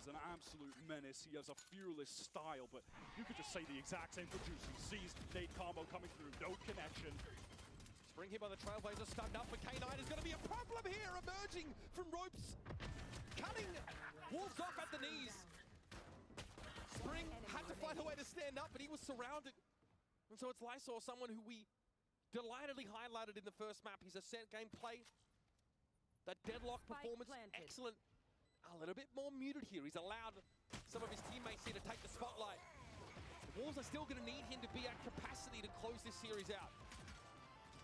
is an absolute menace. He has a fearless style, but you could just say the exact same for Juicy. Sees Nate combo coming through, no connection. Spring here by the Trailblazer, stunned up, but K9 is going to be a problem here, emerging from ropes, cutting Wolves off at the knees. Spring had to find a way to stand up, but he was surrounded. And so it's Lysor, someone who we delightedly highlighted in the first map. His Ascent gameplay, that deadlock performance, excellent. A little bit more muted here. He's allowed some of his teammates here to take the spotlight. The Wolves are still going to need him to be at capacity to close this series out.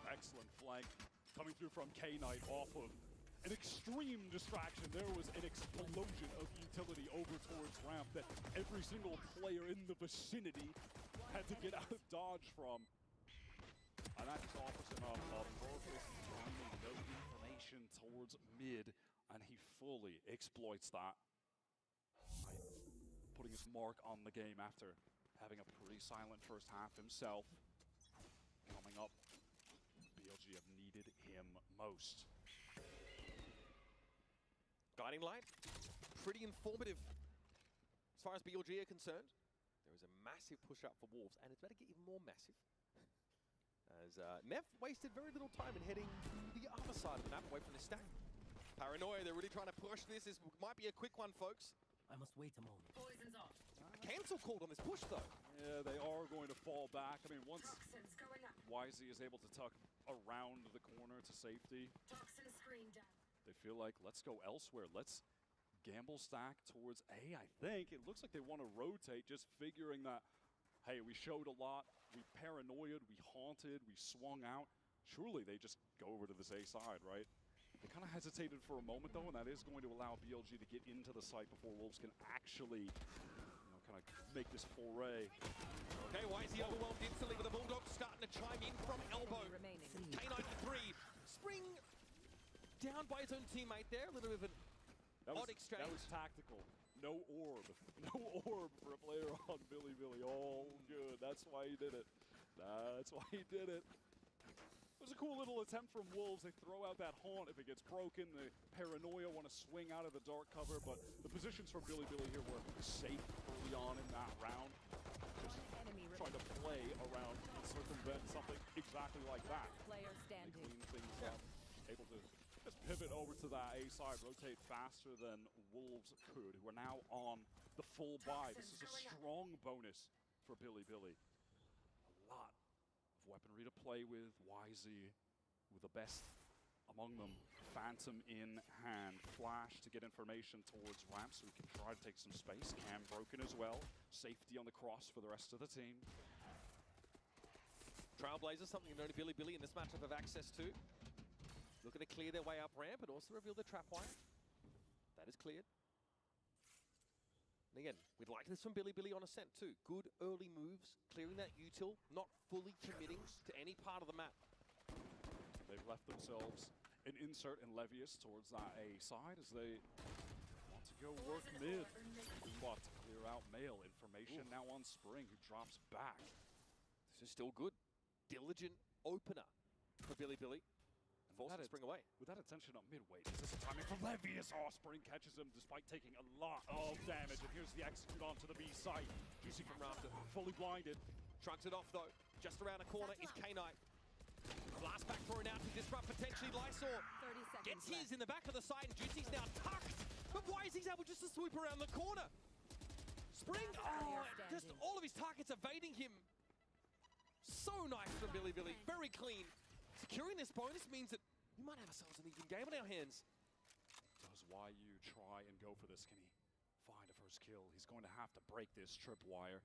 Excellent flank coming through from K-Knight off of an extreme distraction. There was an explosion of utility over towards ramp that every single player in the vicinity had to get out of dodge from. And that just offers him a perfect timing, no information towards mid, and he fully exploits that by putting his mark on the game after having a pretty silent first half himself. Coming up, BLG have needed him most. Guiding Light, pretty informative as far as BLG are concerned. There is a massive push up for Wolves, and it's about to get even more massive. As Nev wasted very little time in heading to the other side of the map, away from the stack. Paranoia, they're really trying to push this. This might be a quick one, folks. I must wait a moment. Poison's off. A cancel called on this push, though. Yeah, they are going to fall back. I mean, once YZ is able to tuck around the corner to safety, Toxin screen down. they feel like, let's go elsewhere. Let's gamble stack towards A, I think. It looks like they want to rotate, just figuring that, hey, we showed a lot, we paranoiaed, we haunted, we swung out. Surely they just go over to this A side, right? They kind of hesitated for a moment, though, and that is going to allow BLG to get into the site before Wolves can actually, kind of make this foray. Okay, YZ overwhelmed instantly with the Bulldog starting to chime in from elbow. K93, Spring down by his own teammate there. A little bit of an odd exchange. That was tactical. No orb. No orb for a player on Billy. All good. That's why he did it. That's why he did it. It was a cool little attempt from Wolves. They throw out that haunt. If it gets broken, the Paranoia want to swing out of the dark cover, but the positions from Billy here were safe early on in that round. Just trying to play around and circumvent something exactly like that. Player standing. They clean things up, able to just pivot over to that A side, rotate faster than Wolves could, who are now on the full buy. This is a strong bonus for Billy. A lot of weaponry to play with. YZ with the best among them. Phantom in hand. Flash to get information towards ramp so we can try to take some space. Cam broken as well. Safety on the cross for the rest of the team. Trailblazer, something known to Billy in this matchup have access to. Looking to clear their way up ramp and also reveal the trap wire. That is cleared. And again, we'd like this from Billy on Ascent too. Good early moves, clearing that util, not fully committing to any part of the map. They've left themselves an insert in Levius towards that A side as they want to go work mid. But to clear out Mail. Information now on Spring, who drops back. This is still good. Diligent opener for Billy. Forcing Spring away. With that attention on mid-weight, is this a timing for Levius? Oh, Spring catches him despite taking a lot of damage. And here's the execute onto the B site. Juicy from Rafter, fully blinded. Shrugs it off though. Just around the corner is K-Knight. Blast back thrown out to disrupt potentially Lysor. 30 seconds Gets his left. in the back of the side and Juicy's now tucked. But why is he able just to swoop around the corner? Spring, just all of his targets evading him. So nice from Billy. Very clean. Securing this bonus means that we might have ourselves an even game on our hands. Does YU try and go for this? Can he find a first kill? He's going to have to break this tripwire.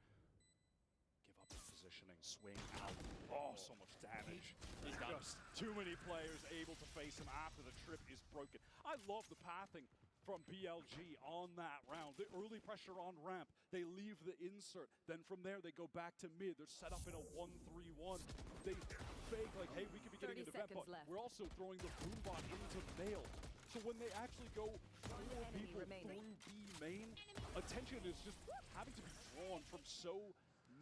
Give up his positioning, swing out. Oh, so much damage. He's done. Just too many players able to face him after the trip is broken. I love the pathing from BLG on that round. The early pressure on ramp. They leave the insert. Then from there, they go back to mid. They're set up in a 1-3-1. They fake like, hey, we could be getting into vent, but we're also throwing the boombot into Mail. So when they actually go 4 people full B main, attention is just having to be drawn from so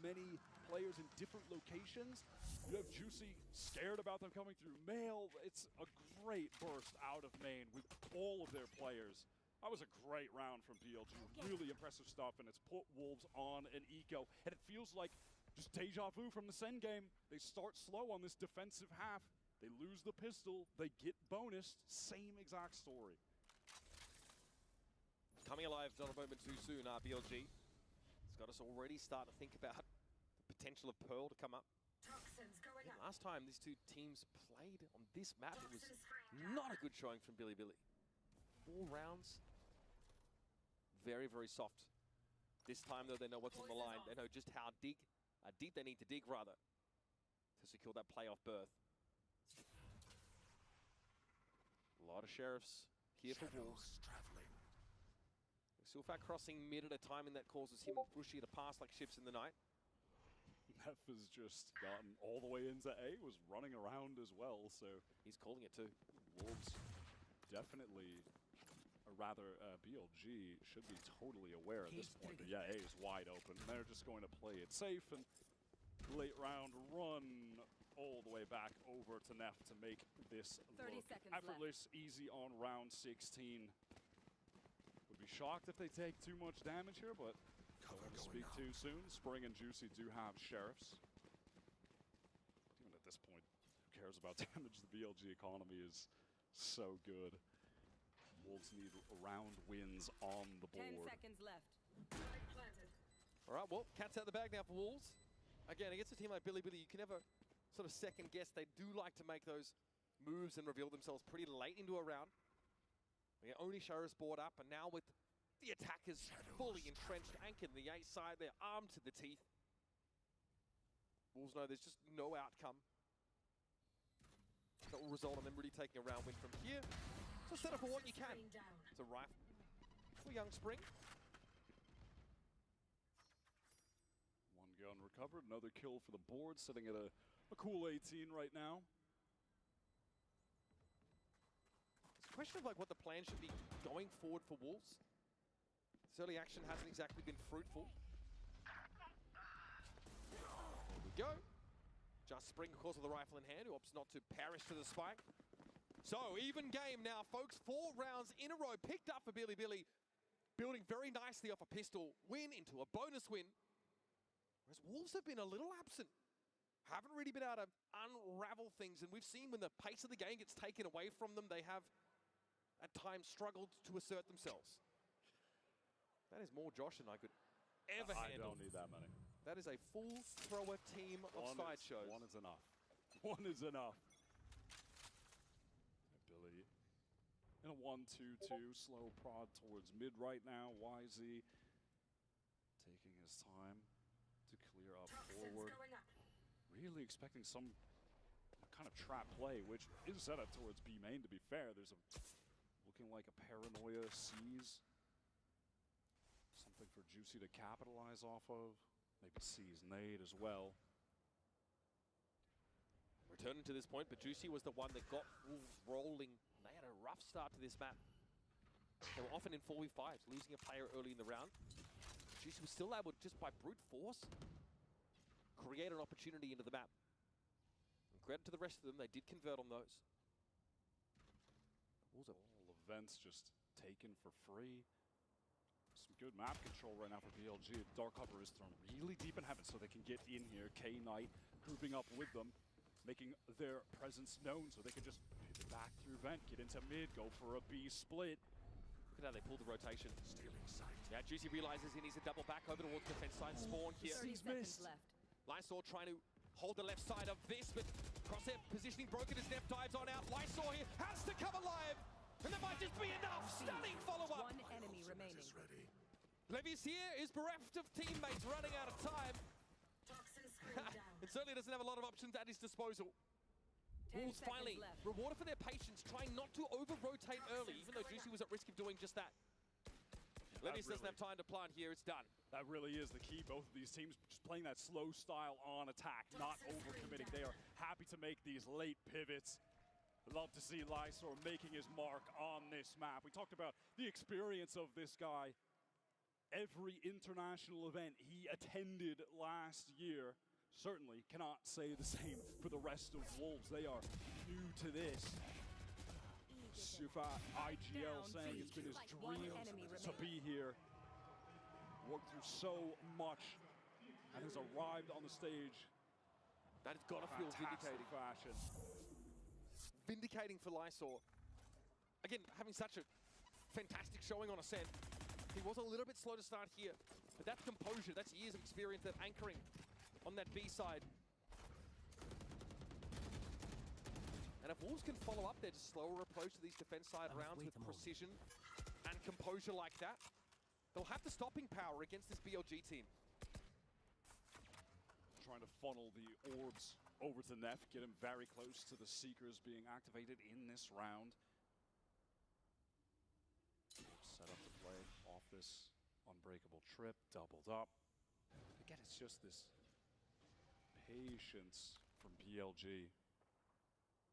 many players in different locations. You have Juicy scared about them coming through Mail. It's a great burst out of main with all of their players That was a great round from BLG. Really impressive stuff, and it's put Wolves on an eco. And it feels like just deja vu from the Sen game. They start slow on this defensive half. They lose the pistol. They get bonused. Same exact story. Coming alive, not a moment too soon, BLG. It's got us already starting to think about the potential of Pearl to come up. Toxins going up. Last time these two teams played on this map, it was Toxins spraying not a good showing from Billy. 4 rounds. Very, very soft. This time, though, they know what's on the line. They know just how deep they need to dig, rather, to secure that playoff berth. A lot of sheriffs here for Wolves. Silfat crossing mid at a time, and that causes him and Bushi to pass like ships in the night. Hef has just gotten all the way into A, was running around as well, so He's calling it too. Wolves definitely, or rather BLG should be totally aware at this point that yeah, A is wide open. They're just going to play it safe and late round run all the way back over to Neff to make this 30 look seconds effortless, easy on round 16. Would be shocked if they take too much damage here, but don't want to speak too soon. Spring and Juicy do have sheriffs. Even at this point, who cares about damage? The BLG economy is so good. Wolves need round wins on the board. 10 seconds left. Spike planted. All right, well, cat's out the bag now for Wolves. Again, against a team like Billy, you can never sort of second guess. They do like to make those moves and reveal themselves pretty late into a round. They only Sheriff's board up, and now with the attackers fully entrenched, anchored in the A side, they're armed to the teeth. Wolves know there's just no outcome that will result in them really taking a round win from here. So set up for what you can. Spraying down. It's a rifle for young Spring. One gun recovered, another kill for the board, sitting at a cool 18 right now. It's a question of like what the plan should be going forward for Wolves. This early action hasn't exactly been fruitful. There we go. Just Spring, of course, with the rifle in hand, who opts not to perish for the spike. So, even game now, folks. 4 rounds in a row picked up for Billy. Building very nicely off a pistol win into a bonus win. Whereas Wolves have been a little absent. Haven't really been able to unravel things. And we've seen when the pace of the game gets taken away from them, they have at times struggled to assert themselves. That is more Josh than I could ever handle. I don't need that many. That is a full thrower team of sideshows. One is enough. One is enough. Billy in a 1-2-2, slow prod towards mid right now. YZ taking his time to clear up Toxins forward. going up. Really expecting some kind of trap play, which is set up towards B main, to be fair. There's a looking like a paranoia seize. Something for Juicy to capitalize off of. Maybe seize nade as well. Returning to this point, but Juicy was the one that got Wolves rolling. They had a rough start to this map. They were often in 4v5s, losing a player early in the round. Juicy was still able to, just by brute force, create an opportunity into the map. And credit to the rest of them, they did convert on those. All events just taken for free. Some good map control right now for BLG. Dark Cover is thrown really deep in heaven so they can get in here. K-Knight grouping up with them, making their presence known so they can just pivot back through vent, get into mid, go for a B split. Look at how they pulled the rotation. Stealing sight. Yeah, Juicy realizes he needs to double back over towards defense side. Spawn here. 30 seconds left. Lysor trying to hold the left side of this, but crosshair positioning broken as Neff dives on out. Lysor here has to come alive, and that might just be enough. Stunning follow-up. 1 enemy remaining. Levissier is bereft of teammates, running out of time. Toxins spraying down. It certainly doesn't have a lot of options at his disposal. 10 Wolves seconds finally left. rewarded for their patience, trying not to over-rotate early, even though Juicy was at risk of doing just that. Levius doesn't have time to plant here, it's done. That really is the key. Both of these teams just playing that slow style on attack, not overcommitting. They are happy to make these late pivots. Love to see Lysor making his mark on this map. We talked about the experience of this guy. Every international event he attended last year. Certainly cannot say the same for the rest of Wolves. They are new to this. Yusuf at IGL Down saying B. it's been his One dream enemy to be here. Worked through so much and has arrived on the stage. That has got to feel Fantastic vindicating. fashion. Vindicating for Lysor. Again, having such a fantastic showing on Ascent. He was a little bit slow to start here, but that's composure, that's years of experience, that anchoring on that B side. And if Wolves can follow up their slower approach to these defense side rounds with precision and composure like that, they'll have the stopping power against this BLG team. Trying to funnel the orbs over to Neff, get him very close to the Seekers being activated in this round. Set up to play off this unbreakable trip, doubled up. Again, it's just this patience from BLG,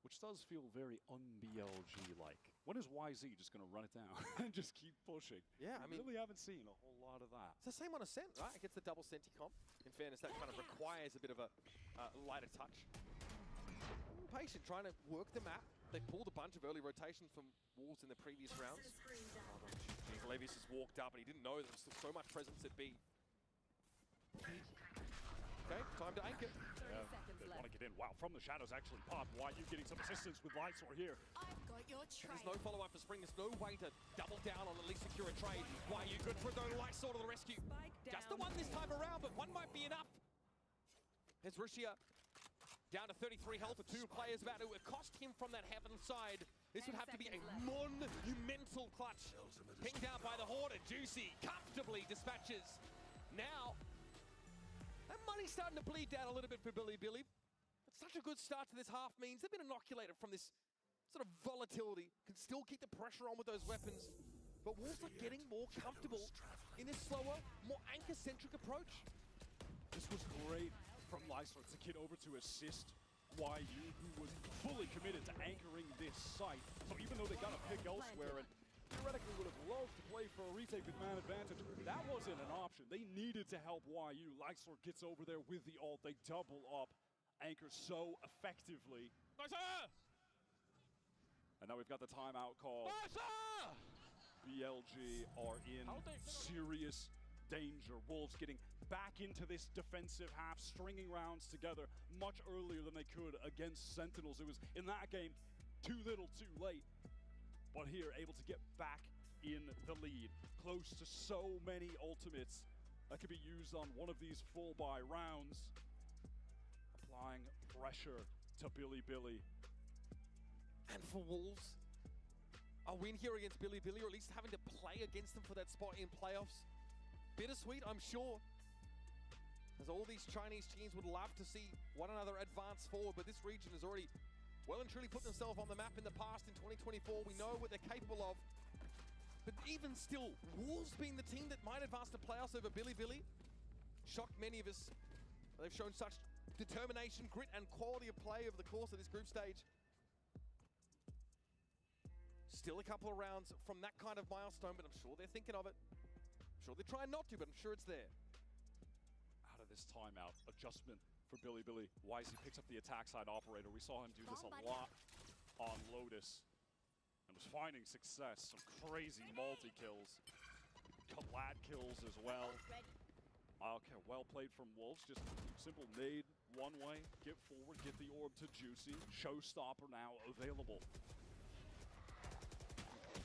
which does feel very un-BLG-like. When is YZ just going to run it down and just keep pushing? Yeah, I mean, really haven't seen a whole lot of that. it's the same on Ascent, right? It gets the double Senti comp. In fairness, that kind of requires a bit of a lighter touch. Patient, trying to work the map. They pulled a bunch of early rotations from Wolves in the previous rounds. Toxin screen down. Levius has walked up, and he didn't know there was still so much presence at B. Okay, time to anchor. 30 seconds They want to left. get in. Wow, from the shadows actually popped. Why you getting some assistance with Lightsor here? I've got your There's trail. no follow-up for Spring. There's no way to double down on at least secure a trade. Why are you good for it though? Light Sword to the rescue. Spike Just the down one this A. time around, but one might be enough. Here's Rishia down to 33 health with two players about to accost him from that heaven side. This would have to be a monumental clutch. Pinged down by the Horde. Juicy comfortably dispatches. Now, that money's starting to bleed down a little bit for Billy. It's such a good start to this half means they've been inoculated from this sort of volatility. Can still keep the pressure on with those weapons. But Wolves are getting more comfortable in this slower, more anchor-centric approach. This was great from Lysor to get over to assist YU, who was fully committed to anchoring this site. So even though they got a pick elsewhere and theoretically would have loved to play for a retake with man advantage, that wasn't an option. They needed to help YU. Lysor gets over there with the ult. They double up, anchor so effectively. And now we've got the timeout call. BLG are in serious danger. Wolves getting back into this defensive half, stringing rounds together much earlier than they could against Sentinels. It was, in that game, too little, too late. But here, able to get back in the lead. Close to so many ultimates that could be used on one of these full buy rounds. Applying pressure to Billy. And for Wolves, a win here against Billy, or at least having to play against them for that spot in playoffs. Bittersweet, I'm sure. As all these Chinese teams would love to see one another advance forward, but this region has already well and truly put themselves on the map in the past in 2024. We know what they're capable of. But even still, Wolves being the team that might advance to playoffs over Billy, shocked many of us. They've shown such determination, grit, and quality of play over the course of this group stage. Still a couple of rounds from that kind of milestone, but I'm sure they're thinking of it. I'm sure they're trying not to, but I'm sure it's there. Out of this timeout, adjustment for Billy. YZ picks up the attack side operator. We saw him do this a lot on Lotus and was finding success. Some crazy multi-kills. Collad kills as well. Okay, well played from Wolves. Just simple nade one way, get forward, get the orb to Juicy. Showstopper now available.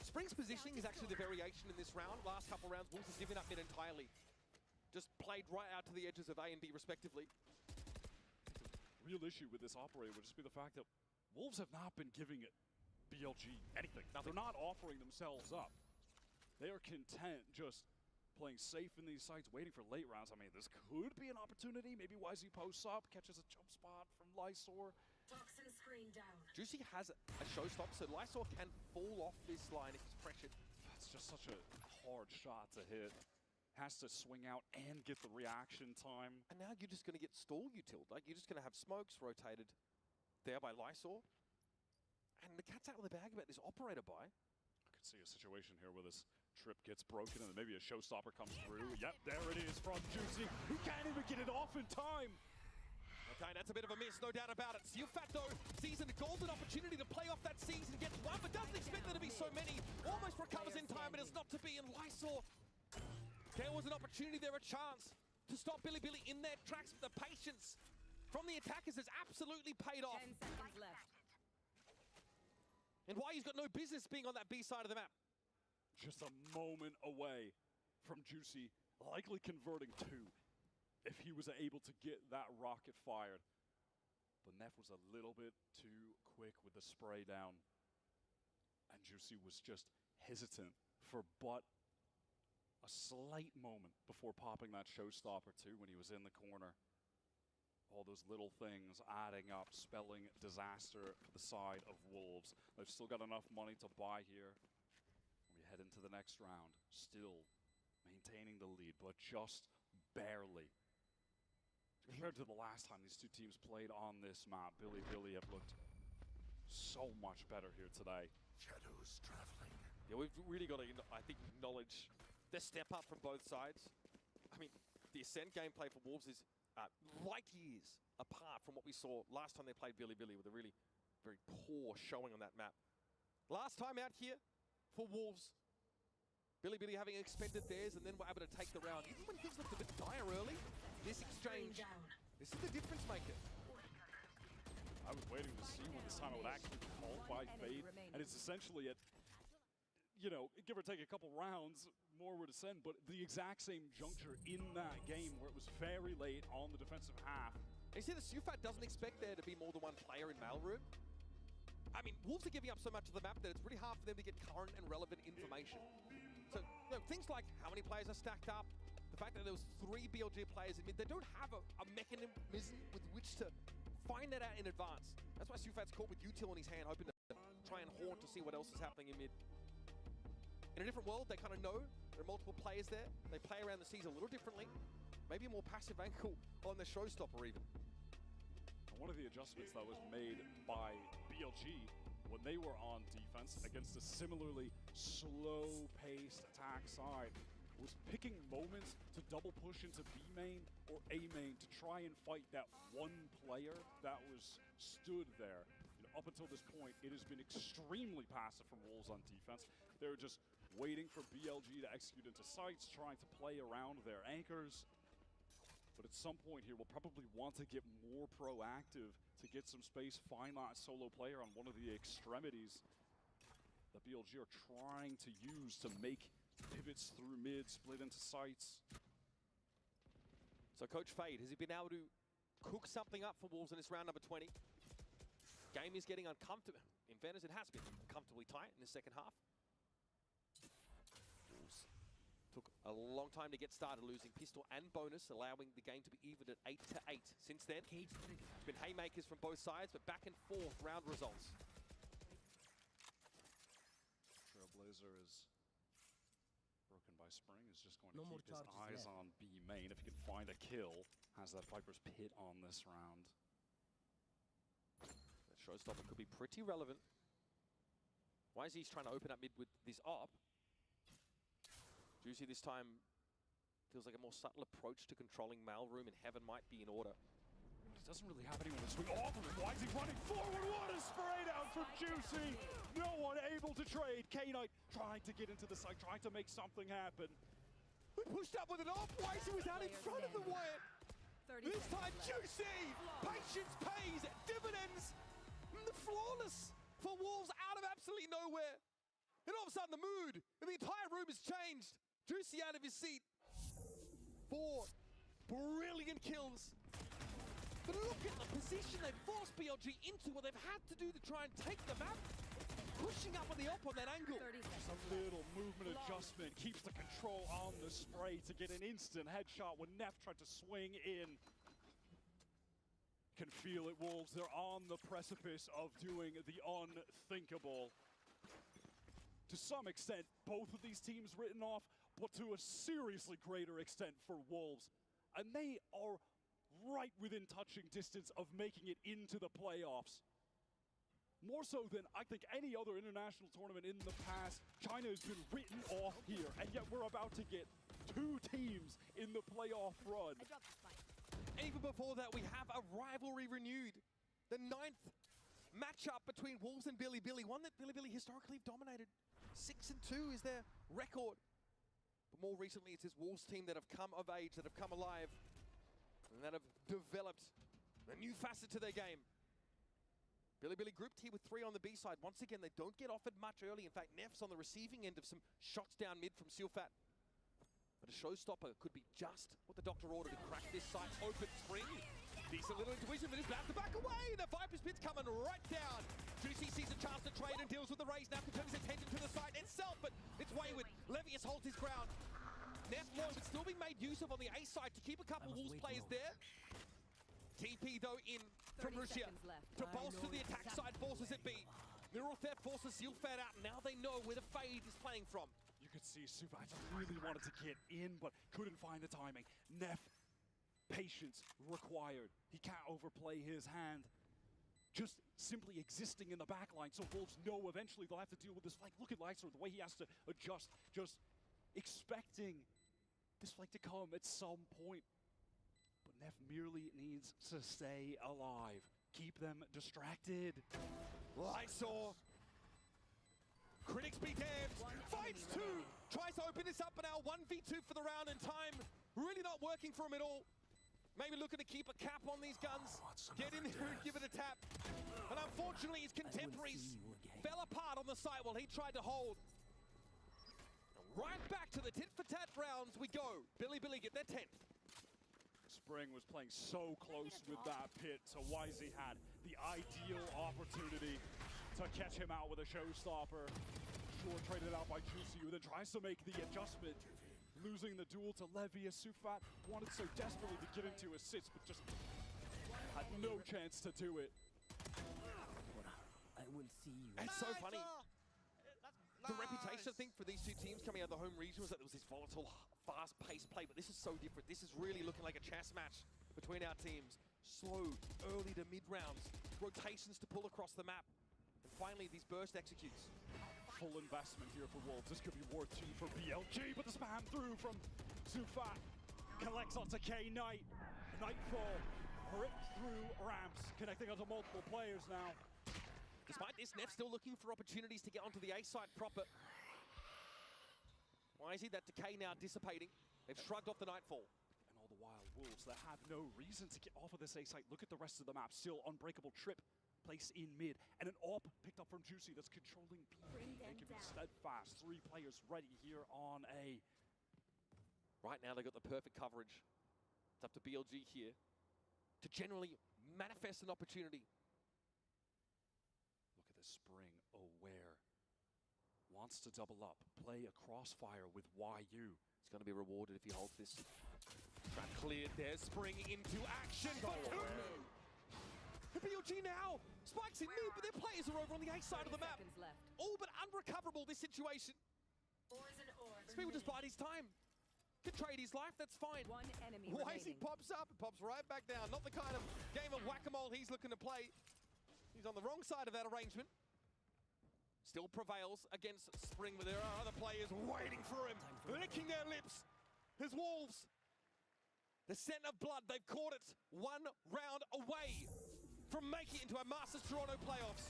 Spring's positioning is actually the variation in this round. Last couple of rounds, Wolves have given up mid entirely. Just played right out to the edges of A and B respectively. Real issue with this operator would just be the fact that Wolves have not been giving it BLG anything. Now, they're not offering themselves up. They are content just playing safe in these sites, waiting for late rounds. I mean, this could be an opportunity. Maybe YZ posts up, catches a jump spot from Lysor. Toxin screen down. Juicy has a showstopper, so Lysor can fall off this line if he's pressured. That's just such a hard shot to hit. Has to swing out and get the reaction time. And now you're just going to get stall utiled. Like, you're just going to have smokes rotated there by Lysor. And the cat's out of the bag about this operator buy. I could see a situation here where this trip gets broken and then maybe a showstopper comes through. Yep, there it is from Juicy. He can't even get it off in time. Okay, that's a bit of a miss, no doubt about it. Sealfat, though, sees a golden opportunity to play off that season, gets one, but doesn't expect there to be so many. Almost recovers in time, but it's not to be. And Lysor, there was an opportunity there, a chance to stop Billy in their tracks. But the patience from the attackers has absolutely paid off. 10 seconds left. And why he's got no business being on that B side of the map. Just a moment away from Juicy likely converting two if he was able to get that rocket fired. But Neff was a little bit too quick with the spray down. And Juicy was just hesitant for but a slight moment before popping that showstopper too when he was in the corner. All those little things adding up, spelling disaster for the side of Wolves. They've still got enough money to buy here. We head into the next round, still maintaining the lead, but just barely. Compared to the last time these two teams played on this map, Billy have looked so much better here today. Shadows traveling. Yeah, we've really got to, I think, acknowledge the step up from both sides. I mean, the Ascent gameplay for Wolves is light years apart from what we saw last time they played Billy with a really very poor showing on that map. Last time out here for Wolves, Billy having expended theirs and then were able to take the round. Even when things looked a bit dire early, this exchange, this is the difference maker. I was waiting to see when this time it would actually be called by Fade, and it's essentially at, you know, give or take a couple rounds, more would ascend, but the exact same juncture in that game where it was very late on the defensive half. You see that Sealfat doesn't expect there to be more than one player in Mailroom. I mean, Wolves are giving up so much of the map that it's really hard for them to get current and relevant information. So, you know, things like how many players are stacked up, the fact that there was 3 BLG players in mid, they don't have a mechanism with which to find that out in advance. That's why Sealfat's caught with Util in his hand, hoping to try and haunt to see what else is happening in mid. In a different world, they kind of know there are multiple players there. They play around the seas a little differently. Maybe a more passive angle on the showstopper even. One of the adjustments that was made by BLG when they were on defense against a similarly slow-paced attack side was picking moments to double push into B main or A main to try and fight that one player that was stood there. You know, up until this point, it has been extremely passive from Wolves on defense. They're just waiting for BLG to execute into sites, trying to play around their anchors. But at some point here, we'll probably want to get more proactive to get some space, find that solo player on one of the extremities that BLG are trying to use to make pivots through mid, split into sites. So Coach Fade, has he been able to cook something up for Wolves in this round number 20? Game is getting uncomfortable. In fairness, it has been uncomfortably tight in the second half. Wolves took a long time to get started, losing pistol and bonus, allowing the game to be evened at 8-8. Since then, it's been haymakers from both sides, but back and forth round results. Trailblazer is broken by Spring, is just going to keep his eyes on B main. If he can find a kill, has that Viper's Pit on this round. That showstopper could be pretty relevant. YZ's trying to open up mid with this op. Juicy this time feels like a more subtle approach to controlling Mailroom, and Heaven might be in order. He doesn't really have anyone to swing off of him. Why is he running forward? What a spray down from Juicy! No one able to trade. K-Knight trying to get into the site, trying to make something happen. We pushed up with an op. YZ was out in front of the wire. This time, Juicy! Patience pays dividends. The flawless for Wolves out of absolutely nowhere. And all of a sudden, the mood in the entire room has changed. Juicy out of his seat. 4 brilliant kills. But look at the position they've forced BLG into, what they've had to do to try and take the map. Pushing up with the op on that angle. Just a little movement adjustment keeps the control on the spray to get an instant headshot when Neff tried to swing in. Can feel it, Wolves. They're on the precipice of doing the unthinkable. To some extent, both of these teams written off, but to a seriously greater extent for Wolves. And they are right within touching distance of making it into the playoffs. More so than I think any other international tournament in the past. China has been written off here, and yet we're about to get 2 teams in the playoff run. I dropped the spike. And even before that, we have a rivalry renewed. The 9th matchup between Wolves and Billy Billy, one that Billy Billy historically have dominated. 6-2 is their record. But more recently, it's this Wolves team that have come of age, that have come alive, and that have developed a new facet to their game. Billy Billy grouped here with 3 on the B side. Once again, they don't get offered much early. In fact, Neff's on the receiving end of some shots down mid from Sealfat. But a showstopper could be just what the doctor ordered to crack this site open. Spring, decent little intuition, but is about to back away. The Viper's Pit's coming right down. Juicy sees a chance to trade and deals with the raise. Now can turn his attention to the site itself, but it's wayward. Levius holds his ground. Neff low, but still being made use of on the A side to keep a couple Wolves players there. TP though in from Russia to bolster the attack side, forces it be. Neural Theft forces Sealfat out, and now they know where the fade is playing from. You could see Sealfat really wanted to get in, but couldn't find the timing. Neff, patience required. He can't overplay his hand. Just simply existing in the back line, so Wolves know eventually they'll have to deal with this flank. Look at Lyser, the way he has to adjust, just expecting this flank to come at some point. But Neff merely needs to stay alive. Keep them distracted. Lysor. Critics be damned. Fights 2. Tries to open this up, but now 1v2 for the round, and time really not working for him at all. Maybe looking to keep a cap on these guns. Get in there and give it a tap. And unfortunately, his contemporaries fell apart on the site while he tried to hold. Right back to the tit-for-tat rounds we go. Billy Billy get their 10th. Spring was playing so close with that pit, so Wisey had the ideal opportunity to catch him out with a showstopper. Sure, traded out by Juicy, who then tries to make the adjustment. Losing the duel to Levius. Sealfat wanted so desperately to get into assists, but just had no chance to do it. I will see you. It's so funny. The reputation, I think, for these two teams coming out of the home region was that there was this volatile, fast-paced play, but this is so different. This is really looking like a chess match between our teams. Slow, early to mid-rounds, rotations to pull across the map, and finally these burst executes. Full investment here for Wolves. This could be War 2 for BLG, but the spam through from Sealfat collects onto K Knight. Nightfall ripped through ramps, connecting onto multiple players now. Despite this, Neff still looking for opportunities to get onto the A site proper. Why is he that decay now dissipating? They've shrugged off the Nightfall. And all the while, Wolves, they have no reason to get off of this A site. Look at the rest of the map. Still unbreakable trip placed in mid. And an AWP picked up from Juicy that's controlling B. They can be steadfast. 3 players ready here on A. Right now, they've got the perfect coverage. It's up to BLG here to generally manifest an opportunity. Spring aware, wants to double up, play a crossfire with YU. It's going to be rewarded if he holds this. Trap cleared there, Spring into action for 2! The BLG now spikes in mid, but their players are over on the A side of the map. All but unrecoverable, this situation. Speed will just bide his time. Can trade his life, that's fine. One enemy Wisey remaining. pops up and pops right back down. Not the kind of game of whack-a-mole he's looking to play. He's on the wrong side of that arrangement. Still prevails against Spring, but there are other players waiting for him, licking their lips. His Wolves, the scent of blood, they've caught it 1 round away from making it into a Masters Toronto playoffs.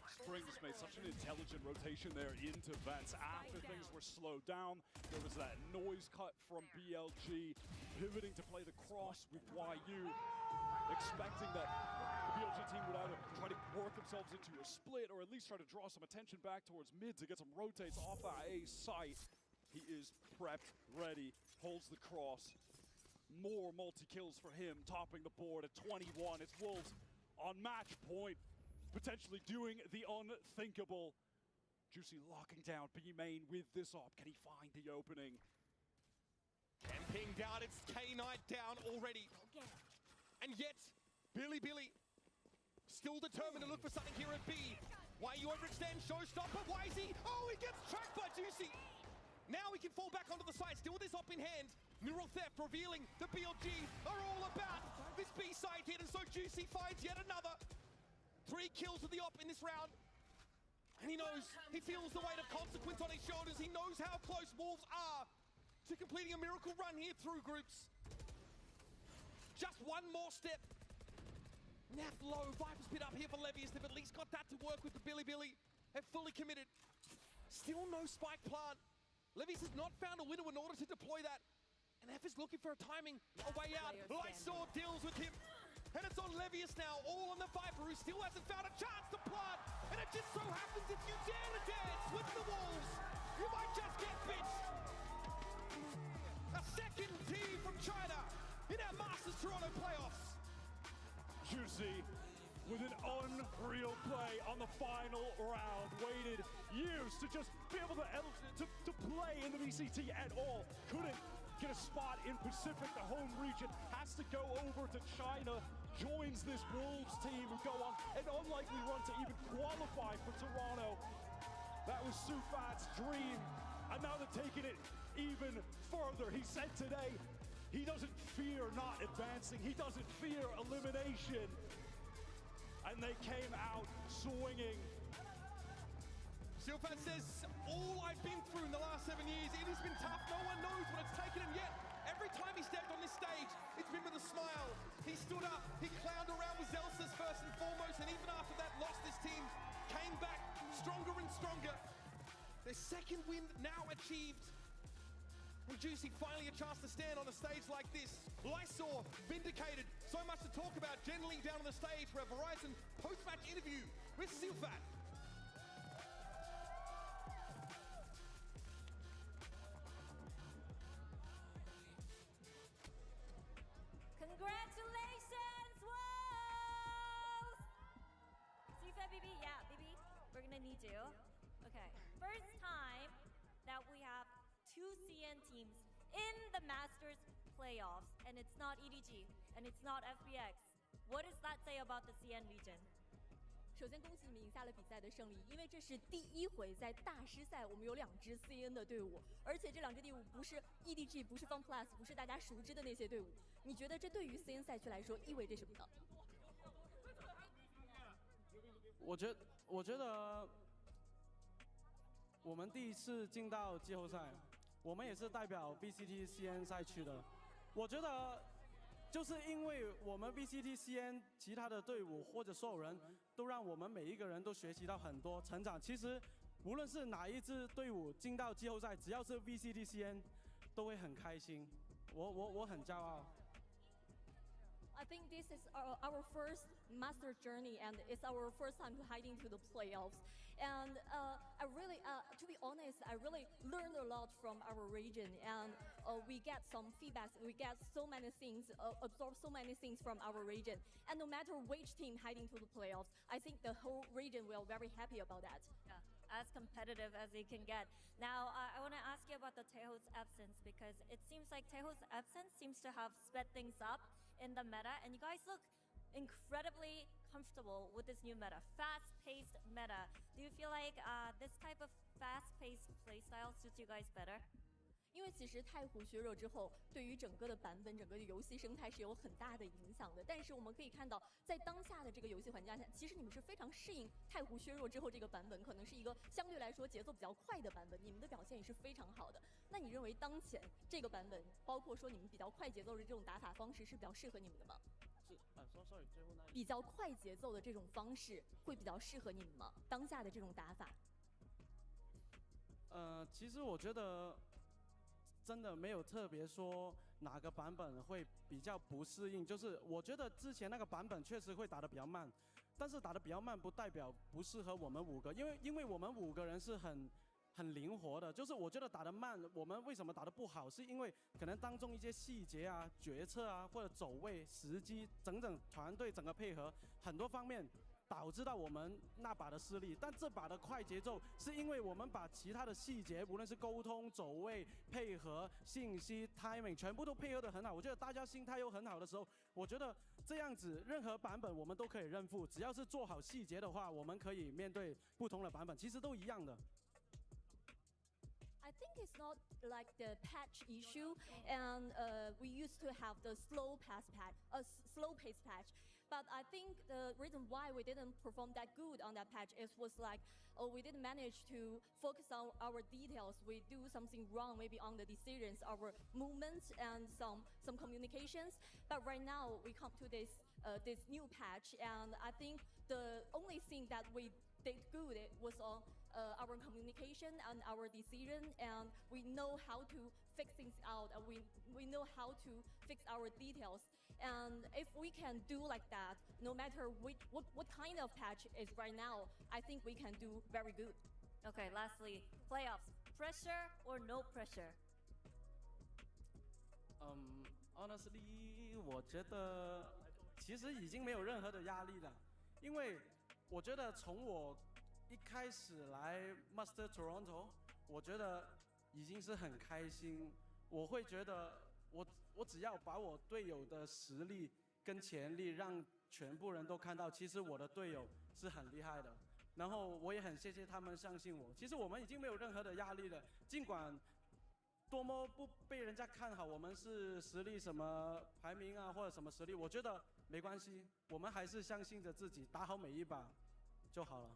Spring's made such an intelligent rotation there into Vents after things were slowed down. There was that noise cut from BLG, pivoting to play the cross with YU, expecting that the BLG team would either try to work themselves into a split or at least try to draw some attention back towards mid to get some rotates off that A site. He is prepped, ready, holds the cross. More multi-kills for him, topping the board at 21. It's Wolves on match point, potentially doing the unthinkable. Juicy locking down B main with this op. Can he find the opening? Camping down, it's K-Knight down already. And yet, Billy Billy still determined to look for something here at B. Why you overextend, showstopper, Wisey. Oh, he gets tracked by Juicy. Now he can fall back onto the side, still with this op in hand. Neural Theft revealing the BLG are all about this B side hit, and so Juicy finds yet another. 3 kills with the op in this round. And he knows, he feels the weight of consequence on his shoulders. He knows how close Wolves are to completing a miracle run here through groups. Just one more step. Nap low, Viper's Pit up here for Levius. They've at least got that to work with the Billy. They're fully committed. Still no spike plant. Levius has not found a window in order to deploy that. And F is looking for a timing, a way out. Lysor deals with him. And it's on Levius now, all on the Viper, who still hasn't found a chance to plant. And it just so happens if you dare to dance with the Wolves, you might just get bitched. A second team from China in our Masters Toronto playoffs. Juicy with an unreal play on the final round. Waited years to just be able to play in the VCT at all. Couldn't get a spot in Pacific. The home region has to go over to China. Joins this Wolves team who go on an unlikely run to even qualify for Toronto. That was Sufat's dream. And now they're taking it even further. He said today, he doesn't fear not advancing. He doesn't fear elimination. And they came out swinging. Silfat says, all I've been through in the last 7 years, it has been tough. No one knows what it's taken him yet. Every time he stepped on this stage, it's been with a smile. He stood up, he clowned around with Zelsis first and foremost, and even after that lost this team, came back stronger and stronger. Their second win now achieved. And Juicy finally a chance to stand on a stage like this. Lysor vindicated. So much to talk about. Generally down on the stage for a Verizon post-match interview with Silfat. Congratulations, Wolves! Silfat, BB, yeah, BB, we're gonna need you. Okay, first time that we have 2 CN teams in the Masters playoffs, and it's not EDG, and it's not FPX. What does that say about the CN region? 首先，恭喜你们赢下了比赛的胜利，因为这是第1回在大师赛我们有2支 CN 的队伍，而且这2支队伍不是 EDG， 不是 FunPlus， 不是大家熟知的那些队伍。你觉得这对于 CN 赛区来说意味着什么呢？我觉得我们第一次进到季后赛，我们也是代表 VCT CN 赛区的。我觉得就是因为我们 VCT CN 其他的队伍或者所有人都让我们每一个人都学习到很多成长。其实无论是哪一支队伍进到季后赛，只要是 VCT CN 都会很开心。我很骄傲。I think this is our first master journey, and it's our first time to head into the playoffs. And I really, to be honest, I really learned a lot from our region, and we get some feedbacks. We get so many things, absorb so many things from our region. And no matter which team heading to the playoffs, I think the whole region will be very happy about that. Yeah, as competitive as it can get. Now, I want to ask you about the Taeho's absence, because it seems like Taeho's absence seems to have sped things up in the meta, and you guys look incredibly comfortable with this new meta, fast-paced meta. Do you feel like this type of fast-paced playstyle suits you guys better? 因为其实太湖削弱之后，对于整个的版本、整个的游戏生态是有很大的影响的。但是我们可以看到，在当下的这个游戏环境下，其实你们是非常适应太湖削弱之后这个版本，可能是一个相对来说节奏比较快的版本，你们的表现也是非常好的。那你认为当前这个版本，包括说你们比较快节奏的这种打法方式，是比较适合你们的吗？是sorry， 最后那比较快节奏的这种方式会比较适合你们吗？当下的这种打法？其实我觉得。真的没有特别说哪个版本会比较不适应，就是我觉得之前那个版本确实会打得比较慢，但是打得比较慢不代表不适合我们5个，因为我们5个人是很灵活的，就是我觉得打得慢，我们为什么打得不好，是因为可能当中一些细节啊、决策啊或者走位、时机，整团队整个配合很多方面。导致到我们那把的失利，但这把的快节奏是因为我们把其他的细节，无论是沟通、走位、配合、信息、timing， 全部都配合得很好。我觉得大家心态又很好的时候，我觉得这样子任何版本我们都可以认付，只要是做好细节的话，我们可以面对不同的版本，其实都一样的。I think it's not like the patch issue, and we used to have the slow pace patch. But I think the reason why we didn't perform that good on that patch is was like, oh, we didn't manage to focus on our details. We do something wrong, maybe on the decisions, our movements, and some communications. But right now we come to this new patch, and I think the only thing that we did good was on our communication and our decision, and we know how to fix things out, and we know how to fix our details. And if we can do like that, no matter what kind of patch is right now, I think we can do very good. Okay, lastly, playoffs. Pressure or no pressure? Honestly，我觉得其实已经没有任何的压力了，因为我觉得从我一开始来 Master Toronto，我觉得已经是很开心。我会觉得我只要把我队友的实力跟潜力让全部人都看到，其实我的队友是很厉害的。然后我也很谢谢他们相信我。其实我们已经没有任何的压力了，尽管多么不被人家看好，我们是实力什么排名啊，或者什么实力，我觉得没关系，我们还是相信着自己，打好每一把就好了。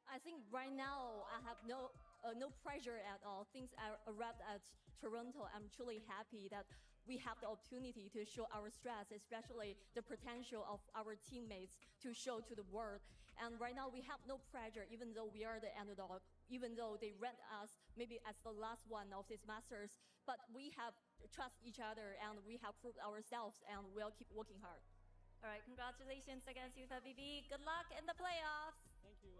I think right now I have no pressure at all. Things I arrived at Toronto, I'm truly happy that we have the opportunity to show our strengths, especially the potential of our teammates to show to the world. And right now we have no pressure, even though we are the underdog, even though they rank us maybe as the last one of these masters. But we have trust each other, and we have proved ourselves, and we'll keep working hard. All right, congratulations against Youth BB. Good luck in the playoffs. Thank you.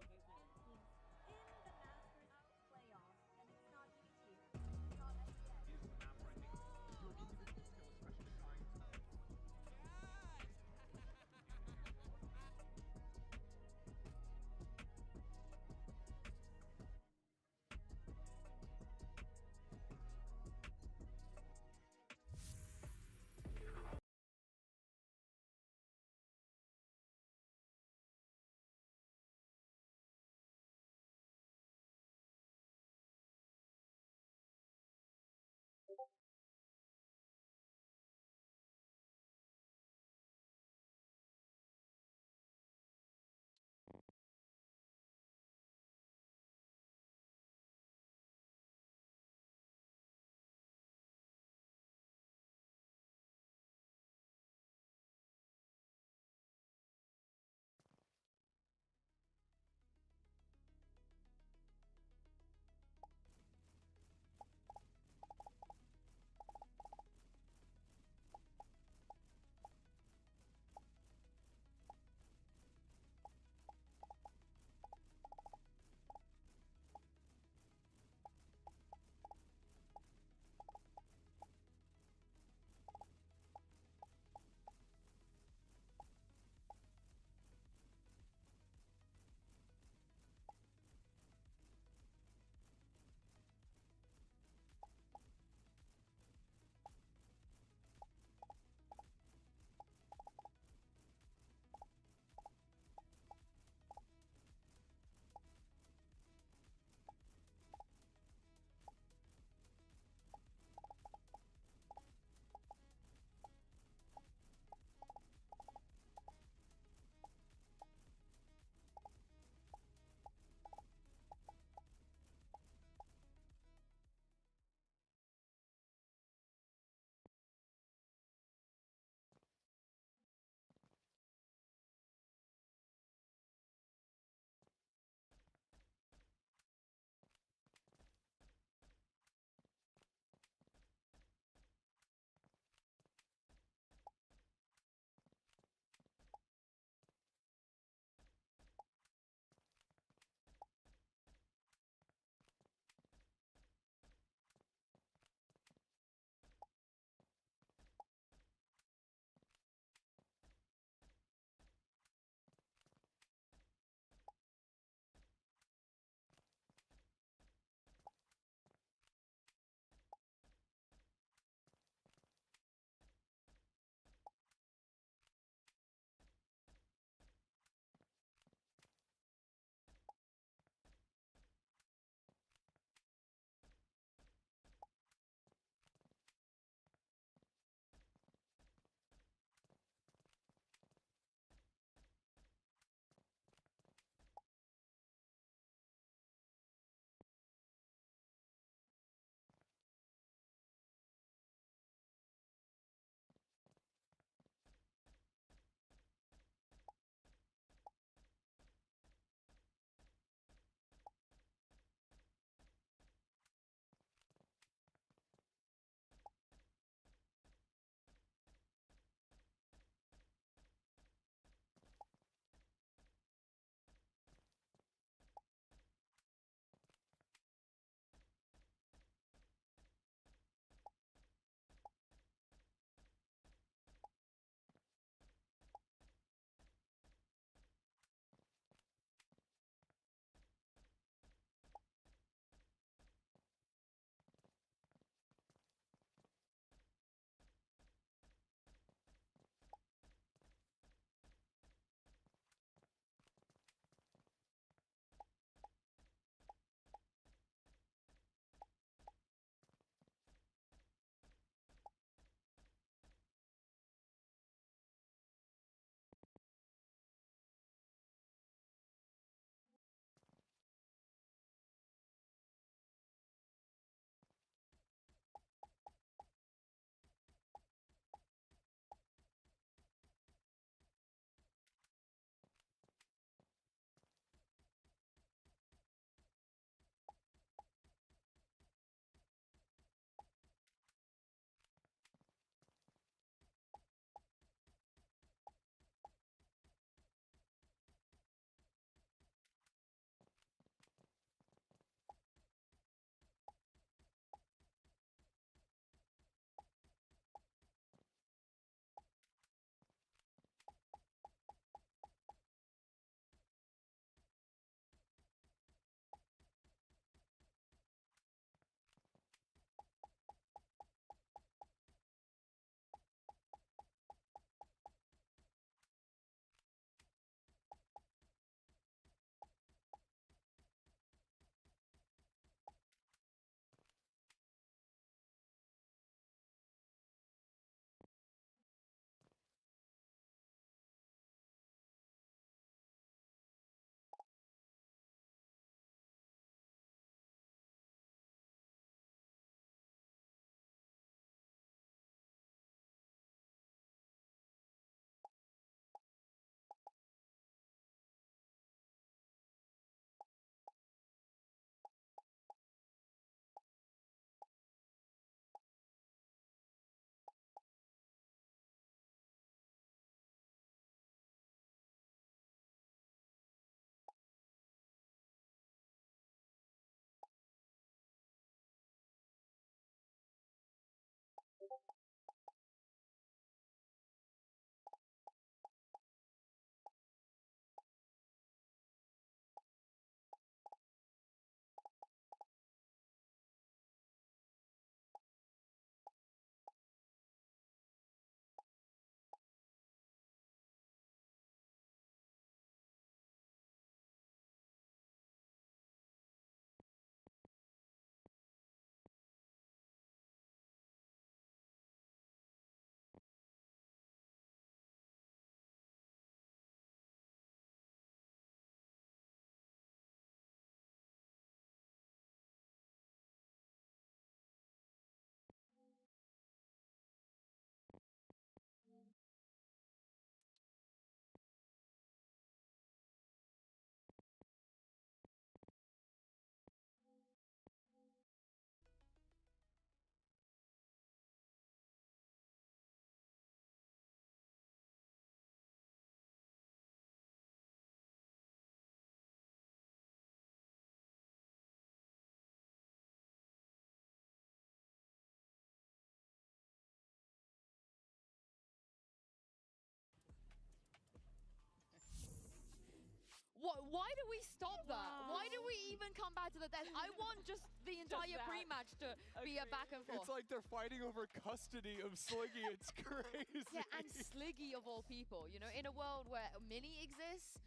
Why do we stop that? Why do we even come back to the desk? I want just the entire that. pre-match to be a back and forth. It's like they're fighting over custody of Sliggy. It's crazy. Yeah, and Sliggy of all people. You know, in a world where Mini exists,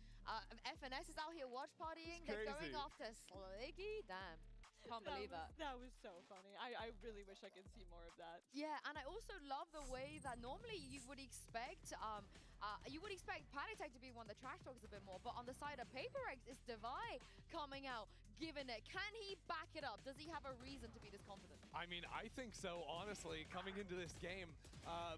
FNS is out here watch partying. They're going crazy. after Sliggy. Damn. Can't believe that. That was so funny. I really wish I could see more of that. Yeah, and I also love the way that normally you would expect Panic to be one of the trash talks a bit more, but on the side of PRX, it's Devi coming out, giving it. Can he back it up? Does he have a reason to be this confident? I mean, I think so, honestly, coming into this game.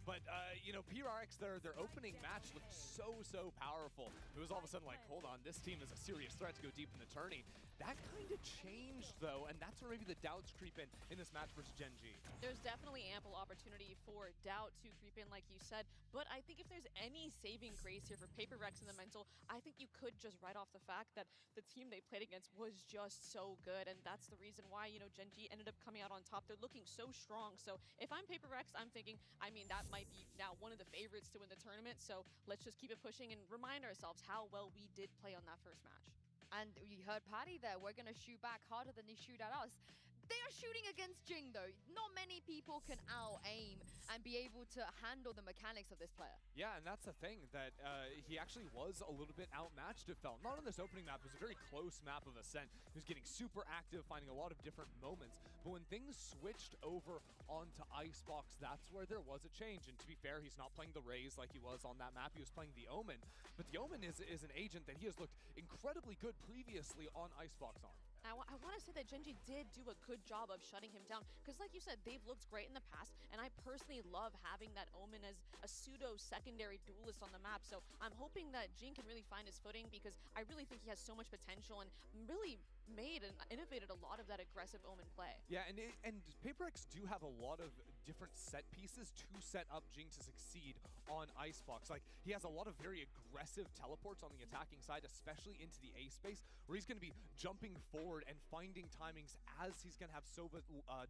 But you know, PRX, their opening match looked so powerful. It was all of a sudden like, hold on, this team is a serious threat to go deep in the tourney. That kind of changed, though, and that's where maybe the doubts creep in this match versus Gen G. There's definitely ample opportunity for doubt to creep in, like you said. But I think if there's any saving grace here for PRX in the mental, I think you could just write off the fact that the team they played against was just so good. And that's the reason why, you know, Gen G ended up coming out on top. They're looking so strong. So if I'm PRX, I'm thinking, I mean, that might be now one of the favorites to win the tournament. So let's just keep it pushing and remind ourselves how well we did play on that first match. And you heard Patty there. We're going to shoot back harder than they shoot at us. They are shooting against Jing, though. Not many people can out-aim and be able to handle the mechanics of this player. Yeah, and that's the thing, that he actually was a little bit outmatched, it felt. Not on this opening map. It was a very close map of Ascent. He was getting super active, finding a lot of different moments. But when things switched over onto Icebox, that's where there was a change. And to be fair, he's not playing the Raze like he was on that map. He was playing the Omen. But the Omen is an agent that he has looked incredibly good previously on Icebox on. I want to say that Gen G did do a good job of shutting him down, because like you said, they've looked great in the past, and I personally love having that Omen as a pseudo-secondary duelist on the map, so I'm hoping that Jing can really find his footing, because I really think he has so much potential and really made and innovated a lot of that aggressive Omen play. Yeah, and PRX do have a lot of different set pieces to set up Jing to succeed on Icebox. Like, he has a lot of very aggressive teleports on the attacking side, especially into the A space, where he's going to be jumping forward and finding timings as he's going to have Sova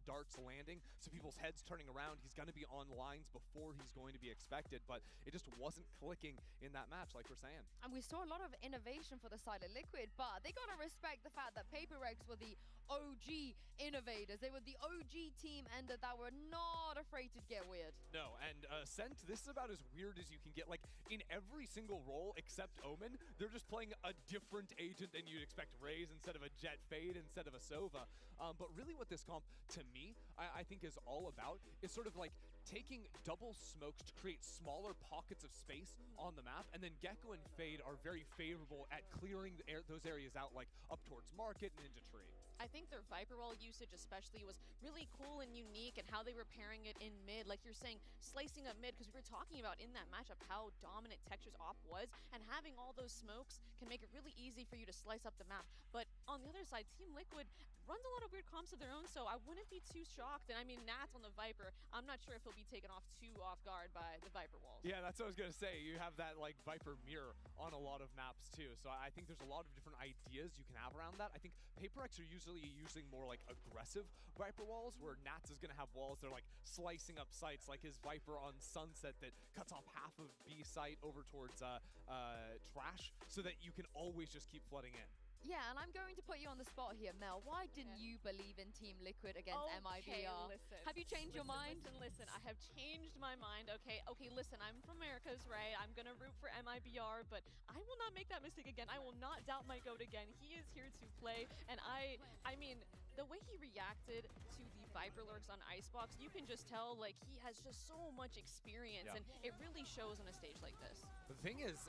darts landing, so people's heads turning around. He's going to be on lines before he's going to be expected, but it just wasn't clicking in that match, like we're saying. And we saw a lot of innovation for the side of Liquid, but they got to respect the fact that PRX were the OG innovators. They were the OG team ender that were not afraid to get weird. No, and Scent, this is about as weird as you can get. Like, in every single role except Omen, they're just playing a different agent than you'd expect. Raze instead of a Jet Fade instead of a Sova. But really what this comp, to me, I think is all about is sort of like taking double smokes to create smaller pockets of space on the map, and then Gecko and Fade are very favorable at clearing those areas out, like up towards Market and into Tree. I think their Viper Wall usage especially was really cool and unique, and how they were pairing it in mid, like you're saying, slicing up mid, because we were talking about in that matchup how dominant Texture's op was, and having all those smokes can make it really easy for you to slice up the map. But on the other side, Team Liquid runs a lot of weird comps of their own, so I wouldn't be too shocked. And I mean, Nats on the Viper, I'm not sure if he'll be taken off too off guard by the Viper walls. Yeah, that's what I was going to say. You have that like Viper mirror on a lot of maps too, so I think there's a lot of different ideas you can have around that. I think PRX are usually using more like aggressive Viper walls, where Nats is going to have walls that are like slicing up sites, like his Viper on Sunset that cuts off half of B site over towards Trash, so that you can always just keep flooding in. Yeah, and I'm going to put you on the spot here, Mel. Why didn't you believe in Team Liquid against MIBR? Listen. Have you changed your mind? Listen, I have changed my mind. Okay, listen, I'm from Americas, right? I'm gonna root for MIBR, but I will not make that mistake again. I will not doubt my goat again. He is here to play, and I mean, the way he reacted to the Viper lurks on Icebox, you can just tell, like, he has just so much experience, and it really shows on a stage like this. The thing is,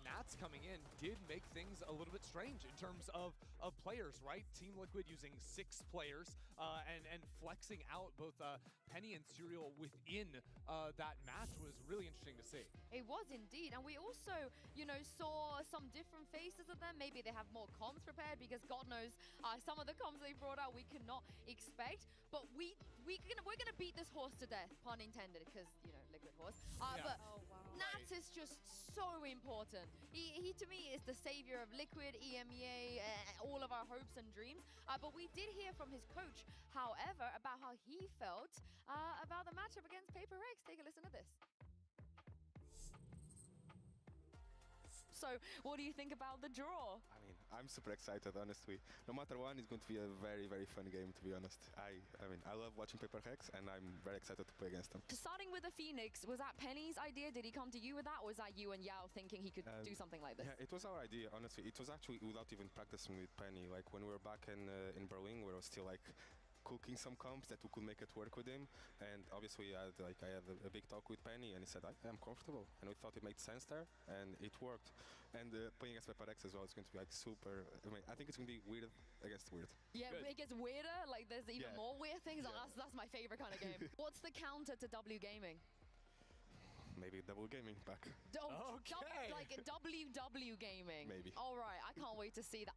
Nats coming in did make things a little bit strange in terms of players, right? Team Liquid using 6 players and flexing out both Penny and Serial within that match was really interesting to see. It was indeed, and we also, you know, saw some different faces of them. Maybe they have more comms prepared, because God knows some of the comms they brought out we could not expect. But we're gonna beat this horse to death, pun intended, because, you know, Liquid horse. But Nats is just so important. He to me is the savior of Liquid, EMEA, all of our hopes and dreams. But we did hear from his coach, however, about how he felt about the matchup against PRX. Take a listen to this. So what do you think about the draw? I mean, I'm super excited, honestly. No matter what, it's going to be a very, very fun game, to be honest. I mean, I love watching PRX, and I'm very excited to play against them. Starting with the Phoenix, was that Penny's idea? Did he come to you with that, or was that you and Yao thinking he could do something like this? Yeah, it was our idea, honestly. It was actually without even practicing with Penny. Like, when we were back in Berlin, we were still, like, cooking some comps that we could make it work with him, and obviously I had a big talk with Penny, and he said I'm comfortable, and we thought it made sense there, and it worked. And playing against PRX as well is going to be like super. I mean, I think it's going to be weird against weird. Yeah, Good. it gets weirder. Like there's even more weird things. Yeah. That's my favorite kind of game. What's the counter to W Gaming? Maybe double gaming back. Okay. Like WW Gaming. Maybe. All right, I can't wait to see that.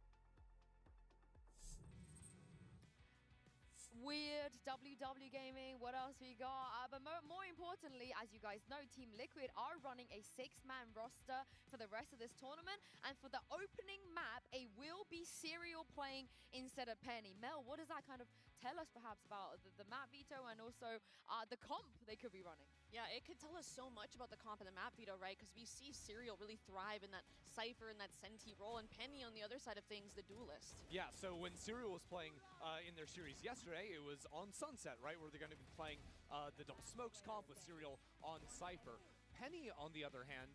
Weird WW Gaming. What else we got? But more importantly, as you guys know, Team Liquid are running a 6-man roster for the rest of this tournament, and for the opening map, it will be Serial playing instead of Penny. Mel, what does that kind of tell us perhaps about the map veto and also the comp they could be running? Yeah, it could tell us so much about the comp and the map veto, right? Because we see Serial really thrive in that Cypher and that Senti role, and Penny on the other side of things, the duelist. Yeah, so when Serial was playing in their series yesterday, it was on Sunset, right? Where they're going to be playing the Double Smokes comp with Serial on Cypher. Penny, on the other hand,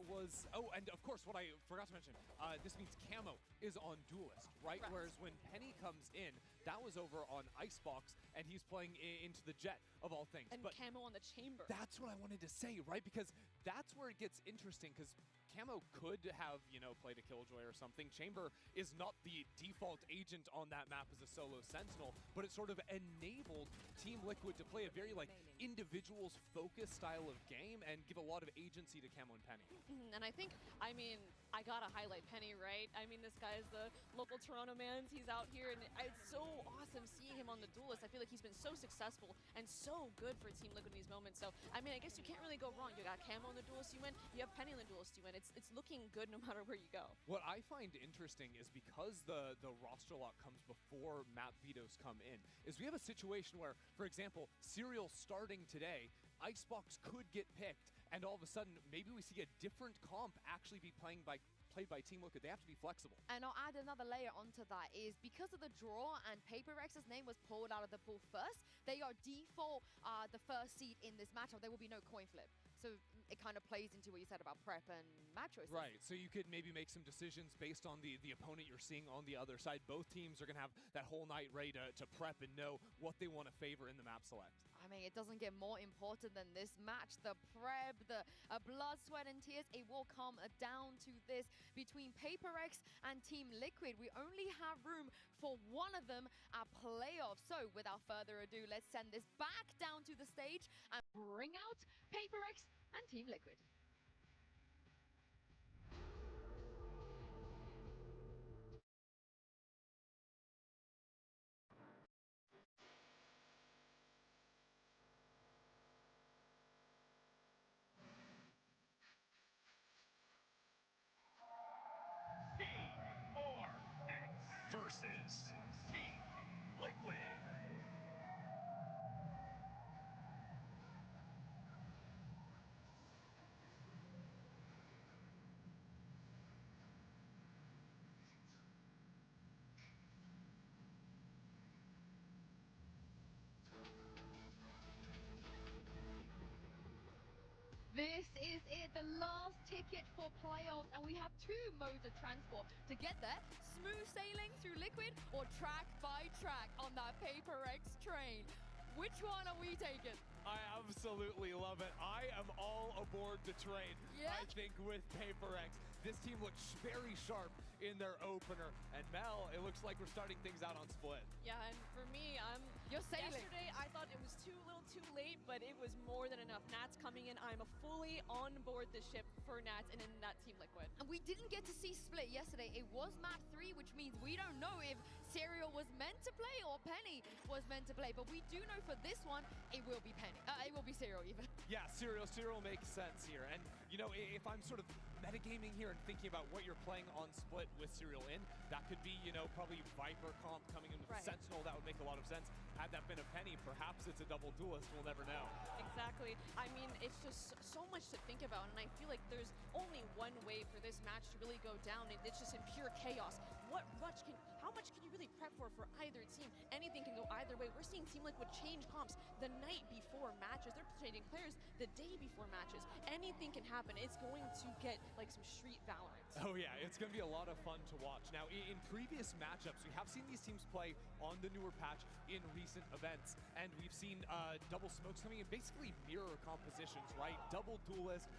was... Oh, and of course, what I forgot to mention, this means Camo is on Duelist, right? Whereas when Penny comes in, that was over on Icebox, and he's playing into the Jet, of all things. And but Camo on the Chamber. that's what I wanted to say, right? Because that's where it gets interesting, because Camo could have, you know, played a Killjoy or something. Chamber is not the default agent on that map as a solo Sentinel, but it sort of enabled Team Liquid to play a very, like, individuals-focused style of game and give a lot of agency to Camo and Penny. And I think, I mean, I gotta highlight Penny, right? I mean, this guy's the local Toronto man. He's out here, and it's so awesome seeing him on the Duelist. I feel like he's been so successful and so good for Team Liquid in these moments. So, I mean, I guess you can't really go wrong. You got Camo on the Duelist, you win. You have Penny on the Duelist, you win. It's looking good no matter where you go. What I find interesting is because the roster lock comes before map vetoes come in, is we have a situation where, for example, Serial starting today, Icebox could get picked, and all of a sudden, maybe we see a different comp actually be played by Team Liquid. They have to be flexible. And I'll add another layer onto that is because of the draw and PaperX's name was pulled out of the pool first, they are default the first seed in this matchup. There will be no coin flip. So it kind of plays into what you said about prep and match choices. Right, so you could maybe make some decisions based on the opponent you're seeing on the other side. Both teams are going to have that whole night ready to prep and know what they want to favor in the map select. I mean, it doesn't get more important than this match. The prep, the blood, sweat, and tears, it will come down to this between PaperX and Team Liquid. We only have room for one of them at playoffs. So without further ado, let's send this back down to the stage and bring out PaperX and Team Liquid. PRX versus Team Liquid. This is it, the last ticket for playoffs, and we have two modes of transport to get there. Smooth sailing through Liquid or track by track on that PaperX train. Which one are we taking? I absolutely love it. I am all aboard the train. Yeah? I think with PaperX, this team looks very sharp in their opener. And Mel, it looks like we're starting things out on Split. Yeah, and for me, You're sailing. yesterday I thought it was a little too late, but it was more than enough. Nats coming in, I'm fully on board the ship for Nats and in that Team Liquid. And we didn't get to see Split yesterday. It was map 3, which means we don't know if Serial was meant to play or Penny was meant to play. But we do know for this one, it will be Penny. It will be Serial even. Yeah, Serial makes sense here. And, you know, if I'm sort of metagaming here, here and thinking about what you're playing on split with Serial in, that could be, you know, probably Viper comp coming in with Sentinel. That would make a lot of sense. Had that been a Penny, perhaps it's a double duelist. We'll never know. Exactly. I mean, it's just so much to think about, and I feel like there's only one way for this match to really go down, and it's just in pure chaos. How much can you really prep for either team? Anything can go either way. We're seeing Team Liquid change comps the night before matches. They're changing players the day before matches. Anything can happen. It's going to get like some street Valorant. Oh yeah, it's going to be a lot of fun to watch. Now, in previous matchups, we have seen these teams play on the newer patch in recent events, and we've seen double smokes coming in basically mirror compositions, right? Double duelist,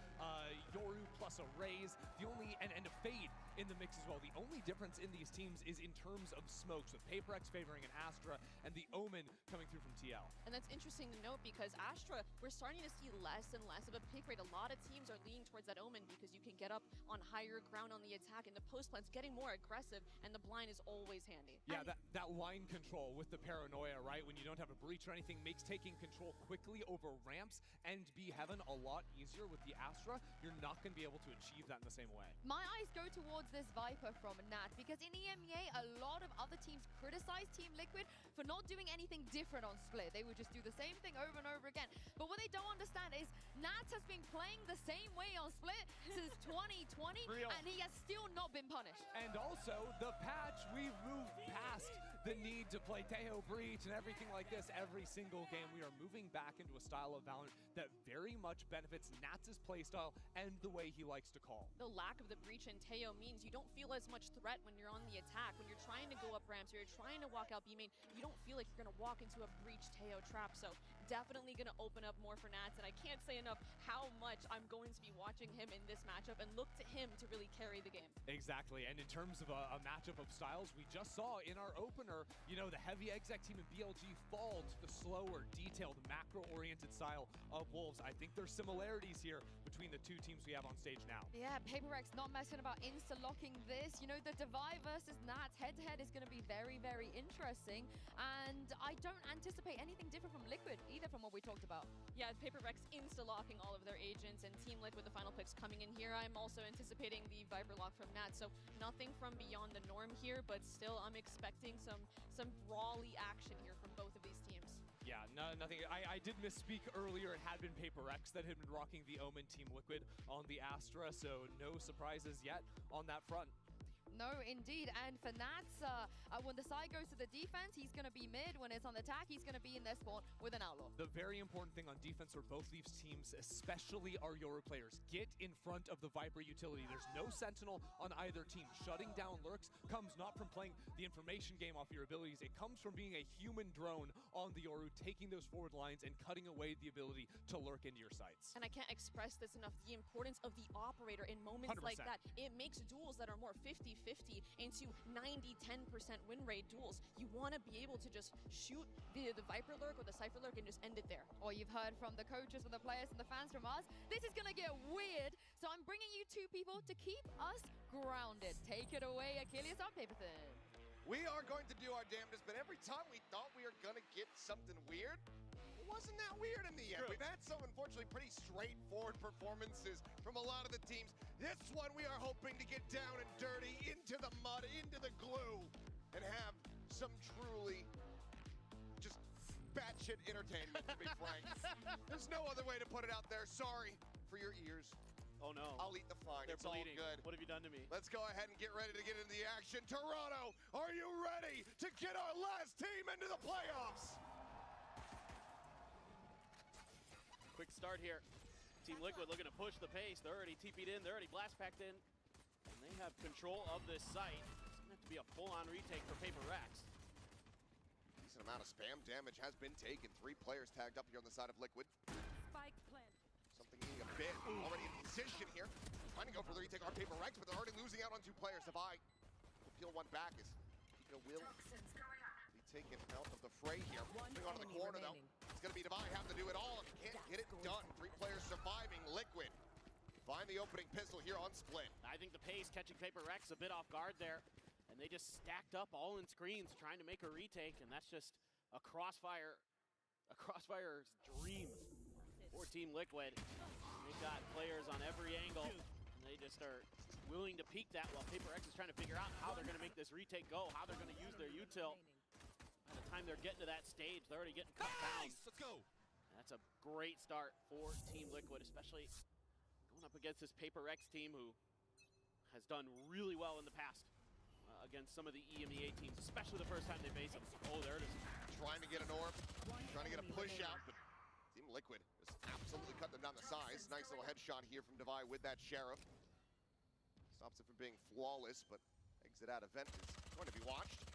Yoru plus a Raze, and a Fade in the mix as well. The only difference in these teams is in terms of smokes, with PRX favoring an Astra and the Omen coming through from TL. And that's interesting to note because Astra, we're starting to see less and less of a pick rate. A lot of teams are leaning towards that Omen because you can get up on higher ground on the attack, and the post plant's getting more aggressive, and the blind is always handy. Yeah, that line control with the paranoia, right? When you don't have a breach or anything, makes taking control quickly over ramps and B Heaven a lot easier. With the Astra, you're not going to be able to achieve that in the same way. My eyes go towards this Viper from Nat because in EMEA, a lot of other teams criticize Team Liquid for not doing anything different on Split. They would just do the same thing over and over again. But what they don't understand is Nat has been playing the same way on Split since 2020, and he has still not been punished. And also, the patch, we've moved past the need to play Tejo Breach and everything like this every single game. We are moving back into a style of Valorant that very much benefits Nats' playstyle and the way he likes to call. The lack of the breach in Tejo means you don't feel as much threat when you're on the attack. When you're trying to go up ramps or you're trying to walk out B main, you don't feel like you're going to walk into a breach Tejo trap. So definitely going to open up more for Nats, and I can't say enough how much I'm going to be watching him in this matchup and look to him to really carry the game. Exactly, and in terms of a matchup of styles, we just saw in our opener, you know, the heavy exec team in BLG fall to the slower, detailed, macro-oriented style of Wolves. I think there's similarities here between the two teams we have on stage now. Yeah, PRX not messing about insta-locking this. You know, the Divide versus Nats head-to-head is going to be very, very interesting, and I don't anticipate anything different from Liquid either from what we talked about. Yeah, PRX insta-locking all of their agents, and Team Liquid, the final picks coming in here. I'm also anticipating the Viper lock from Nat, so nothing from beyond the norm here, but still I'm expecting some brawly action here from both of these teams. Yeah, nothing. I did misspeak earlier. It had been PRX that had been rocking the Omen Team Liquid on the Astra, so no surprises yet on that front. No, indeed. And for Nats, when the side goes to the defense, he's going to be mid. When it's on the attack, he's going to be in their spawn with an Outlaw. The very important thing on defense for both these teams, especially our Yoru players, get in front of the Viper utility. There's no Sentinel on either team. Shutting down lurks comes not from playing the information game off your abilities. It comes from being a human drone on the Yoru, taking those forward lines and cutting away the ability to lurk into your sights. And I can't express this enough, the importance of the operator in moments 100%. like that. It makes duels that are more 50-50 into 90-10% win rate duels. You want to be able to just shoot the Viper lurk or the Cypher lurk and just end it there. Or you've heard from the coaches and the players and the fans from us, this is going to get weird. So I'm bringing you two people to keep us grounded. Take it away, Achilles on Paperthin. We are going to do our damnedest, but every time we thought we were going to get something weird, it wasn't that weird in the end. We've had some, unfortunately, pretty straightforward performances from a lot of the teams. This one we are hoping to get down and dirty, into the mud, into the glue, and have some truly just batshit entertainment, to be frank. There's no other way to put it out there. Sorry for your ears. Oh no. I'll eat the fine. They're it's bleeding. all good. What have you done to me? Let's go ahead and get ready to get into the action. Toronto, are you ready to get our last team into the playoffs? Quick start here. Team Liquid looking to push the pace. They're already TP'd in. They're already blast packed in. And they have control of this site. It's going to have to be a full-on retake for PRX. Decent amount of spam damage has been taken. 3 players tagged up here on the side of Liquid. Spike plant. Something needing a bit. Already in position here. Trying to go for the retake on PRX, but they're already losing out on 2 players. Divide will peel one back as Pika will Toxins going up. be taken out of the fray here. Moving on to the corner though. It's going to be Divide having to do it all. Can't get it done. 3 players surviving. Liquid find the opening pistol here on Split. I think the pace catching PRX a bit off guard there. And they just stacked up all in screens trying to make a retake. And that's just a crossfire's dream for Team Liquid. They've got players on every angle. And they just are willing to peek that while PRX is trying to figure out how they're going to make this retake go, how they're going to use their util. By the time they're getting to that stage, they're already getting cut down. Let's go. That's a great start for Team Liquid, especially going up against this PRX team who has done really well in the past against some of the EMEA teams, especially the first time they face them. Oh, there it is. Trying to get an orb, trying to get a push out, but Team Liquid just absolutely cut them down the size. Nice little headshot here from Devi with that Sheriff. Stops it from being flawless, but exit out event is going to be watched.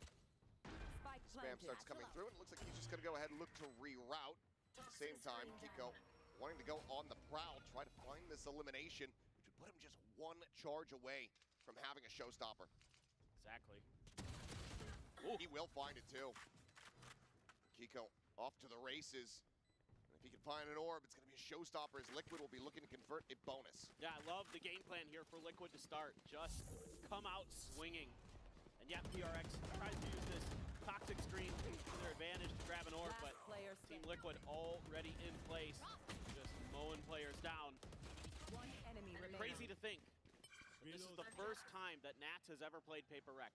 Spam starts coming through, and it looks like he's just going to go ahead and look to reroute. At the same time, Kiko wanting to go on the prowl, try to find this elimination, which would put him just one charge away from having a showstopper. Exactly. Ooh. He will find it too. Kiko off to the races. And if he can find an orb, it's going to be a showstopper as Liquid will be looking to convert a bonus. Yeah, I love the game plan here for Liquid to start. Just come out swinging. And yeah, PRX tries to use this toxic screen to their advantage to grab an orb, but Team Liquid already in place, just mowing players down. One enemy remaining. Crazy to think. This is the first time that Nats has ever played PRX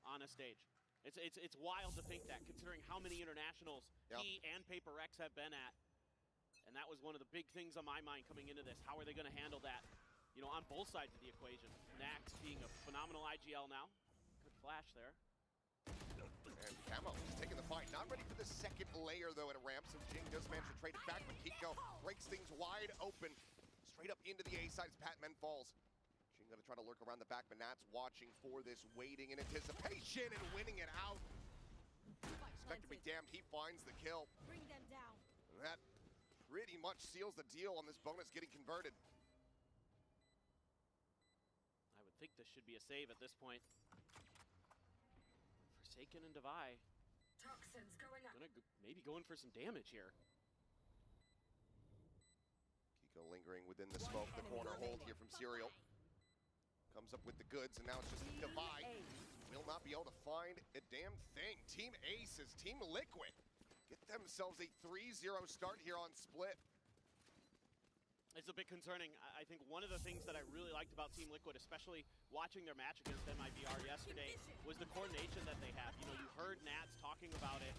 on a stage. It's wild to think that, considering how many internationals he and PRX have been at. And that was one of the big things on my mind coming into this. How are they going to handle that, you know, on both sides of the equation? Nax being a phenomenal IGL now. Good flash there. And Camo is taking the fight. Not ready for the second layer, though, at a ramp. So Jing does manage to trade it back, but Kiko breaks things wide open. Straight up into the A side as Patman falls. Jing going to try to lurk around the back, but Nat's watching for this, waiting in anticipation and winning it out. Spectre be damned, he finds the kill. Bring them down. And that pretty much seals the deal on this bonus getting converted. I would think this should be a save at this point. Forsaken and Devi. Toxins going up. Maybe going for some damage here. Kiko lingering within the smoke, the corner hold here from Serial. Comes up with the goods, and now it's just Devi. Will not be able to find a damn thing. Team Ace is Team Liquid. Get themselves a 3-0 start here on Split. It's a bit concerning. I think one of the things that I really liked about Team Liquid, especially watching their match against MIBR yesterday, was the coordination that they have. You know, you heard Nats talking about it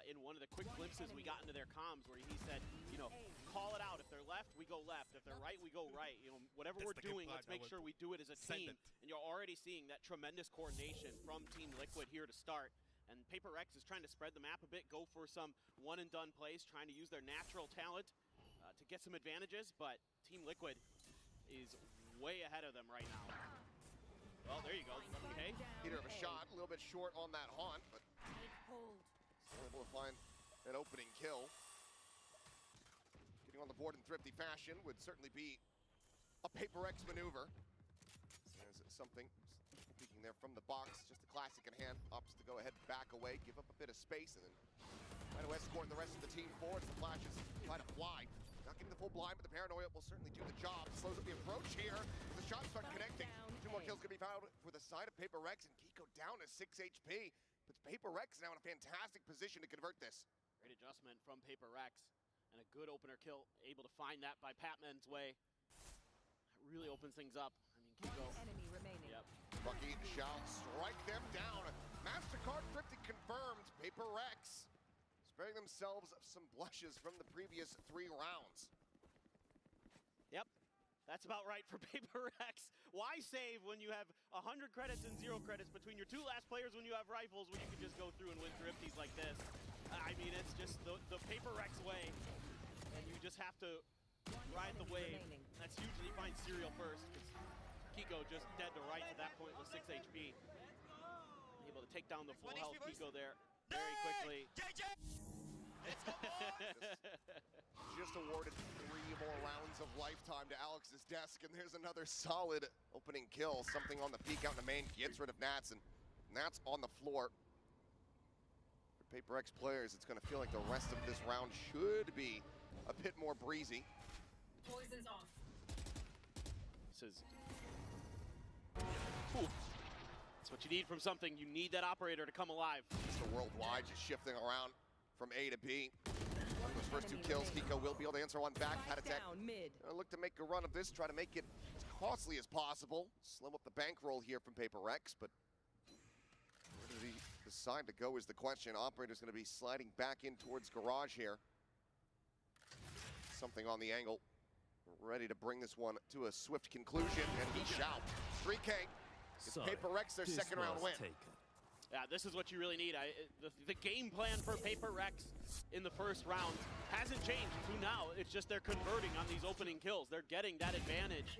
in one of the quick glimpses we got into their comms, where he said, you know, call it out. If they're left, we go left. If they're right, we go right. You know, whatever we're doing, let's make sure we do it as a team. And you're already seeing that tremendous coordination from Team Liquid here to start. And PRX is trying to spread the map a bit, go for some one-and-done plays, trying to use their natural talent to get some advantages, but Team Liquid is way ahead of them right now. Well, there you go. Okay. Peter of a shot, a little bit short on that haunt, but still able to find an opening kill. Getting on the board in thrifty fashion would certainly be a PRX maneuver. There's something peeking there from the box, just a classic in hand. Opts to go ahead, back away, give up a bit of space, and then try to escort the rest of the team forward as the flashes try to fly. Not getting the full blind, but the paranoia will certainly do the job. Slows up the approach here. The shots start connecting. 2 more kills gonna be found for the side of PRX, and Kiko down to 6 HP. But PRX now in a fantastic position to convert this. Great adjustment from PRX, and a good opener kill, able to find that by Patman's way. That really opens things up. I mean, Kiko. Enemy remaining. Yep. Bucky shall strike them down. MasterCard thrifty confirmed. PRX sparing themselves some blushes from the previous 3 rounds. Yep, that's about right for PRX. Why save when you have 100 credits and 0 credits between your 2 last players when you have rifles, when you can just go through and win thrifties like this? I mean, it's just the PRX way, and you just have to ride the wave. That's usually find Serial first, because Kiko just dead to rights at that point with 6 HP. Able to take down the full health Kiko there very quickly. Just awarded 3 more rounds of lifetime to Alex's desk, and there's another solid opening kill. Something on the peak out in the main gets rid of Nats, and Nats on the floor. For PRX players, it's going to feel like the rest of this round should be a bit more breezy. Poison's off. This is... Ooh. That's what you need from something. You need that operator to come alive. Mr. Worldwide just shifting around from A to B. Those first 2 kills, Kiko will be able to answer one back. Pat attack. Look to make a run of this, try to make it as costly as possible. Slim up the bankroll here from PRX, but where does he decide to go is the question. Operator's going to be sliding back in towards garage here. Something on the angle. Ready to bring this one to a swift conclusion, and he shall. 3K gives PRX their second round win. Yeah, this is what you really need. The game plan for PRX in the first round hasn't changed to now. It's just they're converting on these opening kills. They're getting that advantage,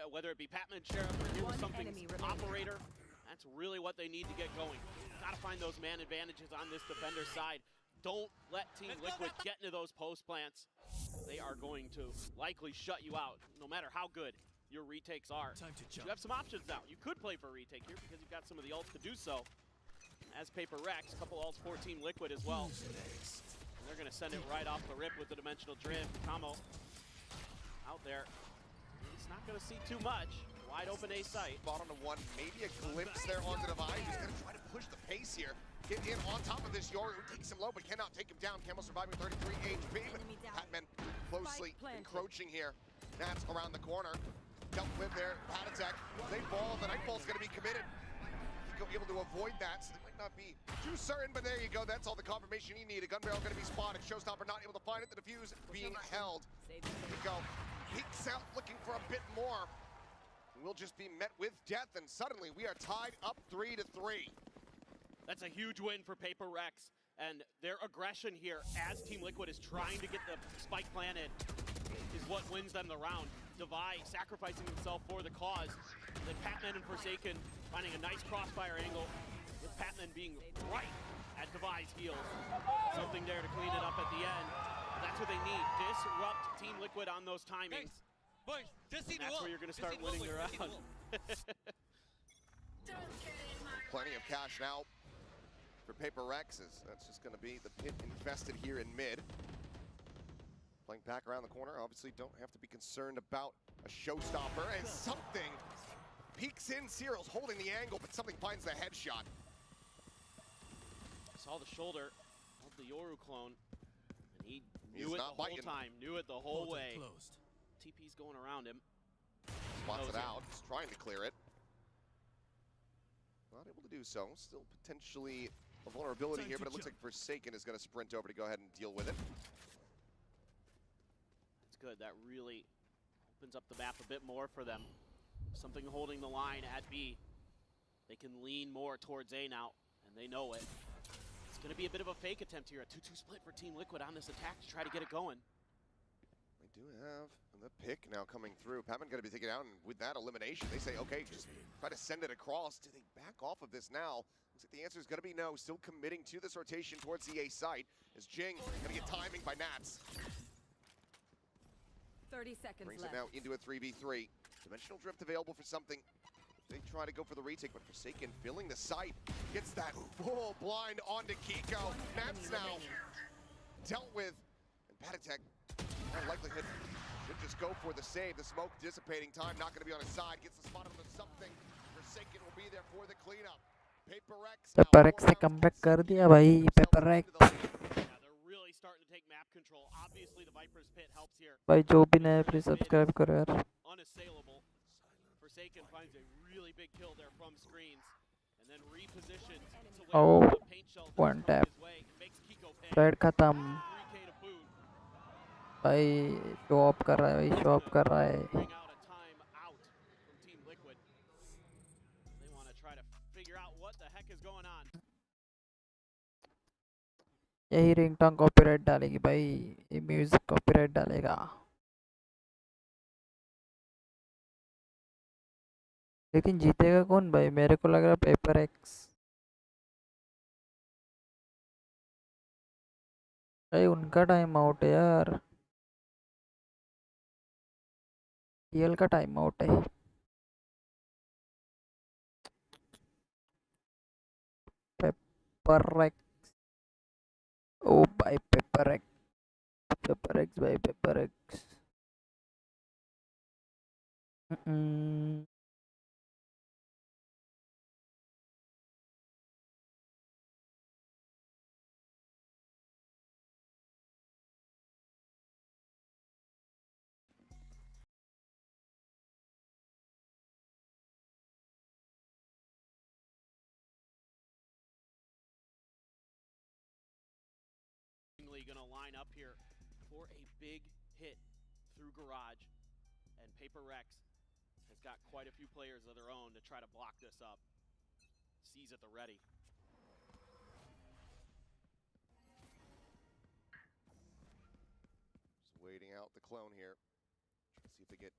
whether it be Patman, Sheriff, or here with something Operator. That's really what they need to get going. Got to find those man advantages on this defender side. Don't let Team Liquid get into those post plants. They are going to likely shut you out, no matter how good your retakes are. You have some options now. You could play for a retake here because you've got some of the ults to do so. As PRX, a couple ults for Team Liquid as well. And they're going to send it right off the rip with the Dimensional Drift. Kamo out there. He's not going to see too much. Wide open A site. Spot on the one, maybe a glimpse there onto the Divide. He's going to try to push the pace here. Get in on top of this Yoru, who takes him low but cannot take him down. Camel surviving 33 HP. Patman closely encroaching here. Nats around the corner. Dealt with there. Patatek. They fall. The Nightfall's going to be committed. He'll be able to avoid that, so they might not be too certain, but there you go. That's all the confirmation you need. A gun barrel going to be spotted. Showstopper not able to find it. The defuse being held. There you go. Peeks out looking for a bit more. We'll just be met with death, and suddenly we are tied up 3-3. That's a huge win for PRX, and their aggression here as Team Liquid is trying to get the spike planted is what wins them the round. Devi sacrificing himself for the cause. Then Patman and Forsaken finding a nice crossfire angle, with Patman being right at Devi's heels. Something there to clean it up at the end. That's what they need. Disrupt Team Liquid on those timings. Boys, That's where you're going to start winning the round. Plenty of cash now for PRX, as that's just going to be the pit infested here in mid. Playing back around the corner, obviously don't have to be concerned about a showstopper, and something peeks in. Cyril's holding the angle, but something finds the headshot. Saw the shoulder of the Yoru clone, and he knew it the whole time, knew it the whole way. TP's going around him. Spots it out, just trying to clear it. Not able to do so. Still potentially a vulnerability here, but it looks like Forsaken is going to sprint over to go ahead and deal with it. That's good. That really opens up the map a bit more for them. Something holding the line at B. They can lean more towards A now, and they know it. It's going to be a bit of a fake attempt here. A 2-2 split for Team Liquid on this attack to try to get it going. They do have the pick now coming through. Patman going to be taken out, and with that elimination, they say, okay, just try to send it across. Do they back off of this now? Looks like the answer is going to be no. Still committing to this rotation towards the A site, as Jing going to get timing by Nats. 30 seconds Brings left. it now into a 3v3. Dimensional Drift available for something. They try to go for the retake, but Forsaken filling the site. Gets that full blind onto Kiko. Nats now dealt with. And Patatek, no likelihood, should just go for the save. The smoke dissipating, time not going to be on his side. Gets the spot onto something. Forsaken will be there for the cleanup. PRX ने comeback कर दिया भाई PRX starting to take map control. Obviously, the Viper's Pit helps here. भाई जो भी नया please subscribe करो यार. Unassailable. Forsaken finds a really big kill there from screens, and then repositions to Oh, the paint shells one tap. his way. It makes Kiko pay. Red खत्म. 3K to boot. भाई show off कर रहा है भाई, show off कर रहा है. Bring out a time out from Team Liquid. They want to try to figure out what the heck is going on. यही रिंगटोन कॉपीराइट डालेगी भाई, ये म्यूजिक कॉपीराइट डालेगा. लेकिन जीतेगा कौन भाई? मेरे को लग रहा है PRX. भाई उनका टाइम आउट है यार, TL का टाइम आउट है. PRX. Oh, by PRX. PRX by PRX. definitely going to line up here for a big hit through Garage. And PRX has got quite a few players of their own to try to block this up. C's at the ready. Just waiting out the clone here. Try to see if they get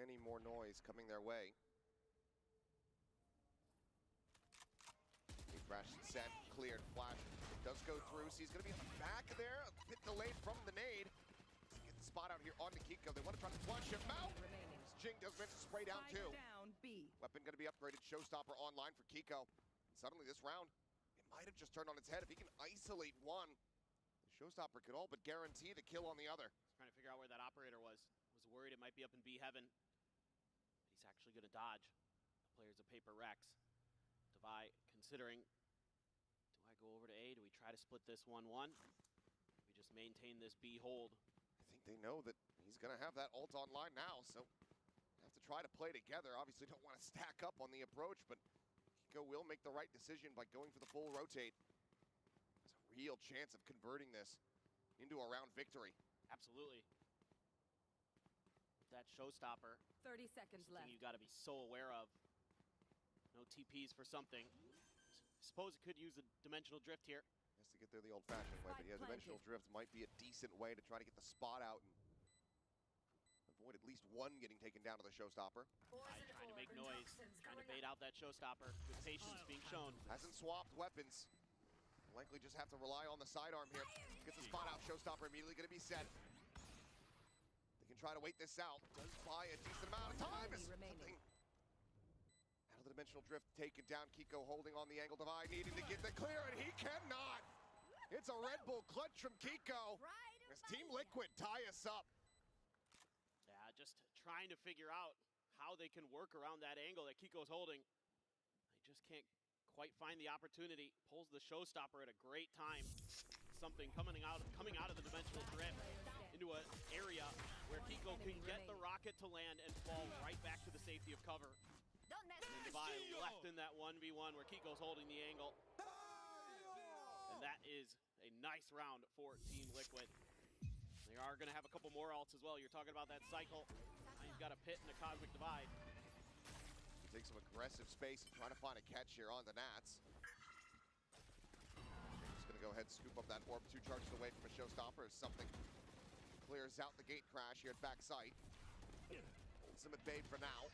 any more noise coming their way. Big crash set, cleared, flash. It does go through. C's going to be in the back there. A bit delayed from the nade. Let's get the spot out here on the Kiko. They want to try to flush him out. Jing does manage to spray down too. Weapon going to be upgraded. Showstopper online for Kiko. And suddenly this round, it might have just turned on its head. If he can isolate one, the Showstopper could all but guarantee the kill on the other. Trying to figure out where that operator was. Was worried it might be up in B heaven. But he's actually going to dodge the players of PRX. Devi considering, do I go over to A? Do we try to split this 1-1? We just maintain this B hold. I think they know that he's going to have that ult online now, so have to try to play together. Obviously don't want to stack up on the approach, but Kiko will make the right decision by going for the full rotate. There's a real chance of converting this into a round victory. Absolutely. That Showstopper. 30 seconds left. You got to be so aware of. No TPs for something. Suppose it could use a dimensional drift here. Has to get there the old-fashioned way, but yeah, dimensional drift might be a decent way to try to get the spot out and avoid at least one getting taken down to the Showstopper. Trying to make noise, trying to bait out that Showstopper. With patience being shown. Hasn't swapped weapons. Likely just have to rely on the sidearm here. Gets the spot out. Showstopper immediately going to be set. They can try to wait this out. Does buy a decent amount of time. Is something out of the dimensional drift taken down. Kiko holding on the angle divide, needing to get the clear, and he cannot. It's a Red Bull clutch from Kiko. As Team Liquid tie us up. Yeah, just trying to figure out how they can work around that angle that Kiko's holding. They just can't quite find the opportunity. Pulls the Showstopper at a great time. Something coming out of the dimensional drift into an area where Kiko can get the rocket to land and fall right back to the safety of cover. And Devi left in that 1v1 where Kiko's holding the angle. And that is a nice round for Team Liquid. They are going to have a couple more ults as well. You're talking about that cycle. Now you've got a pit and a cosmic divide. Take some aggressive space and try to find a catch here on the Nats. Just going to go ahead and scoop up that orb 2 charges away from a Showstopper as something clears out the gate crash here at backside. Holds him at bay for now.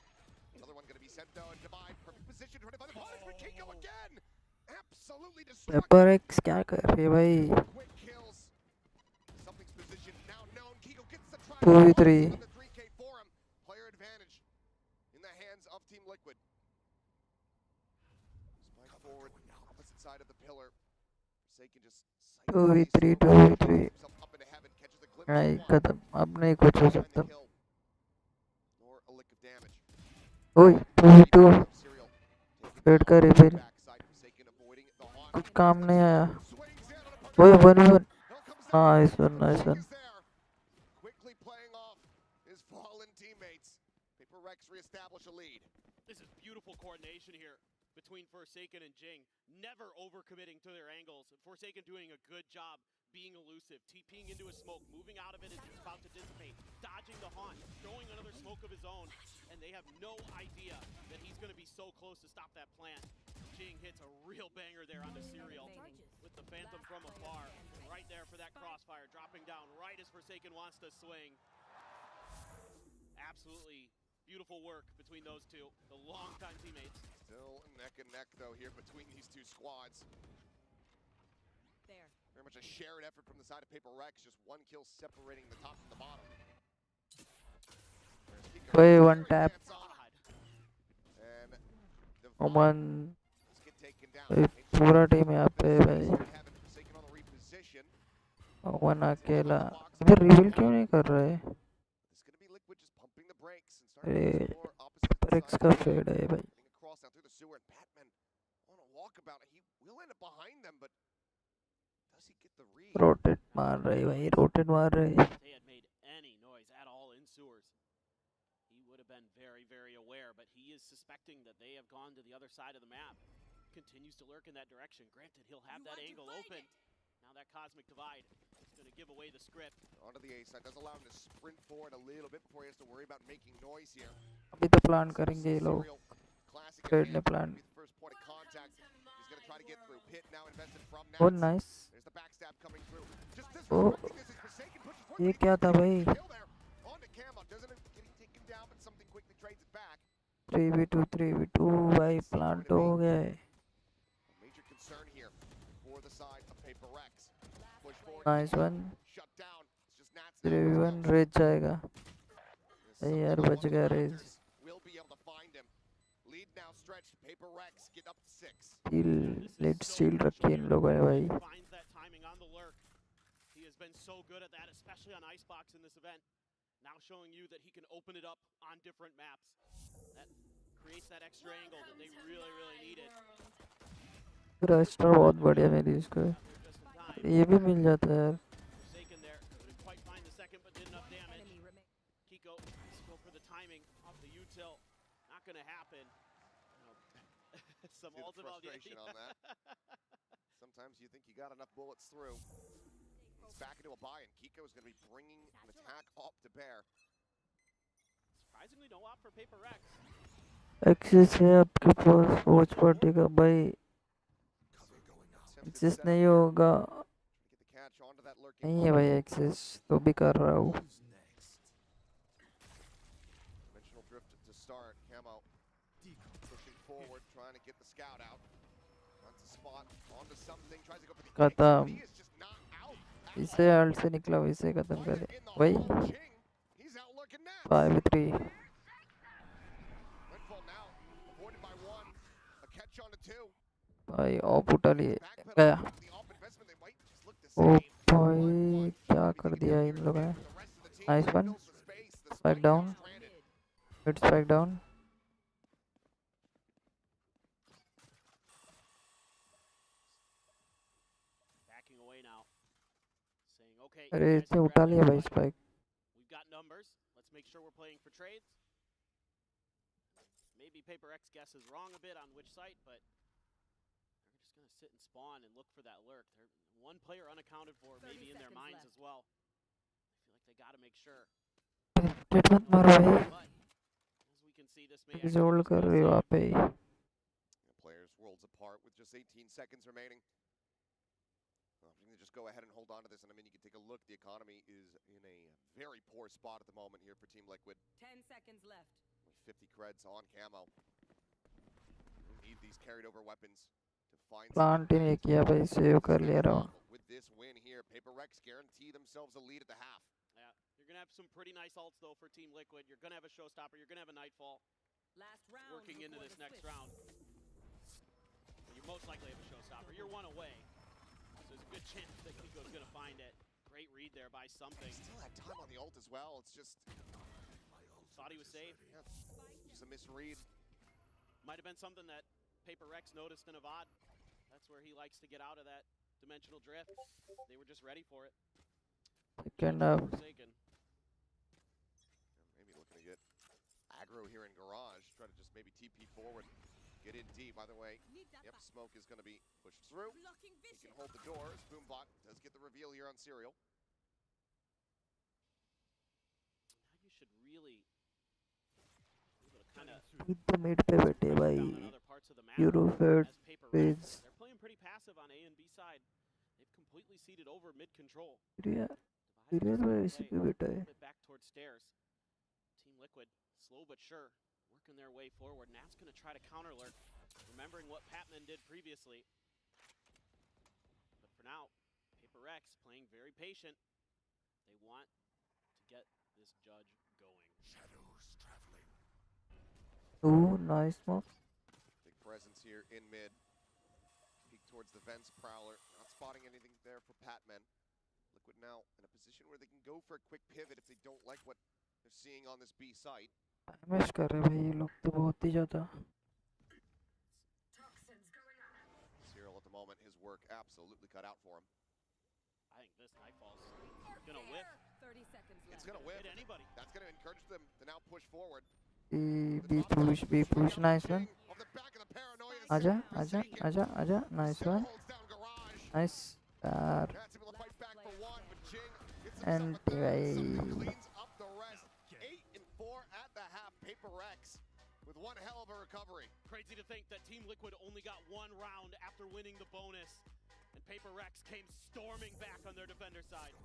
Another one going to be sent though, and Divide, perfect position, trying to find the punish for Kiko again! Absolutely destructive! PRX क्या कर रही है भाई? Quick kills. Something's position now known. Kiko gets the try. 2v3. The 3K for him. Player advantage in the hands of Team Liquid. Spike forward, opposite side of the pillar. Forsaken just 2v3 2v3 नहीं खत्म अब नहीं कुछ हो सकता ओए 2v2 wait कर reveal कुछ काम नहीं आया ओए 1v1 nice one quickly playing off his fallen teammates. PRX reestablish a lead. This is beautiful coordination here between Forsaken and Jing. Never overcommitting to their angles. Forsaken doing a good job being elusive, TPing into a smoke, moving out of it as it's about to dissipate, dodging the haunt, throwing another smoke of his own, and they have no idea that he's going to be so close to stop that plant. Jing hits a real banger there on the serial with the Phantom from afar, right there for that crossfire, dropping down right as Forsaken wants to swing. Absolutely beautiful work between those two, the longtime teammates. Still neck and neck though here between these two squads. There. Very much a shared effort from the side of PRX, just one kill separating the top from the bottom. Wait, one tap. And one पूरा team यहाँ पे भाई one अकेला अबे reveal क्यों नहीं कर रहे अरे PRX का फेड है भाई रोटेट मार रहे भाई रोटेट मार रहे They had made any noise at all in sewers, he would have been very, very aware, but he is suspecting that they have gone to the other side of the map. Continues to lurk in that direction. Granted, he'll have that angle open. Now that cosmic divide Gonna give away the script. Onto the A side. Does allow him to sprint forward a little bit before he has to worry about making noise here. अभी तो plan करेंगे ये लोग trade ने plan First point of contact. He's gonna try to get through. Pit now invested from Oh, Nats. nice. There's the backstab coming through. Just Oh, disrespecting this is Forsaken pushes forward. ये क्या था भाई? On to Camo. Doesn't it getting taken down, but something quickly trades it back. 3v2 भाई plant हो गया है. Major concern here for the side of Paper Rex. Push forward. Nice one. Shut down. It's just Nats. 3v1 Raze जाएगा. अरे यार बच गया Raze. Will be able to find him. Lead now stretched. Paper Rex get up to 6. Late steal रखिए इन लोगों ने भाई. Finds that timing on the lurk. He has been so good at that, especially on Icebox in this event. Now showing you that he can open it up on different maps. That creates that extra angle that they really, really needed. Register बहुत बढ़िया मेरी इसको. ये भी मिल जाता है यार. Forsaken there. Couldn't quite find the second, but did enough damage. Kiko, go for the timing off the util. Not gonna happen. Some See the ultimate frustration on that. Sometimes you think you got enough bullets through. He's back into a buy, and Kiko is going to be bringing an attack up to bear. Surprisingly, no op for Paper Rex. Access है आपके पास watch party का भाई. Access नहीं होगा. नहीं है भाई access तो भी कर रहा हूँ. Dimensional drift to start. Camo pushing forward, trying to get the scout out. Onto spot, onto something, tries to go for the खत्म. he is just not out. इसे हाल से निकला इसे खत्म कर दे भाई. 5-3. Windfall now avoided by 1. A catch on to 2. भाई of उठा लिए गया. ओ भाई क्या कर दिया इन लोगों ने. Nice one. Spike down. Good spike down. Backing away now. Saying, okay, अरे इसने उठा लिया भाई spike. we've got numbers. Let's make sure we're playing for trades. Maybe Paper X guesses wrong a bit on which site, but they're just going to sit and spawn and look for that lurk. They're one player unaccounted for, maybe in their minds as well. I feel like they got to make sure. मत मारो भाई. As we can see, this may इसे hold कर रही हो आप ही. Players worlds apart with just 18 seconds remaining. Well, we can just go ahead and hold on to this, and I mean, you can take a look. The economy is in a very poor spot at the moment here for Team Liquid. 10 seconds left. 50 creds on Camo. We need these carried over weapons to find. Plant ही नहीं किया भाई. Save कर लिया रहा हूँ. With this win here, Paper Rex guarantee themselves a lead at the half. Yeah, you're going to have some pretty nice ults, though, for Team Liquid. You're going to have a showstopper. You're going to have a Nightfall. Last round working into this next round. You most likely have a showstopper. You're one away. So there's a good chance that Kiko's going to find it. Great read there by something. Still had time on the ult as well. It's just... Thought he was safe. Yeah, just a misread. Might have been something that Paper Rex noticed in Avad. That's where he likes to get out of that dimensional drift. They were just ready for it. Second half. Forsaken. Maybe looking to get aggro here in Garage. Try to just maybe TP forward. Get in deep. By the way, yep, smoke is going to be pushed through. He can hold the door. Boombot does get the reveal here on Serial. Now you should really kind of With the mid pivot भाई. Eurofed page. They're playing pretty passive on A and B side. They've completely ceded over mid control. Real वैसे भी बेटा है. Back towards stairs. Team Liquid, slow but sure, working their way forward. Nat's going to try to counter lurk, remembering what Patman did previously. But for now, Paper X playing very patient. They want to get this judge going. Shadows traveling. Ooh, nice smoke. Big presence here in mid. Peek towards the vents prowler. Not spotting anything there for Patman. Liquid now in a position where they can go for a quick pivot if they don't like what they're seeing on this B site. Miss कर रहे भाई ये लोग तो बहुत ही ज़्यादा. Cyril at the moment, his work absolutely cut out for him. I think this Nightfall's gonna whiff. 30 seconds left. It's gonna whiff. Hit anybody. That's gonna encourage them to now push forward. Be push, nice one. आजा, आजा, आजा, आजा, nice one. Nice. That's able to fight back for one, but anti भाई Cleans up the rest. 8 and 4 at the half. PRX with one hell of a recovery. Crazy to think that Team Liquid only got one round after winning the bonus, and PRX came storming back on their defender side.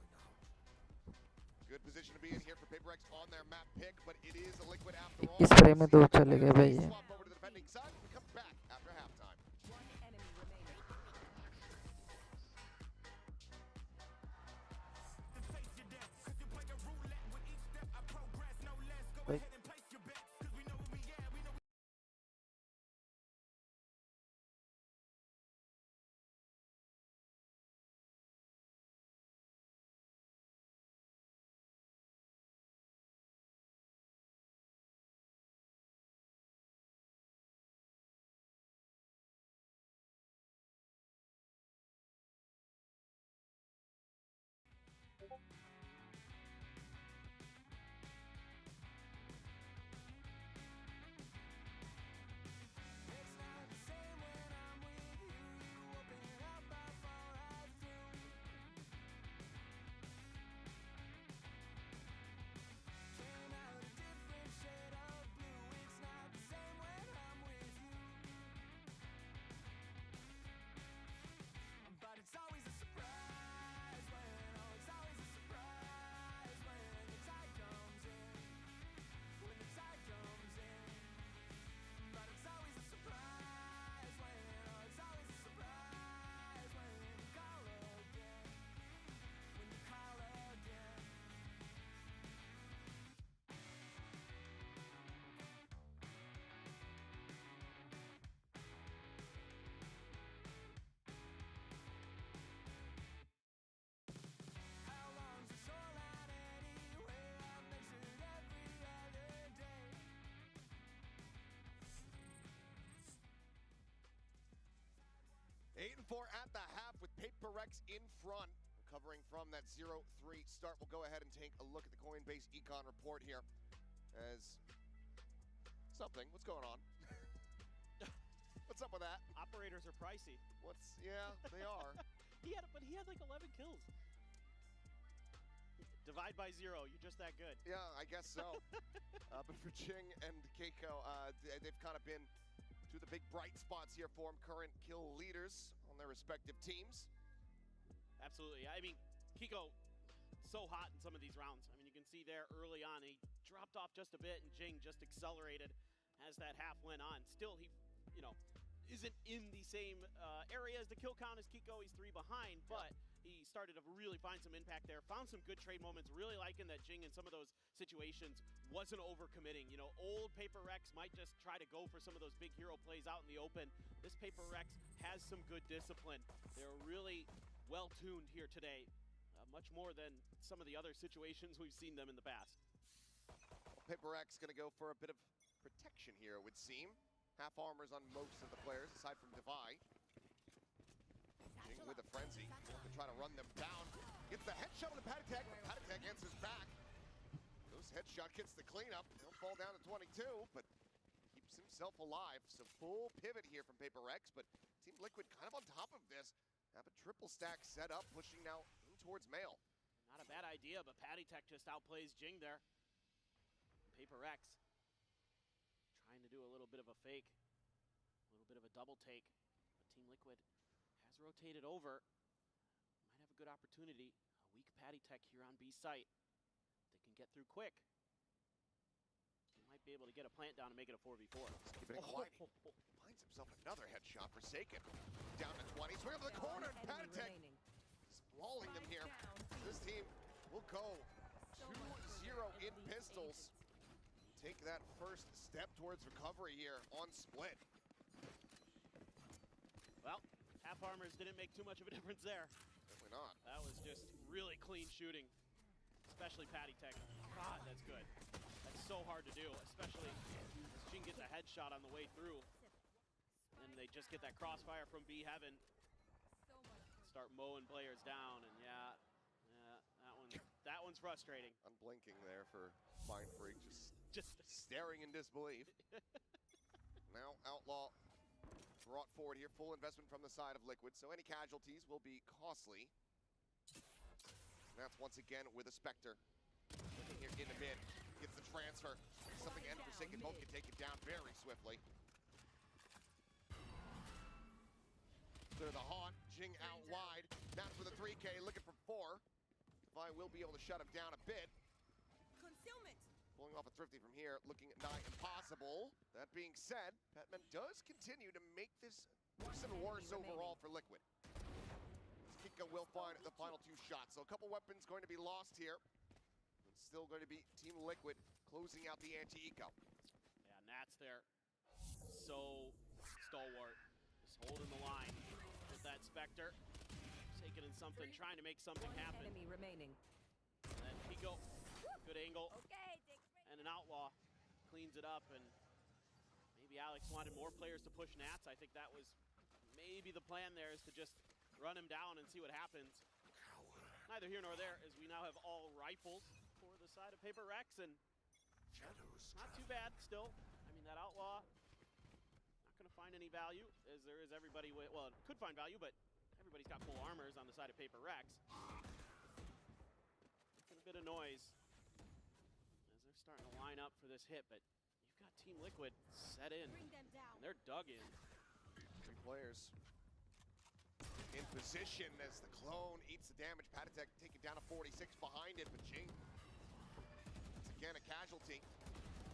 Good position to be in here for PRX on their map pick, but it is a Liquid after all. 21 frame में 2 चले गए भाई ये Swap over to the defending side and come back after halftime. One enemy remaining. भाई Eight and 4 at the half with PRX in front. Recovering from that 0-3 start. We'll go ahead and take a look at the Coinbase Econ report here. As something, what's going on? What's up with that? Operators are pricey. Yeah, they are. He had like 11 kills. Divide by 0, you're just that good. Yeah, I guess so. But for Jing and Keiko, they've kind of been two of the big bright spots here for them, current kill leaders on their respective teams. Absolutely. I mean, Kiko, so hot in some of these rounds. I mean, you can see there early on, he dropped off just a bit, and Jing just accelerated as that half went on. Still, he, isn't in the same area as the kill count as Kiko. He's 3 behind, but he started to really find some impact there. Found some good trade moments. Really liking that Jing in some of those situations wasn't overcommitting. Old PRX might just try to go for some of those big hero plays out in the open. This PRX has some good discipline. They're really well-tuned here today, much more than some of the other situations we've seen them in the past. PRX going to go for a bit of protection here, it would seem. Half armors on most of the players, aside from Divide. Jing with a frenzy to try to run them down. Gets the headshot on the PattyTech, but PattyTech answers back. Those headshot gets the cleanup. He'll fall down to 22, but keeps himself alive. So full pivot here from PRX, but Team Liquid kind of on top of this. Have a triple stack set up, pushing now in towards Mail. Not a bad idea, but PattyTech just outplays Jing there. PRX trying to do a little bit of a fake, a little bit of a double take, but Team Liquid has rotated over. Might have a good opportunity. A weak PattyTech here on B site. They can get through quick. He might be able to get a plant down and make it a 4v4. Just keeping it quiet. Finds himself another headshot. Forsaken. Down to 20. Swing up the corner, and PattyTech sprawling them here. This team will go 2-0 in pistols. Take that first step towards recovery here on split. Well, half armors didn't make too much of a difference there. Definitely not. That was just really clean shooting, especially PattyTech. God, that's good. That's so hard to do, especially as Jing gets a headshot on the way through. And they just get that crossfire from B Heaven. Start mowing players down, and yeah, that one's frustrating. Unblinking there for Mind Freak, just staring in disbelief. Now Outlaw brought forward here, full investment from the side of Liquid, so any casualties will be costly. That's once again with a Spectre. Looking here in the mid, gets the transfer. Something and Forsaken both can take it down very swiftly. Clear the haunt, Jing out wide. That's for the 3K, looking for 4. Devi will be able to shut him down a bit. Concealment. Pulling off a Thrifty from here, looking nigh impossible. That being said, Batman does continue to make this worse and worse overall for Liquid. Kiko will find the final 2 shots. So a couple weapons going to be lost here. It's still going to be Team Liquid closing out the anti-eco. Yeah, Nats there. So stalwart. Just holding the line with that Spectre. Taking in something, trying to make something happen. Enemy remaining. And then Kiko, good angle. Okay, And an Outlaw cleans it up, and maybe Alex wanted more players to push Nats. I think that was maybe the plan there, is to just run him down and see what happens. Neither here nor there, as we now have all rifles for the side of Paper Rex, and not too bad still. I mean, that Outlaw, not going to find any value, as there is everybody with, well, it could find value, but everybody's got full armors on the side of Paper Rex. Making a bit of noise as they're starting to line up for this hit, but you've got Team Liquid set in, and they're dug in. 3 players in position as the clone eats the damage. Patatek taking down a 46 behind it, but Jing, once again, a casualty.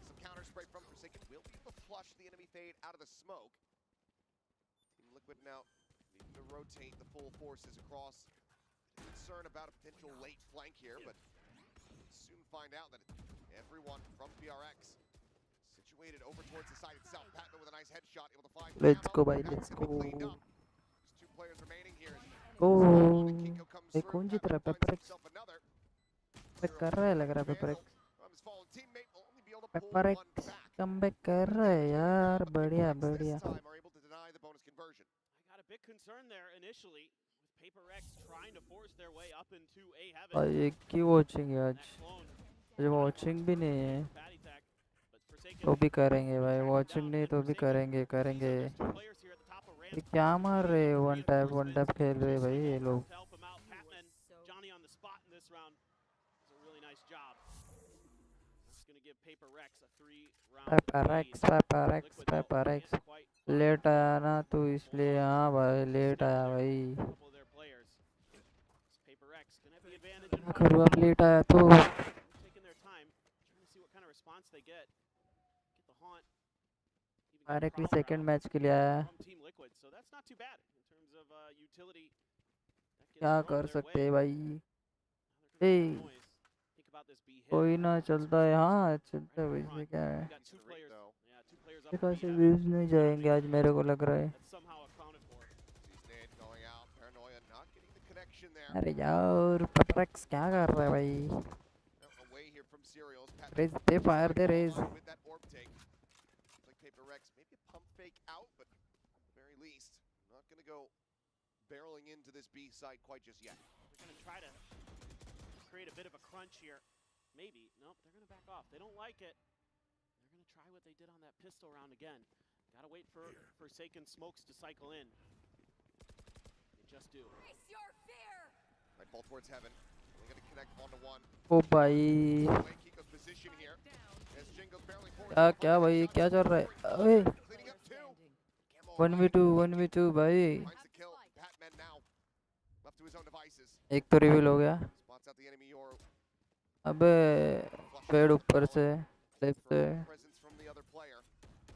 Some counter spray from Forsaken will be able to flush the enemy fade out of the smoke. Team Liquid now needing to rotate the full forces across. Concern about a potential late flank here, but soon find out that everyone from PRX situated over towards the side itself. Patman with a nice headshot, able to find Let's ammo. go, bhai, That's let's gonna be cleaned go. up. There's 2 players remaining here. Oh, Kiko comes ये through. कौन जीत रहा है? Patman finds PRX himself another. Comeback कर रहा है, लग रहा है PRX. From his fallen teammate, will only be able to pull PRX one back. Comeback कर रहा है यार, बढ़िया This बढ़िया. time are able to deny the bonus conversion. I got a bit concerned there initially, with Paper Rex trying to force their way up into A heaven. भाई एक की watching है आज. That clone, मुझे watching भी नहीं है. Patty Tech, but Forsaken, तो भी करेंगे भाई, वॉचिंग नहीं तो भी करेंगे करेंगे. there's 2 players here at the top of ramp. ये क्या मार रहे हैं? वन टैप खेल रहे हैं भाई ये लोग. To help him out, Patman, Johnny on the spot in this round. Does a really nice job. That's going to give Paper Rex a 3-round lead. PRX. Late आया ना तो इसलिए. हाँ भाई लेट आया भाई. Couple of their players. Paper Rex can have the advantage. क्या करूँ अब लेट आया तो. Taking their time, trying to see what kind of response they get. Get the haunt. Even got directly proper second match के लिए आया. from Team Liquid, so that's not too bad in terms of utility. That gets क्या thrown कर their सकते way. हैं भाई. Now they're A gonna make noise. Think about this B hit. कोई ना चलता है. हाँ चलता है Right भाई. in ये front. क्या है? Got 2 players. Yeah, 2 players up मेरे for pass B heaven. Views नहीं जाएंगे आज मेरे को लग रहा है. That's somehow accounted for. Sees Nade going out. Paranoia not getting the connection there. अरे यार PRX क्या कर रहा है भाई. Away here from Serials. Patman Raze दे फायर दे Raze. with that orb take. Looks like Paper Rex, maybe a pump fake out, but at the very least, not going to go barreling into this B side quite just yet. They're going to try to create a bit of a crunch here. Maybe. Nope, they're going to back off. They don't like it. They're going to try what they did on that pistol round again. Got to wait for Forsaken smokes to cycle in. They just do. Face your fear. Right, ball towards heaven. They're going to connect 1-to-1. ओ भाई. Away Kiko's position here. As Jingo's barely forward. क्या भाई क्या चल रहा है? ओए Cleaning up 2. Camo 1v2 भाई. finds the kill. Patman now left to his own devices. एक तो रिवील हो गया. Spots out the enemy Yoru. अबे पेड़ ऊपर से लेफ्ट से. Presence from the other player.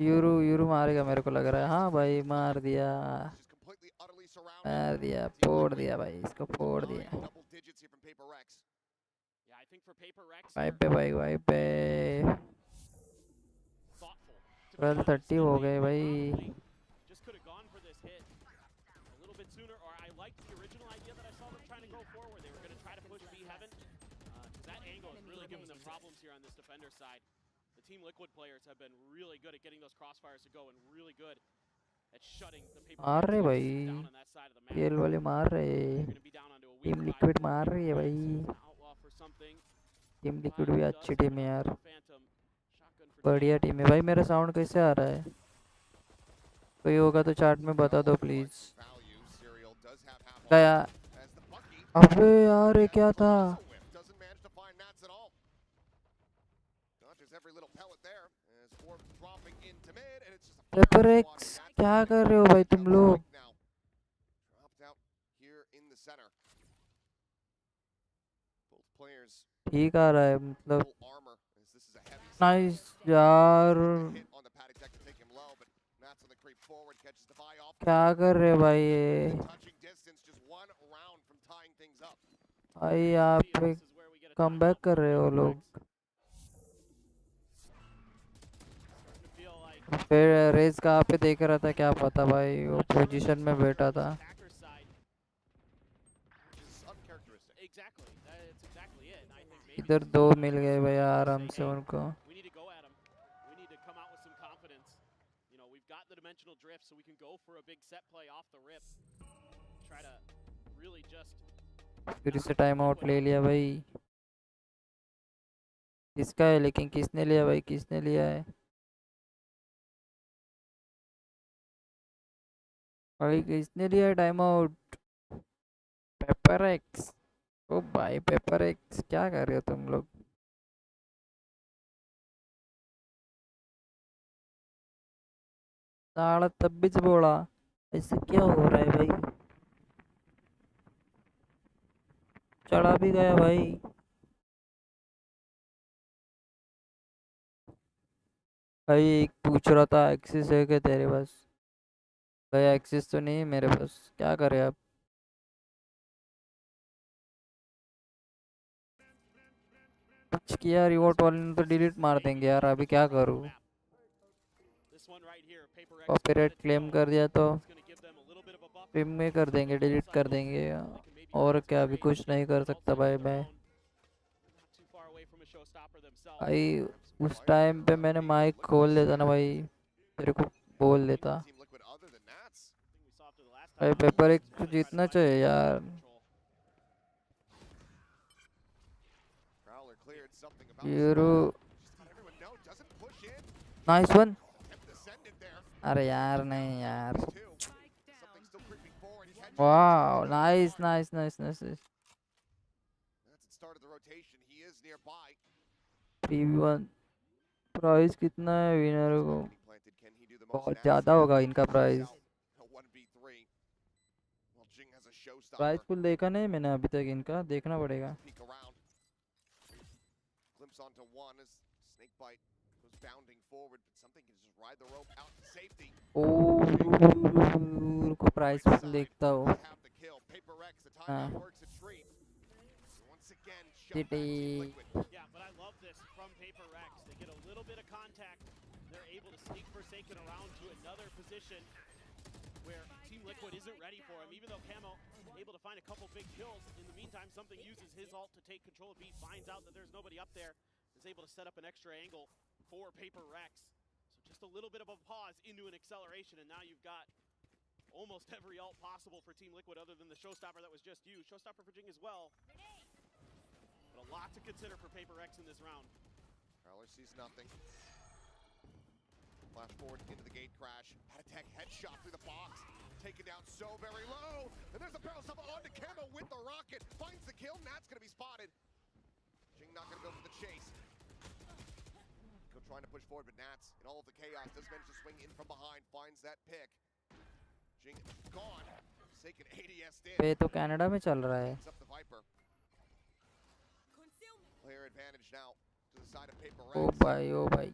यूरू मारेगा मेरे को लग रहा है. हाँ भाई मार दिया. Just completely utterly surrounded. मार दिया. फोड़ दिया भाई. इसको फोड़ दिया. Double digits here from Paper Rex. Yeah, I think for Paper Rex, भाई पे भाई भाई पे. thoughtful. 12:30 हो गए भाई. Just could have gone for this hit a little bit sooner, or I liked the original idea that I saw them trying to go forward. They were going to try to push B heaven. That angle is really giving them problems here on this defender side. The Team Liquid players have been really good at getting those crossfires to go, and really good at shutting the Paper मार रहे Rex भाई. down on that side of the map. PL वाले मार रहे. They're going to be down onto a team weak liquid side. मार रही है भाई. Outlaw for something. Team liquid भी अच्छी टीम है यार. Phantom. Shotgun for बढ़िया टीम है भाई. मेरा साउंड कैसे आ रहा है? कोई होगा तो चैट में बता दो please. Value. Serial does have half गया. as the Bucky अबे यार ये क्या था? Doesn't manage to find Nats at all. Dodges every little pellet there. As Orb dropping into mid, and it's just a PRX क्या कर रहे हो भाई तुम लोग? dropped out here in the center. Both players ठीक आ रहा है मतलब. full armor as this is a heavy Nice यार. hit on the paddock deck to take him low, but Nats on the creep forward catches the buy off. क्या कर रहे हो भाई ये? Touching distance, just one round from tying things up. भाई यहाँ पे कमबैक कर रहे हो लोग. फिर रेस कहाँ पे देख रहा था क्या पता भाई, वो पोजीशन में बैठा था. इधर दो मिल गए भाई आराम से उनको. फिर से टाइम आउट ले लिया भाई. किसका है लेकिन किसने लिया भाई, किसने लिया है भाई, किसने लिया है टाइम आउट? PRX. ओ भाई PRX क्या कर रहे हो तुम लोग? साला तब भी बोला ऐसे क्या हो रहा है भाई? चढ़ा भी गया भाई. भाई एक पूछ रहा था एक्सिस है क्या तेरे पास? भाई एक्सिस तो नहीं है मेरे पास, क्या करें आप? कुछ किया रिवॉर्ड वाले ने तो डिलीट मार देंगे यार, अभी क्या करूँ? कॉपीराइट क्लेम कर दिया तो स्ट्रीम में कर देंगे, डिलीट कर देंगे. और क्या, अभी कुछ नहीं कर सकता भाई मैं. भाई उस टाइम पे मैंने माइक खोल देता ना भाई, तेरे को बोल देता. भाई PRX जीतना चाहिए यार. Euro nice one. अरे यार नहीं यार. वाह nice nice nice nice. 3v1 price कितना है विनर को? बहुत ज़्यादा होगा इनका प्राइस. प्राइस पुल देखा नहीं मैंने अभी तक, इनका देखना पड़ेगा. को प्राइस पुल देखता हूँ. हाँ Yeah, but I love this from PRX. They get a little bit of contact. They're able to sneak Forsaken around to another position where Team Liquid isn't ready for him. Even though Camo able to find a couple big kills, in the meantime, something uses his ult to take control of B, finds out that there's nobody up there, is able to set up an extra angle for PRX. So just a little bit of a pause into an acceleration, and now you've got almost every ult possible for Team Liquid other than the Showstopper that was just used. Showstopper for Jing as well. But a lot to consider for PRX in this round. Prowler sees nothing. Flash forward into the gate crash. Had a tech headshot through the box. Taken down so very low. And there's a barrel stumble onto Camo with the rocket. Finds the kill. Nat's going to be spotted. Jing not going to go for the chase. Go trying to push forward, but Nats, in all of the chaos, does manage to swing in from behind. Finds that pick. Jing gone. Forsaken ADS in. ये तो Canada में चल रहा है. Player advantage now to the side of PRX. ओ भाई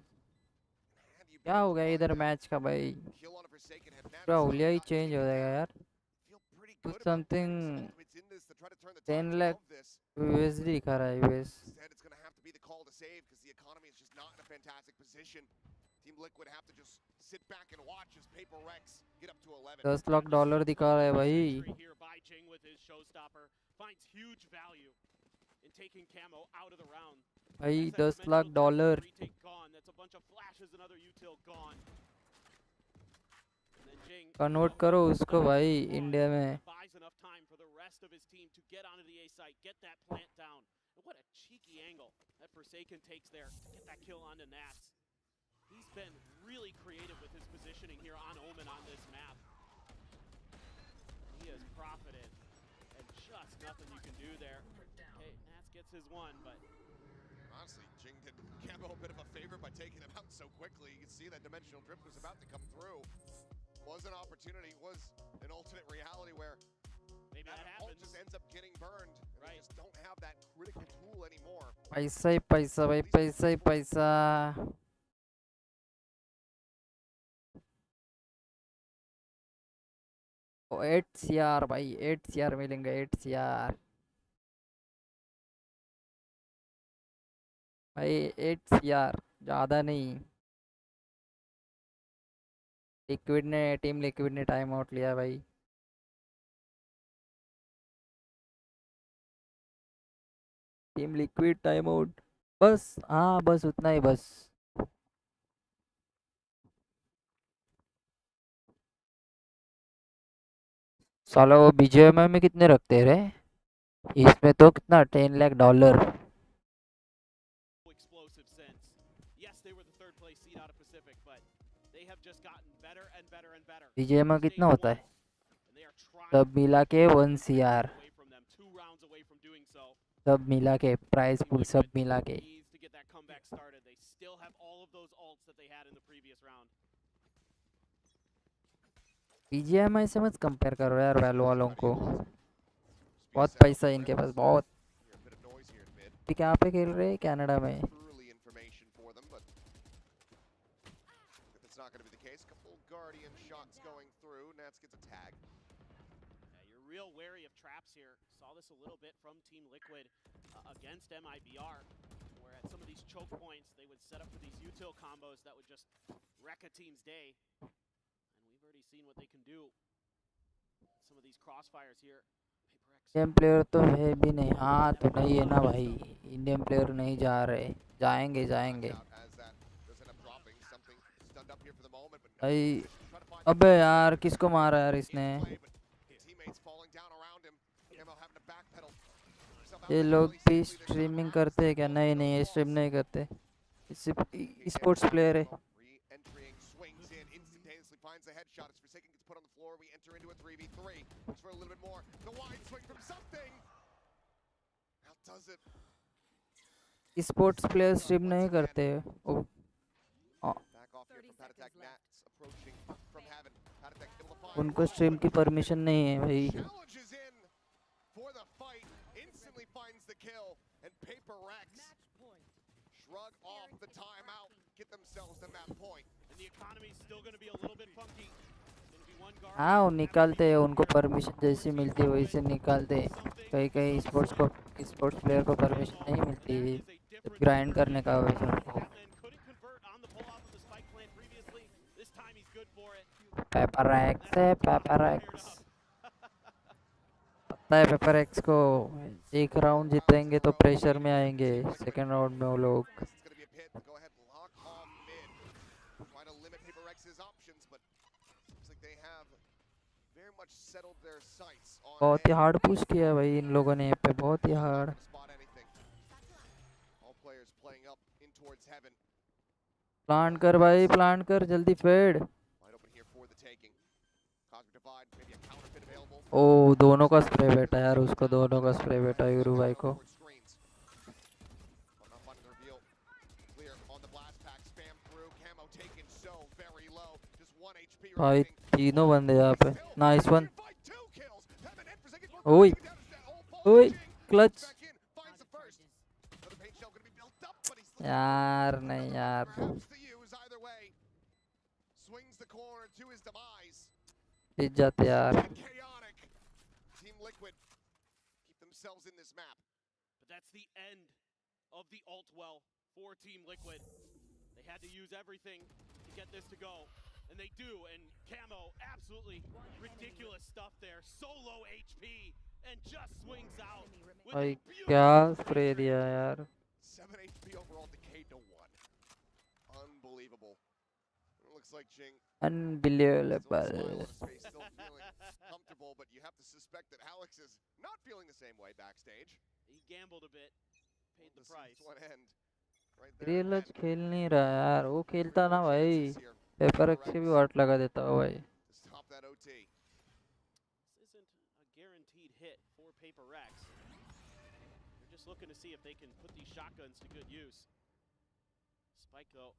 क्या हो गया इधर मैच का भाई? पूरा हुलिया ही चेंज हो जाएगा यार. कुछ समथिंग 10 लाख USD दिखा रहा है US. It's going to have to be the call to save because the economy is just not in a fantastic position. Team Liquid have to just sit back and watch as PRX get up to 11. $10 lakh दिखा रहा है भाई. Here by Jing with his Showstopper finds huge value in taking Camo out of the round. भाई $10 lakh. That's a bunch of flashes, another util gone. And then Jing convert करो उसको भाई India में. buys enough time for the rest of his team to get onto the A site, get that plant down. And what a cheeky angle that Forsaken takes there. Get that kill onto Nats. He's been really creative with his positioning here on Omen on this map. He has profited and just nothing you can do there. Okay, Nats gets his one, but honestly, Jing did Camo a bit of a favor by taking him out so quickly. You can see that dimensional drift was about to come through. Was an opportunity, was an alternate reality where maybe that ult happens. just ends up getting burned. And they just don't have that critical tool anymore. पैसा ही पैसा भाई, पैसा ही पैसा. 8 CR भाई, 8 CR मिलेंगे, 8 CR भाई, 8 CR ज़्यादा नहीं. टीम लिक्विड ने टाइम आउट लिया भाई. Team liquid time out. बस हाँ, बस उतना ही बस. साला वो बीजेएमआई में कितने रखते रे? इसमें तो कितना $10 lakh. Explosive sense. Yes, they were the third place seed out of Pacific, but they have just gotten better and better and better. BGMI कितना होता है? सब मिला के 1 CR. सब मिला के प्राइस पूल सब मिला के. To get that comeback started, they still have all of those ults that they had in the previous round. BGMI से मत कंपेयर करो यार वैल्यू वालों को. बहुत पैसा है इनके पास, बहुत. ठीक है, यहाँ पे खेल रहे हैं कनाडा में. Not going to be the case. Couple Guardian shots going through. Nats gets a tag. Yeah, you're real wary of traps here. Saw this a little bit from Team Liquid against MIBR, where at some of these choke points, they would set up for these util combos that would just wreck a team's day. And we've already seen what they can do. Some of these crossfires here. Indian player तो है भी नहीं. हाँ तो नहीं है ना भाई, इंडियन प्लेयर नहीं जा रहे. जाएंगे जाएंगे भाई. अबे यार किसको मारा यार इसने? ये लोग भी स्ट्रीमिंग करते हैं क्या? नहीं नहीं, ये स्ट्रीम नहीं करते. स्पोर्ट्स प्लेयर है. स्पोर्ट्स प्लेयर स्ट्रीम नहीं करते. उनको स्ट्रीम की परमिशन नहीं है भाई. Finds the kill and PRX shrug off the timeout, get themselves to map point. And the economy is still going to be a little bit funky. हाँ, वो निकालते हैं, उनको परमिशन जैसी मिलती है वैसे निकालते हैं. कहीं कहीं स्पोर्ट्स प्लेयर को परमिशन नहीं मिलती ग्राइंड करने का वैसे उनको. PRX है, PRX. पता है PRX को एक राउंड जीतेंगे तो प्रेशर में आएंगे. सेकंड राउंड में वो लोग. बहुत ही हार्ड पुश किया है भाई इन लोगों ने पे, बहुत ही हार्ड. प्लांट कर भाई, प्लांट कर जल्दी फेड. ओ दोनों का स्प्रे बेटा यार, उसको दोनों का स्प्रे बेटा यूरू भाई को. भाई तीनों बंदे यहाँ पे. Nice one. ओए ओए क्लच यार. नहीं यार, जीत जाते यार. Themselves in this map. But that's the end of the ult well for Team Liquid. They had to use everything to get this to go, and they do. And Camo, absolutely ridiculous stuff there. So low HP and just swings out. भाई क्या spray दिया यार. 7 HP overall, decayed to 1. Unbelievable. It looks like Jing. Unbelievable. Still feeling comfortable, but you have to suspect that Alex is not feeling the same way backstage. He gambled a bit, paid the price. One end. रियलच खेल नहीं रहा यार. वो खेलता ना भाई, PRX से भी वाट लगा देता हो भाई. This isn't a guaranteed hit for PRX. if they can put these shotguns to good use. Spike though.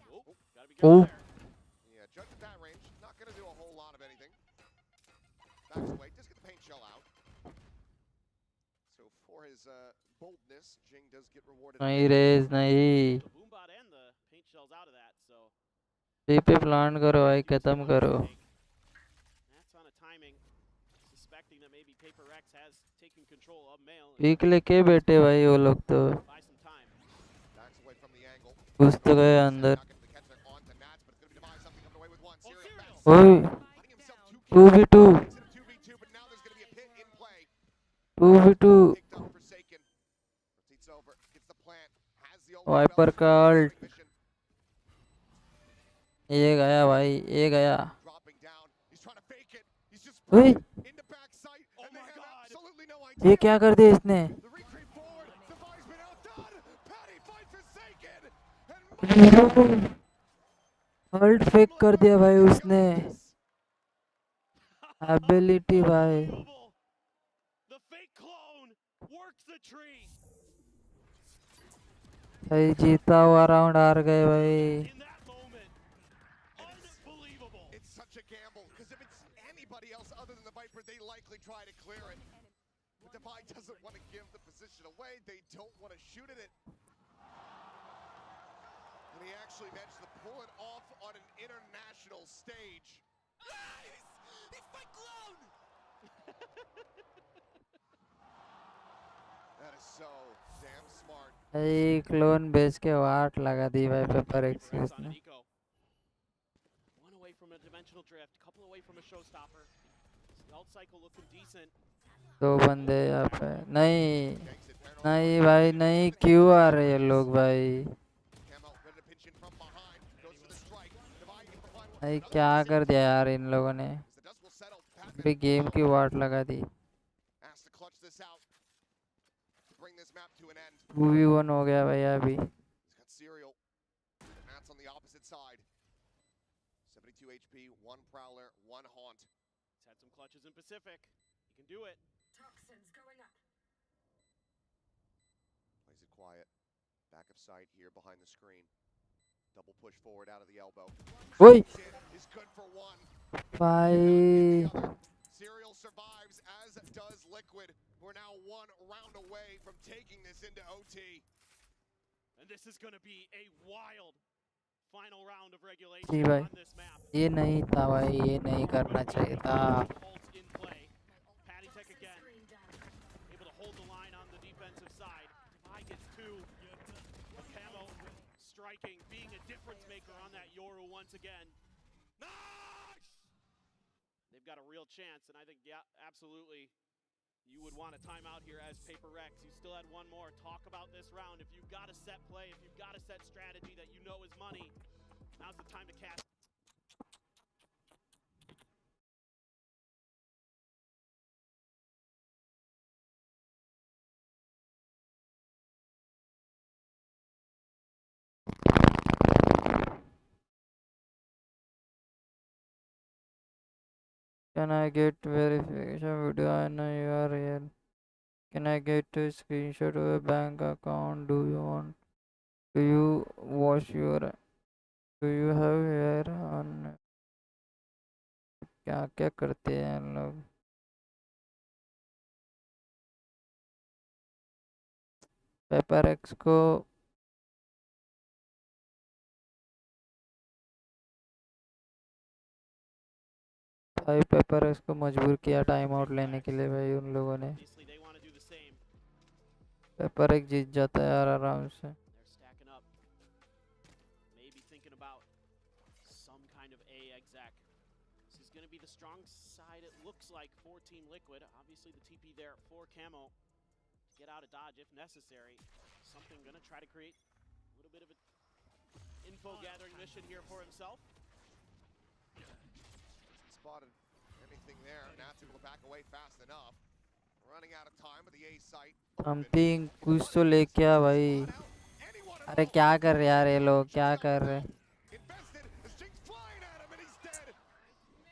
Oh, gotta be Oh. careful there. Yeah, judge at that range, not gonna do a whole lot of anything. Backs away, just get the paint shell out. So for his boldness, Jing does get rewarded. नहीं race नहीं The boombot and the paint shells out of that, so B पे plan करो भाई खत्म करो that's on a timing. Suspecting that maybe Paper X has taken control of Mail. Peak लेके बैठे भाई वो लोग तो Buy some time. Backs away from the angle. घुस तो गए अंदर Not getting the catch there onto Nats, but it's gonna be Device something coming away with one. Serial back. ओए Finding himself 2v2 instead of 2v2, but now there's gonna be a pit in play. 2v2 Picked up Forsaken. Rotates over, gets the plant, has the ult Viper developed, का ult mission ये गया भाई ये गया dropping down. He's trying to fake it. He's just ओए into backside, and they have absolutely no ये idea. क्या कर दिया इसने The retreat forward. Device been outdone. Patty fights Forsaken. And ult fake कर दिया भाई उसने एबिलिटी भाई The fake clone works the tree. भाई जीता हुआ राउंड हार गए भाई In that moment, unbelievable. It's such a gamble, because if it's anybody else other than the Viper, they likely try to clear it. But Divide doesn't want to give the position away. They don't want to shoot at it. And he actually managed to pull it off on an international stage. Nice! He fight clone! That is so damn smart. भाई clone बेच के वाट लगा दी भाई paper x PRX on उसने an eco. One away from a dimensional drift, couple away from a showstopper. Ult cycle looking decent. दो बंदे यहाँ पे नहीं नहीं भाई नहीं क्यों आ रहे हैं लोग भाई Camo ready to pitch in from behind. Goes for the strike. Divide gets the final. भाई क्या कर दिया यार इन लोगों ने As the dust will settle, Patman पूरी गेम की वाट लगा दी has to clutch this out to bring this map to an end. 2v1 हो गया भैया अभी He's got Serial. Matt's on the opposite side. 72 HP, one Prowler, one Haunt. He's had some clutches in Pacific. He can do it. Toxins going up. Plays it quiet. Back of sight here behind the screen. Double push forward out of the elbow. ओए Is good for one. भाई Serial survives, as does Liquid, who are now one round away from taking this into OT. And this is going to be a wild final round of ji regulation भाई on this map. ये नहीं था भाई ये नहीं करना चाहिए था Ults in play. Patty Tech again. Able to hold the line on the defensive side. Divide gets two. Camo striking, being a difference maker on that Yoru once again. Nice! They've got a real chance, and I think, yeah, absolutely. You would want a timeout here as Paper Rex. You still had one more. Talk about this round. If you've got a set play, if you've got a set strategy that you know is money, now's the time to cast. Can I get verification video? I know you are real. Can I get a screenshot of a bank account? Do you want? Do you wash your? Do you have hair on? क्या क्या करते हैं हम लोग paper x को भाई paper x को मजबूर किया टाइम आउट लेने के लिए भाई उन लोगों ने Obviously, they want to do the same. Paper X जीत जाता है यार आराम से They're stacking up. Maybe thinking about some kind of A exec. This is going to be the strong side, it looks like, for Team Liquid. Obviously, the TP there for Camo to get out of dodge if necessary. Something going to try to create a little bit of an info gathering mission here for himself. Spotted anything there. Nat's able to back away fast enough. Running out of time with the A site. Something कुछ तो लेके आ भाई अरे क्या कर रहे यार ये लोग क्या कर रहे Invested as Jing's flying at him and he's dead.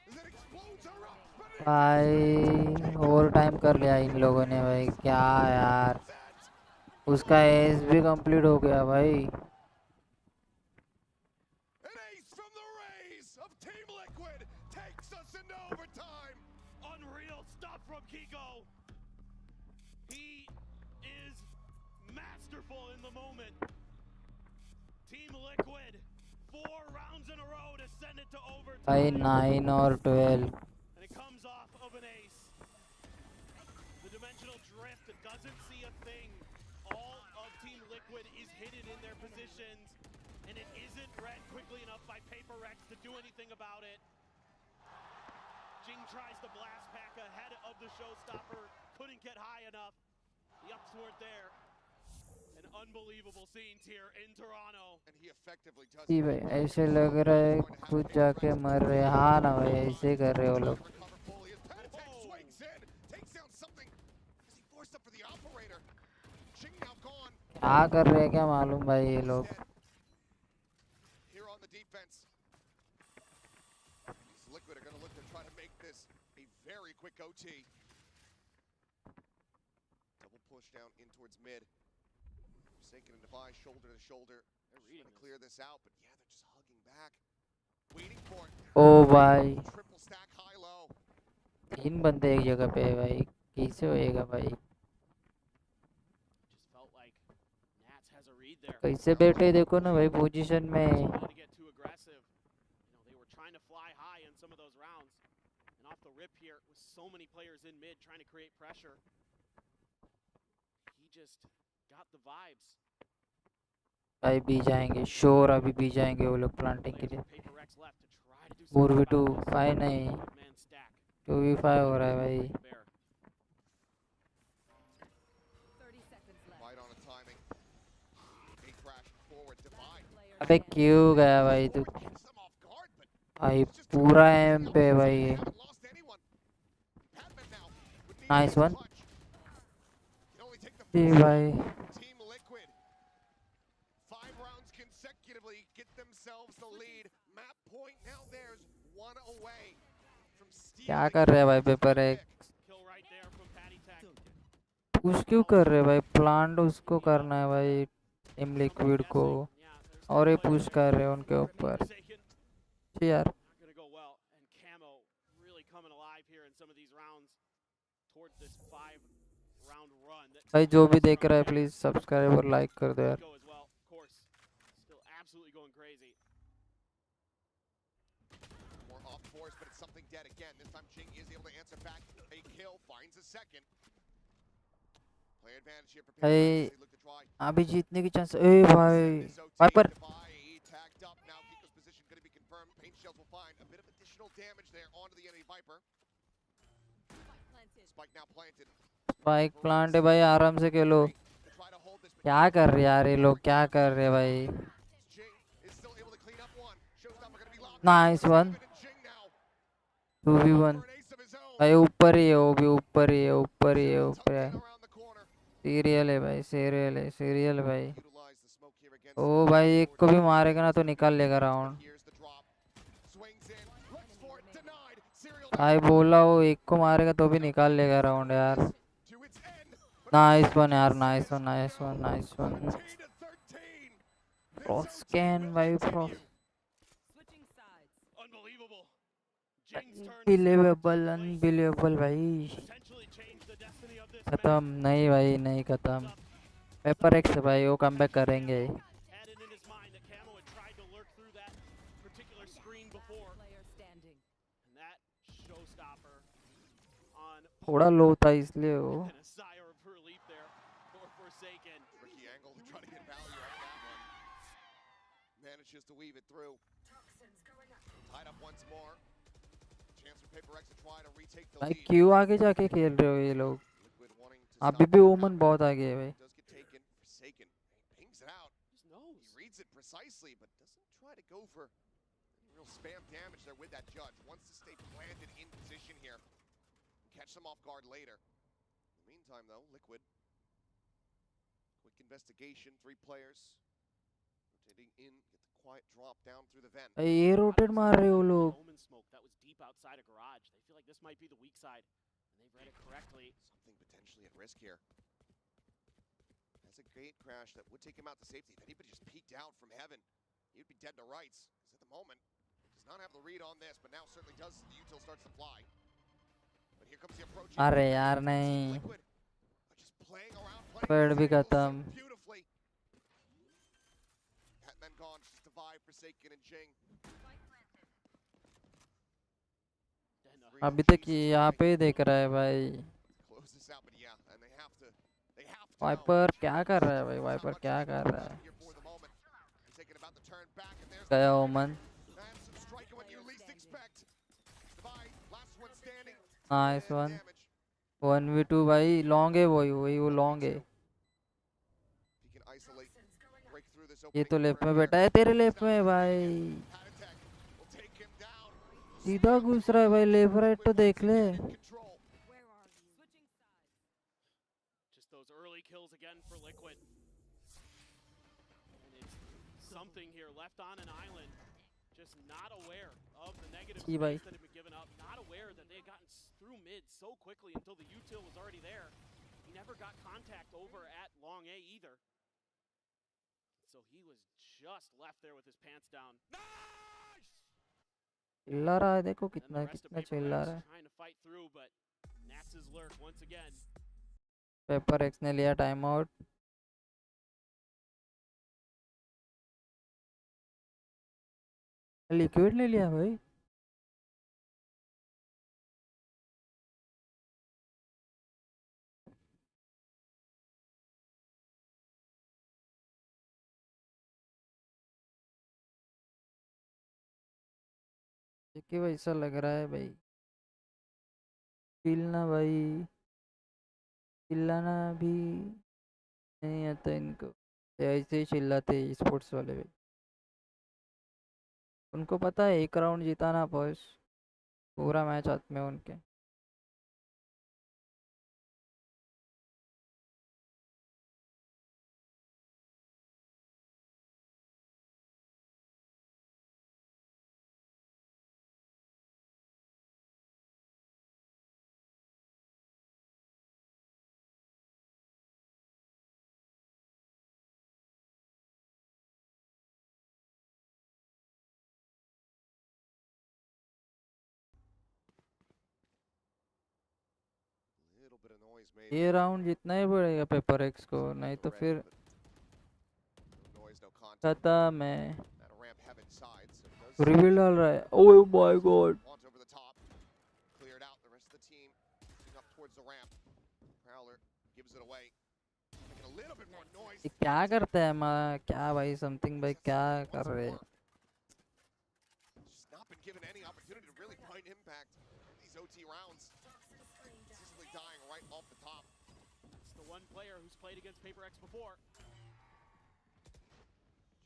As it explodes erupts, but भाई ओवर टाइम कर लिया इन लोगों ने भाई क्या यार उसका एज भी कंप्लीट हो गया भाई. An ace from the Rays of Team Liquid takes us into overtime. Unreal stuff from Kiko. He is masterful in the moment. Team Liquid, 4 rounds in a row to send it to overtime. भाई 9 और 12. And it comes off of an ace. The dimensional drift doesn't see a thing. All of Team Liquid is hidden in their positions, and it isn't read quickly enough by PRX to do anything about it. Jing tries to blast pack ahead of the showstopper, couldn't get high enough. The ups weren't there. And unbelievable scenes here in Toronto. And he effectively does. जी भाई ऐसे लग रहा है खुद जाके मर रहे. हाँ ना भाई ऐसे कर रहे हो लोग. क्या कर रहे हैं क्या मालूम भाई ये लोग. Here on the defense. Liquid are going to look to try to make this a very quick OT. Double push down in towards mid. Forsaken and Device shoulder to shoulder. They're trying to clear this out, but yeah, they're just hugging back. Waiting for it. ओ भाई Triple stack high low. 3 बंदे एक जगह पे है भाई. कैसे होएगा भाई. कैसे बैठे देखो ना भाई पोजीशन में. भाई भी जाएंगे श्योर. अभी भी जाएंगे वो लोग प्लांटिंग के लिए. 4v2 5 नहीं 2v5 हो रहा है भाई. अबे क्यों गया भाई तू. भाई पूरा एम पे भाई. Nice one. जी भाई क्या कर रहे हैं भाई पेपर एक. पुश क्यों कर रहे हैं भाई. प्लांट उसको करना है भाई टीम लिक्विड को और ये पुश कर रहे हैं उनके ऊपर. यार भाई जो भी देख रहा है प्लीज सब्सक्राइब और लाइक कर दो यार. भाई अभी जीतने की चांस. ए भाई वाइपर. स्पाइक प्लांट है भाई. आराम से खेलो. क्या कर रहे यार ये लोग. क्या कर रहे भाई. Nice one. 2v1 भाई. ऊपर ही है वो भी. ऊपर ही है ऊपर ही है ऊपर है. सीरियल है भाई. सीरियल है सीरियल भाई. ओ भाई एक को भी मारेगा ना तो निकाल लेगा राउंड. भाई बोला वो एक को मारेगा तो भी निकाल लेगा राउंड यार. नाइस वन यार. Nice one nice one nice one. Pro scan भाई. प्रो अनबिलीवेबल अनबिलीवेबल भाई. खत्म नहीं भाई नहीं खत्म. पेपर एक्स भाई वो कमबैक करेंगे. थोड़ा लो था इसलिए वो. भाई क्यों आगे जाके खेल रहे हो ये लोग. अभी भी ओमन बहुत आगे है भाई. Spam damage there with that judge. Wants to stay planted in position here. Catch them off guard later. In the meantime, though, Liquid. Quick investigation. 3 players. Rotating in. Get the quiet drop down through the vent. ये rotate मार रहे हो लोग. That was deep outside a garage. They feel like this might be the weak side. And they've read it correctly. Something potentially at risk here. That's a gate crash that would take him out to safety. If anybody just peeked out from heaven, he'd be dead to rights. Because at the moment, does not have the read on this, but now certainly does as the util starts to fly. But here comes the approach. अरे यार नहीं Just playing around, playing पेड़ भी खत्म beautifully. And then gone, just Divide, Forsaken, and Jing. अभी तक यहाँ पे ही देख रहा है भाई वाइपर क्या कर रहा है भाई वाइपर क्या कर रहा है गया ओमन नाइस वन 1v2 भाई लॉन्ग है वही वो लॉन्ग है ये तो लेफ्ट में बैठा है तेरे लेफ्ट में भाई सीधा घुस रहा है भाई लेफ्ट राइट तो देख ले Just those early kills again for Liquid. And it's something here left on an island. Just not aware of the negative space that had been given up. Not aware that they had gotten through mid so quickly until the util was already there. He never got contact over at long A either. So he was just left there with his pants down. चिल्ला रहा है देखो कितना कितना चिल्ला रहा है paper x ने लिया टाइम आउट लिक्विड ने लिया भाई देखिए वैसा लग रहा है भाई चिल्लाना भाई चिल्लाना भी नहीं आता इनको ऐसे ही चिल्लाते स्पोर्ट्स वाले भाई उनको पता है एक राउंड जिताना बॉस पूरा मैच हाथ में उनके ये राउंड जितना ही पड़ेगा पेपर एक्स को नहीं तो फिर खत्म है रिवील डाल रहा है ओह माय गॉड क्या करता है माँ क्या भाई समथिंग भाई क्या कर रहे हैं right off the top. It's the one player who's played against Paper X before.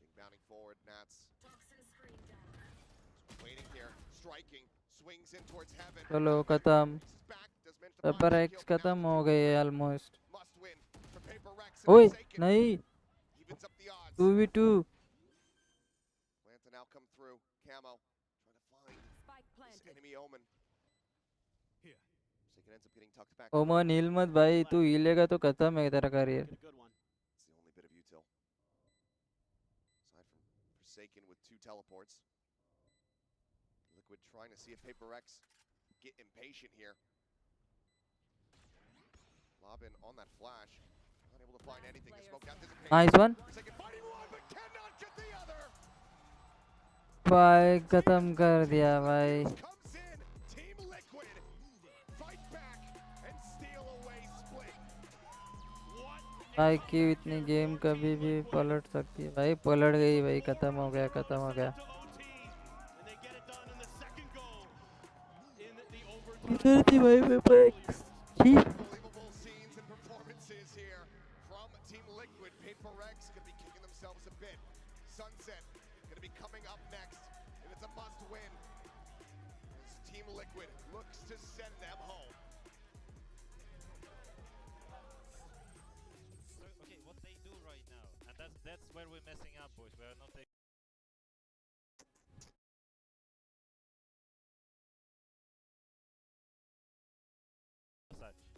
Jing bounding forward, Nats. Waiting here, striking, swings in towards heaven. चलो खत्म पेपर एक्स खत्म हो गए ऑलमोस्ट ओए नहीं 2v2 Plan to now come through. Camo trying to find this enemy Omen. ओमन हिल मत भाई तू हिलेगा तो खत्म है तेरा career It's the only bit of util. Aside from Forsaken with 2 teleports. Liquid trying to see if Paper X get impatient here. Lob in on that flash. Not able to find anything. The smoke out this nice one Forsaken fighting one but cannot get the other. भाई खत्म कर दिया भाई भाई क्यों इतनी game कभी भी पलट सकती है भाई पलट गई भाई खत्म हो गया इधर थी भाई पेपर एक्स ठीक That's where we're messing up, boys. We are not taking.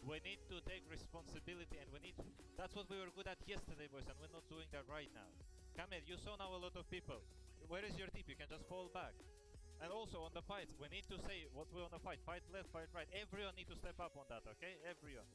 We need to take responsibility, and that's what we were good at yesterday, boys, and we're not doing that right now. Kamed, you saw now a lot of people. Where is your tip? You can just fall back. And also on the fights, we need to say what we want to fight. Fight left, fight right. Everyone need to step up on that, okay? Everyone.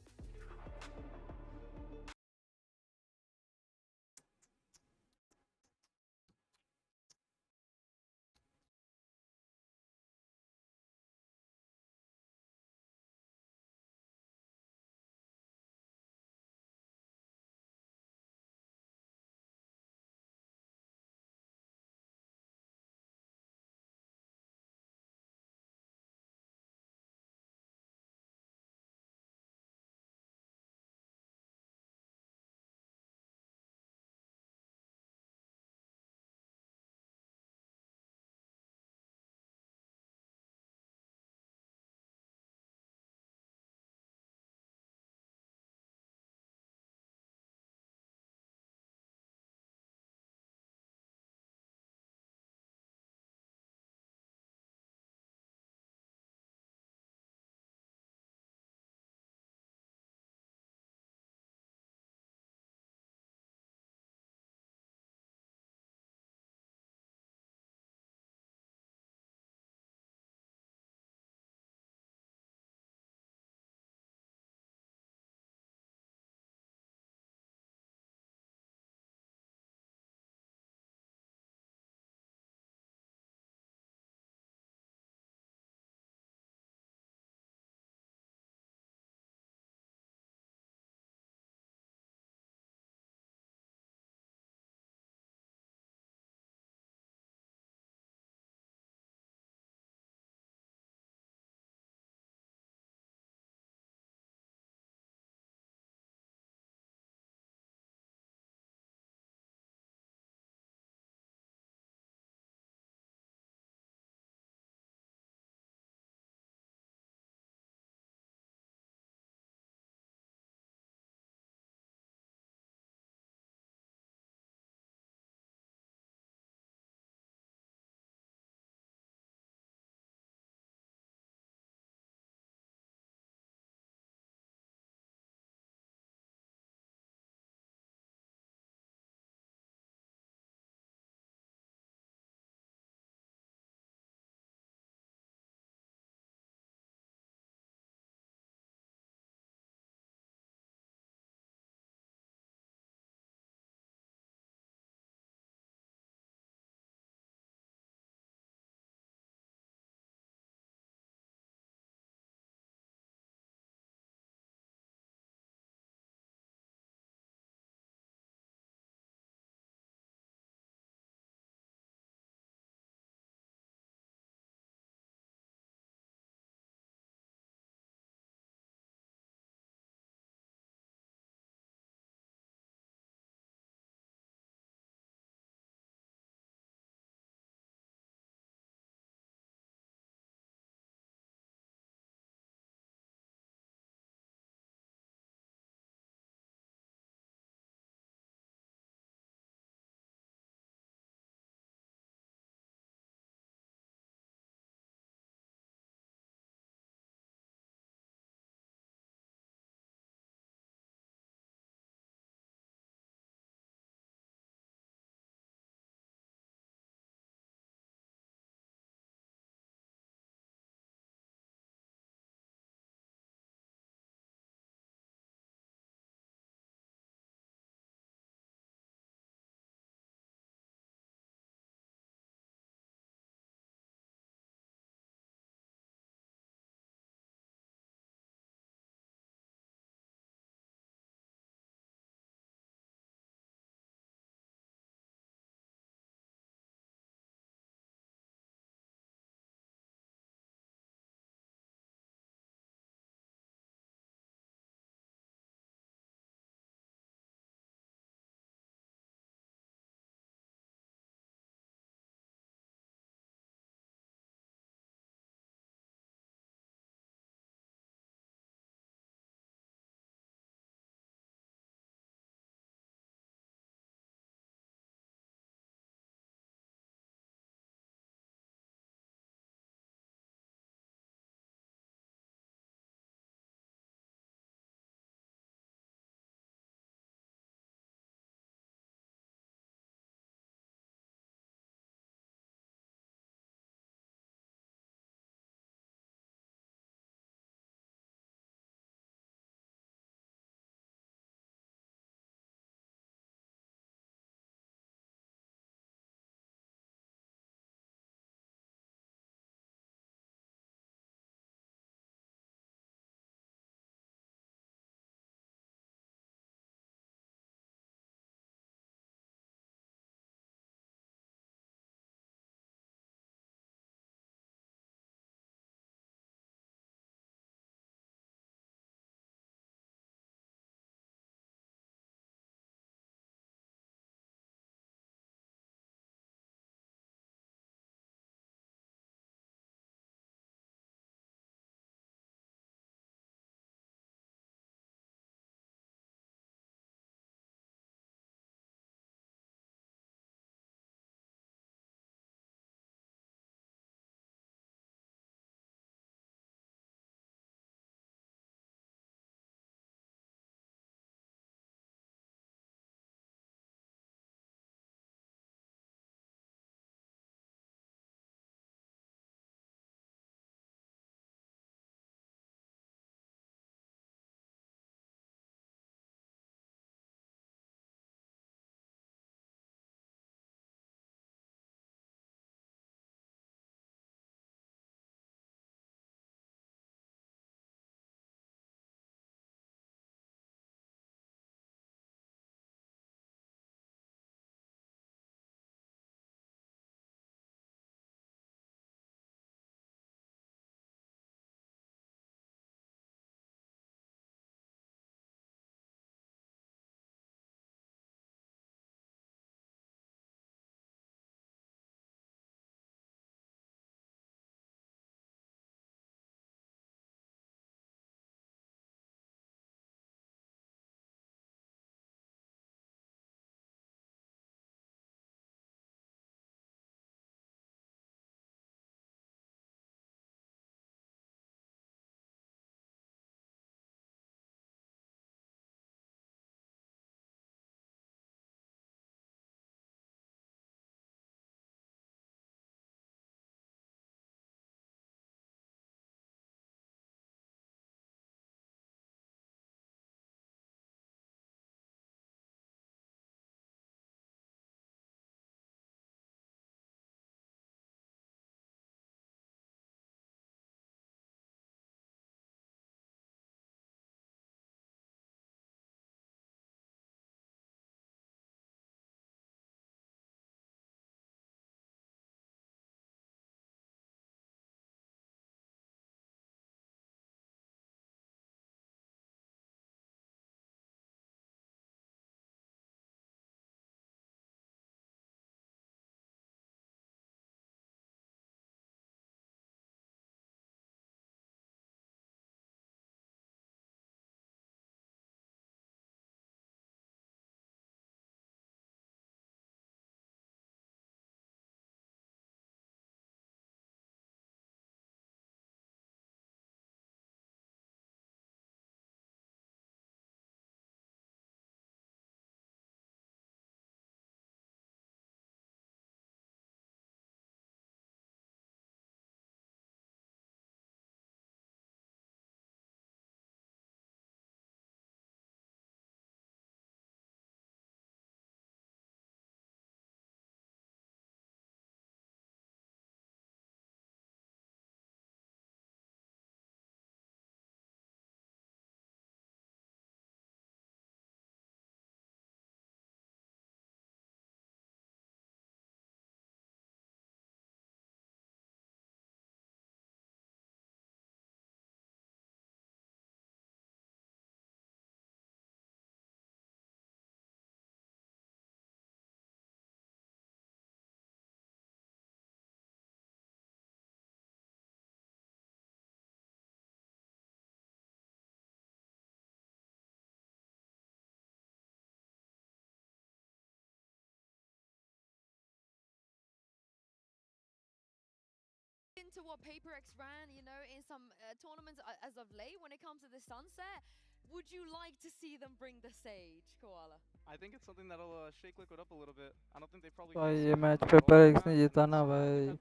to what PaperX ran, you know, in some tournaments as of late when it comes to the Sunset. Would you like to see them bring the Sage, Koala? I think it's something that'll shake Liquid up a little bit. I don't think they probably. भाई ये match paper x ने जीता ना भाई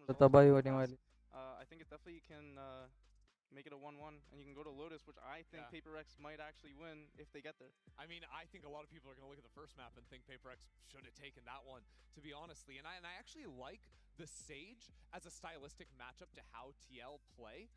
तो तबाही होने वाली. I think it definitely can make it a 1-1, and you can go to Lotus, which I think PaperX might actually win if they get there. I mean, I think a lot of people are going to look at the first map and think PaperX should have taken that one, to be honestly. And I actually like the Sage as a stylistic matchup to how TL play,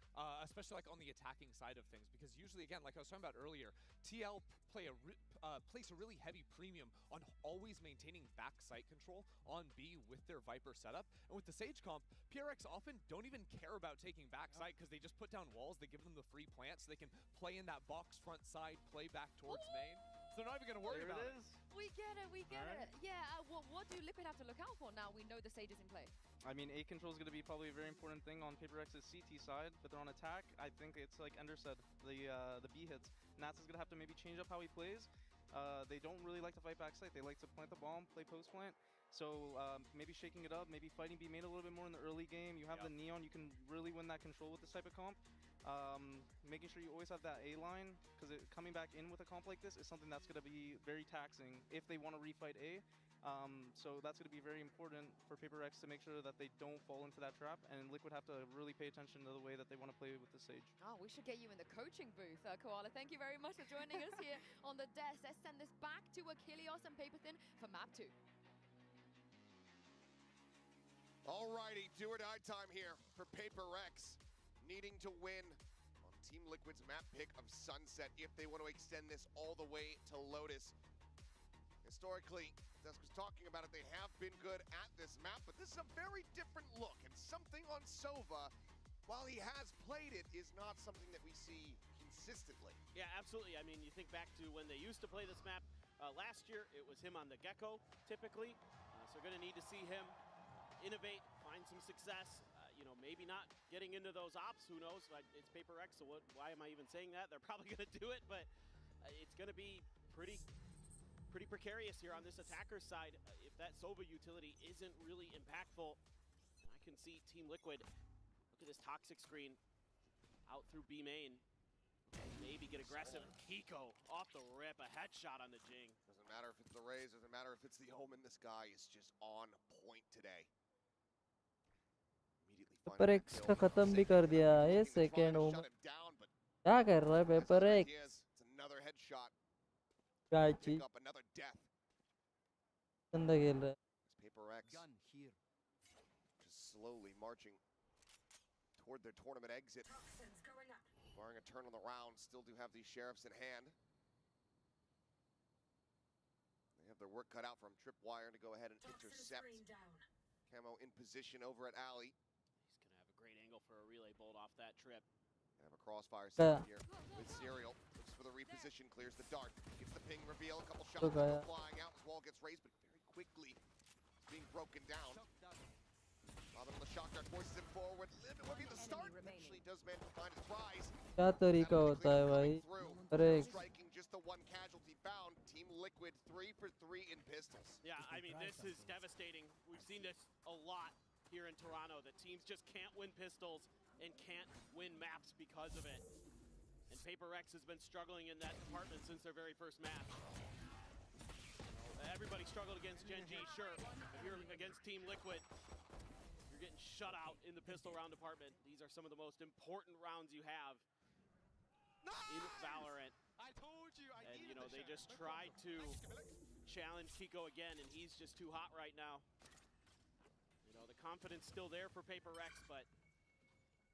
especially like on the attacking side of things, because usually, again, like I was talking about earlier, TL place a really heavy premium on always maintaining back site control on B with their Viper setup. And with the Sage comp, PRX often don't even care about taking back site because they just put down walls, they give them the free plant so they can play in that box front side, play back towards main. So they're not even going to worry about it. We get it, we get it. Yeah, what do Liquid have to look out for now? We know the Sage is in play. I mean, A control is going to be probably a very important thing on PaperX's CT side, but then on attack, I think it's like Ender said, the B hits. Nats is going to have to maybe change up how he plays. They don't really like to fight backside. They like to plant the bomb, play post plant. So maybe shaking it up, maybe fighting B main a little bit more in the early game. You have the Neon, you can really win that control with this type of comp. Making sure you always have that A line, because coming back in with a comp like this is something that's going to be very taxing if they want to refight A. So that's going to be very important for PaperX to make sure that they don't fall into that trap, and Liquid have to really pay attention to the way that they want to play with the Sage. Oh, we should get you in the coaching booth, Koala. Thank you very much for joining us here on the desk. Let's send this back to Achilles and Paperthin for map 2. Alrighty, do or die time here for PaperX, needing to win on Team Liquid's map pick of Sunset if they want to extend this all the way to Lotus. Historically, Desk was talking about it, they have been good at this map, but this is a very different look, and something on Sova, while he has played it, is not something that we see consistently. Yeah, absolutely. I mean, you think back to when they used to play this map last year, it was him on the Gecko, typically. So we're going to need to see him innovate, find some success. You know, maybe not getting into those ops, who knows? It's PaperX, so why am I even saying that? They're probably going to do it, but it's going to be pretty precarious here on this attacker side. If that Sova utility isn't really impactful, I can see Team Liquid, look at this toxic screen, out through B main. Maybe get aggressive. Kiko off the rip, a headshot on the Jing. Doesn't matter if it's the Rays, doesn't matter if it's the Omen, this guy is just on point today. PaperX का खत्म भी कर दिया ये second ओम क्या कर रहा है PaperX another headshot. क्या चीज another death. गंदा खेल रहा है. PaperX just slowly marching toward their tournament exit. Barring a turn on the round, still do have these sheriffs in hand. They have their work cut out from Tripwire to go ahead and intercept. Camo in position over at Alley. He's going to have a great angle for a relay bolt off that trip. Gonna have a crossfire set here with Serial. Looks for the reposition, clears the dart. Gets the ping reveal, a couple shots flying out as wall gets raised, but very quickly being broken down. Father on the shock dart forces him forward. It will be the start. Eventually does manage to find his prize. क्या तरीका होता है भाई? Striking just the one casualty found. Team Liquid 3 for 3 in pistols. Yeah, I mean, this is devastating. We've seen this a lot here in Toronto, that teams just can't win pistols and can't win maps because of it. And PaperX has been struggling in that department since their very first match. Everybody struggled against Gen G, sure. If you're against Team Liquid, you're getting shut out in the pistol round department. These are some of the most important rounds you have in Valorant. I told you, and you know, they just tried to challenge Kiko again, and he's just too hot right now. You know, the confidence still there for PaperX, but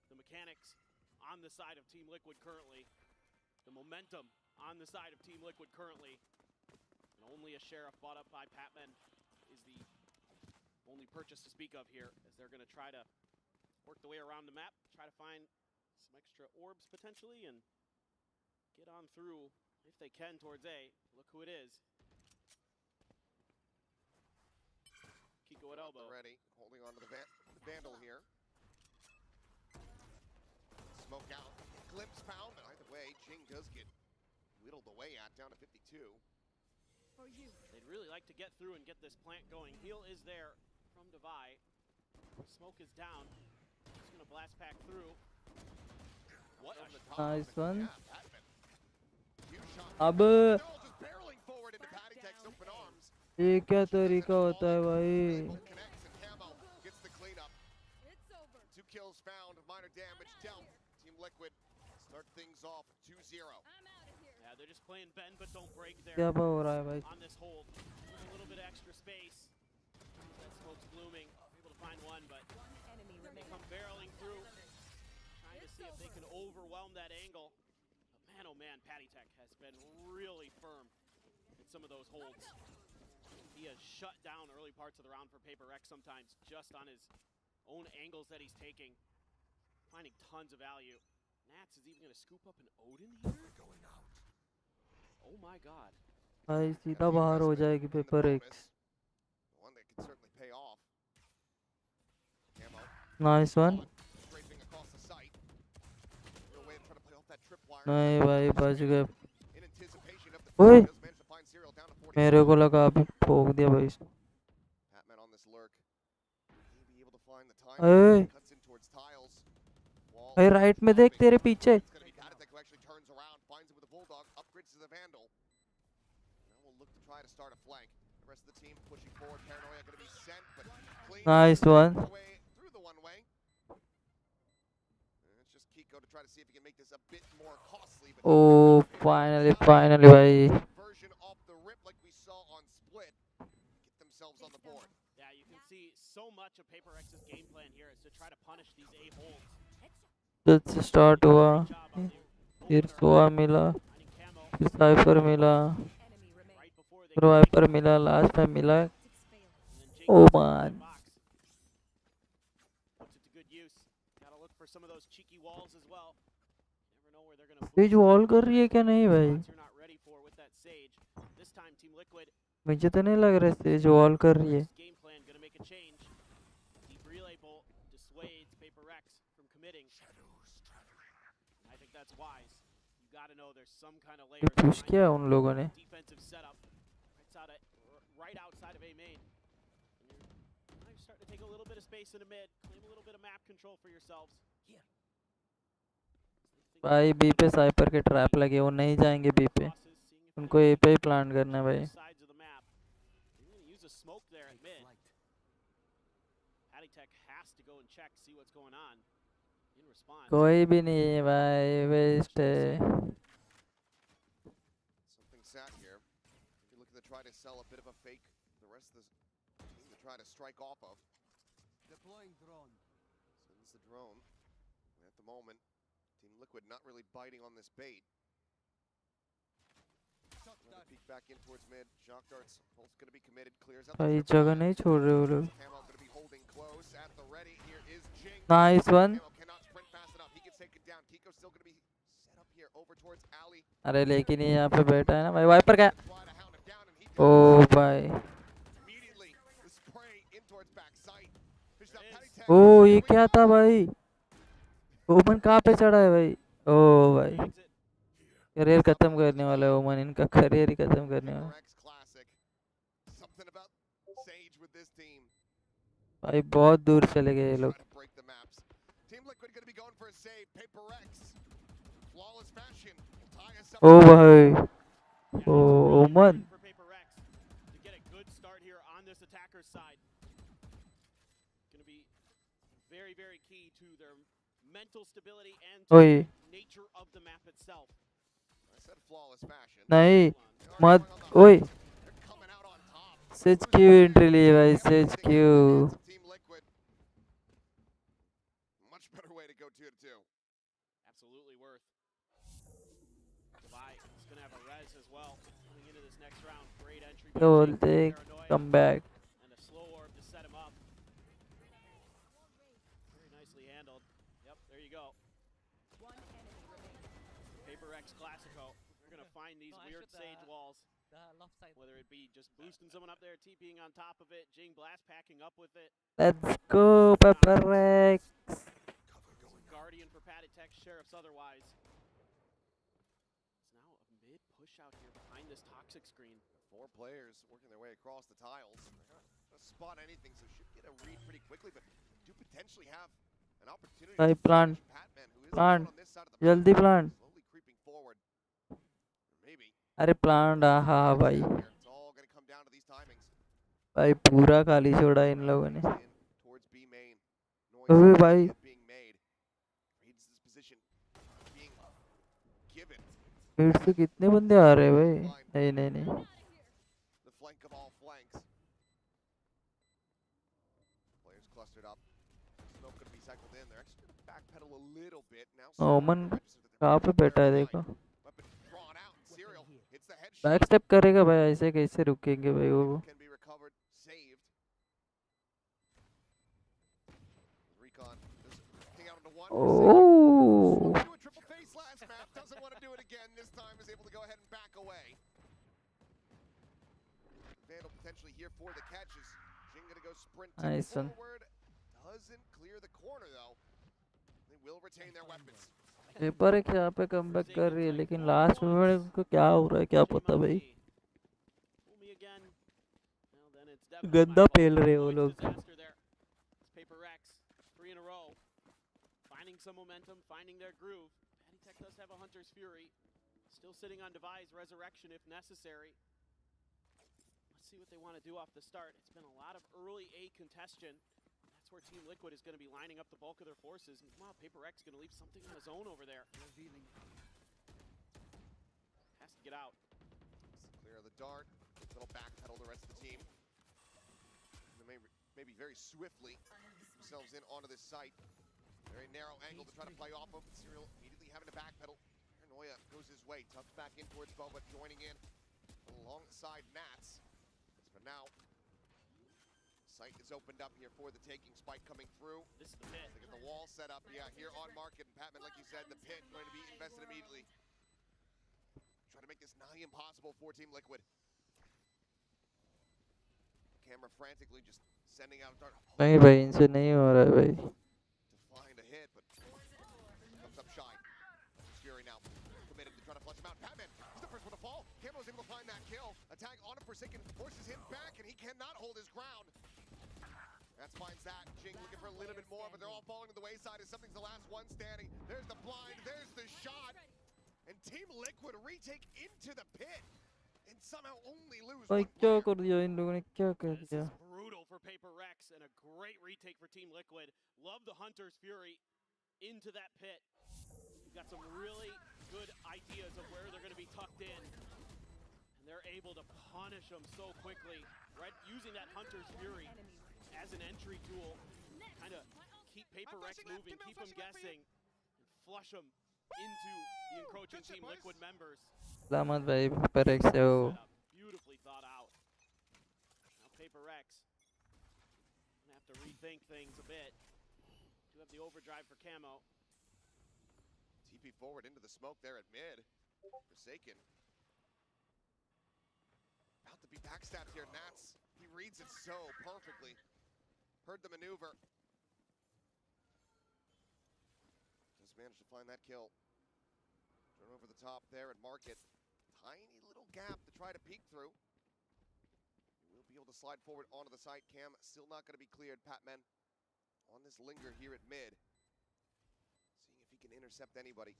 the mechanics on the side of Team Liquid currently, the momentum on the side of Team Liquid currently, and only a Sheriff bought up by Patman is the only purchase to speak of here, as they're going to try to work the way around the map, try to find some extra orbs potentially, and get on through, if they can, towards A. Look who it is. Kiko at elbow. Ready, holding on to the Vandal here. Smoke out, glimpse pound, but either way, Jing does get whittled away at, down to 52. For you. They'd really like to get through and get this plant going. Heal is there from Devi. Smoke is down. Just gonna blast pack through. What a Nice one. अब अब ये क्या तरीका होता है भाई? gets the cleanup. 2 kills found, minor damage dealt. Team Liquid start things off 2-0. Yeah, they're just playing bend but don't break there. क्या हो रहा है भाई? On this hold, with a little bit extra space. That smoke's blooming. Able to find one, but they come barreling through, trying to see if they can overwhelm that angle. But man, oh man, Patty Tech has been really firm in some of those holds. He has shut down early parts of the round for PRX sometimes just on his own angles that he's taking, finding tons of value. Nats is even going to scoop up an Odin here. Oh my god. भाई सीधा बाहर हो जाएगी PRX. One that could certainly pay off. Camo. Nice one. Scraping across the site. No way to try to play off that tripwire. नहीं भाई बच गए. In anticipation of the ओए managed to find Serial down to 40. मेरे को लगा अभी ठोक दिया भाई. Hatman on this lurk. May be able to find the time. ओए Cuts in towards tiles. भाई राइट में देख तेरे पीछे. It's going to be Patty who actually turns around, finds him with a bulldog, upgrades to the Vandal. Now we'll look to try to start a flank. The rest of the team pushing forward. Paranoia going to be sent, but clean. Nice one. Through the one way. And it's just Kiko to try to see if he can make this a bit more costly. But Oh, finally भाई. Version off the rip like we saw on Split. Get themselves on the board. Yeah, you can see so much of PRX's game plan here is to try to punish these A-holds. जब start हुआ फिर सोआ मिला फिर cipher मिला फिर wiper मिला last में मिला ओ मान सेज वॉल कर रही है क्या नहीं भाई मुझे तो नहीं लग रहा सेज वॉल कर रही है ये पुश किया उन लोगों ने right outside of A main. You're starting to take a little bit of space in the mid, claim a little bit of map control for yourselves. Here. भाई बी पे साइपर के ट्रैप लगे वो नहीं जाएंगे बी पे उनको ए पे ही प्लान करना है भाई Sides of the map. They're going to use a smoke there at mid. Patty Tech has to go and check, see what's going on. In response. कोई भी नहीं है भाई वेस्ट है Something sat here. If you're looking to try to sell a bit of a fake, the rest of the team to try to strike off of. Deploying drone. Sends the drone. And at the moment, Team Liquid not really biting on this bait. Trying to peek back in towards mid. Shock darts. Pulse going to be committed. Clears out. भाई जगह नहीं छोड़ रहे वो लोग Camo going to be holding close at the ready. Here is Jing. Nice one. Camo cannot sprint fast enough. He gets taken down. Kiko's still going to be set up here over towards Ali. अरे लेकिन ये यहाँ पे बैठा है ना भाई wiper क्या ओ भाई Immediately the spray in towards backside. Fishes out Patty Tech. ओ ये क्या था भाई ओमन कहाँ पे चढ़ा है भाई ओ भाई करियर खत्म करने वाला है ओमन इनका करियर ही खत्म करने वाला है Something about Sage with this team. भाई बहुत दूर चले गए ये लोग Break the maps. Team Liquid going to be going for a save. PRX. Flawless fashion. Tie us up. ओ भाई ओ ओमन To get a good start here on this attacker's side. Going to be very, very key to their mental stability and to ओए the nature of the map itself. I said flawless fashion. नहीं मत ओए सच क्यों entry ली भाई सच क्यों Team Liquid. Much better way to go 2-2. Absolutely worth. Dubai is going to have a res as well coming into this next round. Great entry. तो बोलते come back And a slow orb to set him up. Very nicely handled. Yep, there you go. PRX Classico. They're going to find these weird Sage walls. Whether it be just boosting someone up there, TPing on top of it, Jing Blast packing up with it. let's go PRX Guardian for Patty Tech, Sheriffs otherwise. It's now a mid push out here behind this toxic screen. 4 players working their way across the tiles. They're not gonna spot anything, so should get a read pretty quickly, but do potentially have An opportunity भाई to plant finish Patman, who is alone plant on this side of the map, जल्दी plant slowly creeping forward. Maybe अरे plant आहा भाई it's all going to come down to these timings. भाई पूरा खाली छोड़ा इन लोगों ने Towards B main. अबे Noise भाई yet being made. Reads this position being given. Mid से कितने बंदे आ रहे हैं भाई नहीं नहीं नहीं The flank of all flanks. Players clustered up. Smoke going to be cycled in. They're actually going to backpedal a little bit now. ओमन कहाँ पे बैठा है देखो Weapon drawn out. Serial hits the headshot. Back step करेगा भाई ऐसे कैसे रुकेंगे भाई वो Can be recovered, saved. Recon does ping out into one. Oh. Do a triple face last map. Doesn't want to do it again. This time is able to go ahead and back away. Vandal potentially here for the catches. Jing gonna go sprinting Nice one. forward. Doesn't clear the corner though. They will retain their weapons. Paper एक यहाँ पे comeback कर रही है लेकिन last में उनको क्या हो रहा है क्या पता भाई गंदा फेल रहे वो लोग PRX 3 in a row, finding some momentum, finding their groove. Pennytech does have a Hunter's Fury, still sitting on Device Resurrection if necessary. Let's see what they want to do off the start. It's been a lot of early A congestion. That's where Team Liquid is going to be lining up the bulk of their forces. Meanwhile, PRX is going to leave something on his own over there. Has to get out. Clear the dart. Little backpedal the rest of the team. And they maybe very swiftly themselves in onto this site. Very narrow angle to try to play off of. Serial immediately having to backpedal. Paranoia goes his way. Tucks back in towards Boba, joining in alongside Nats. But now, site is opened up here for the taking. Spike coming through. This is the pit. They get the wall set up. Yeah, here on market. And Patman, like you said, the pit going to be invested immediately. Try to make this nigh impossible for Team Liquid. Camera frantically just sending out a dart. नहीं भाई इनसे नहीं हो रहा है भाई To find a hit, but comes up shy. Fury now committed to try to flush him out. Patman, he's the first one to fall. Camo is able to find that kill. Attack on a Forsaken forces him back, and he cannot hold his ground. That finds that. Jing looking for a little bit more, but they're all falling to the wayside as something's the last one standing. There's the blind, there's the shot. And Team Liquid retake into the pit and somehow only lose भाई one क्या player. कर दिया इन लोगों ने क्या कर This दिया is brutal for PRX and a great retake for Team Liquid. Love the Hunter's Fury into that pit. You've got some really good ideas of where they're going to be tucked in. And they're able to punish them so quickly. Right, using that Hunter's Fury as an entry tool. Kind of keep PRX moving, keep them guessing, and flush them into the encroaching Team Liquid members. सलामत भाई PRX से हो Beautifully thought out. Now PRX gonna have to rethink things a bit. Do have the overdrive for Camo. TP forward into the smoke there at mid. Forsaken. About to be backstabbed here. Nats, he reads it so perfectly. Heard the maneuver. Just managed to find that kill. Turn over the top there at market. Tiny little gap to try to peek through. We'll be able to slide forward onto the side. Cam still not going to be cleared. Patman on this linger here at mid. Seeing if he can intercept anybody.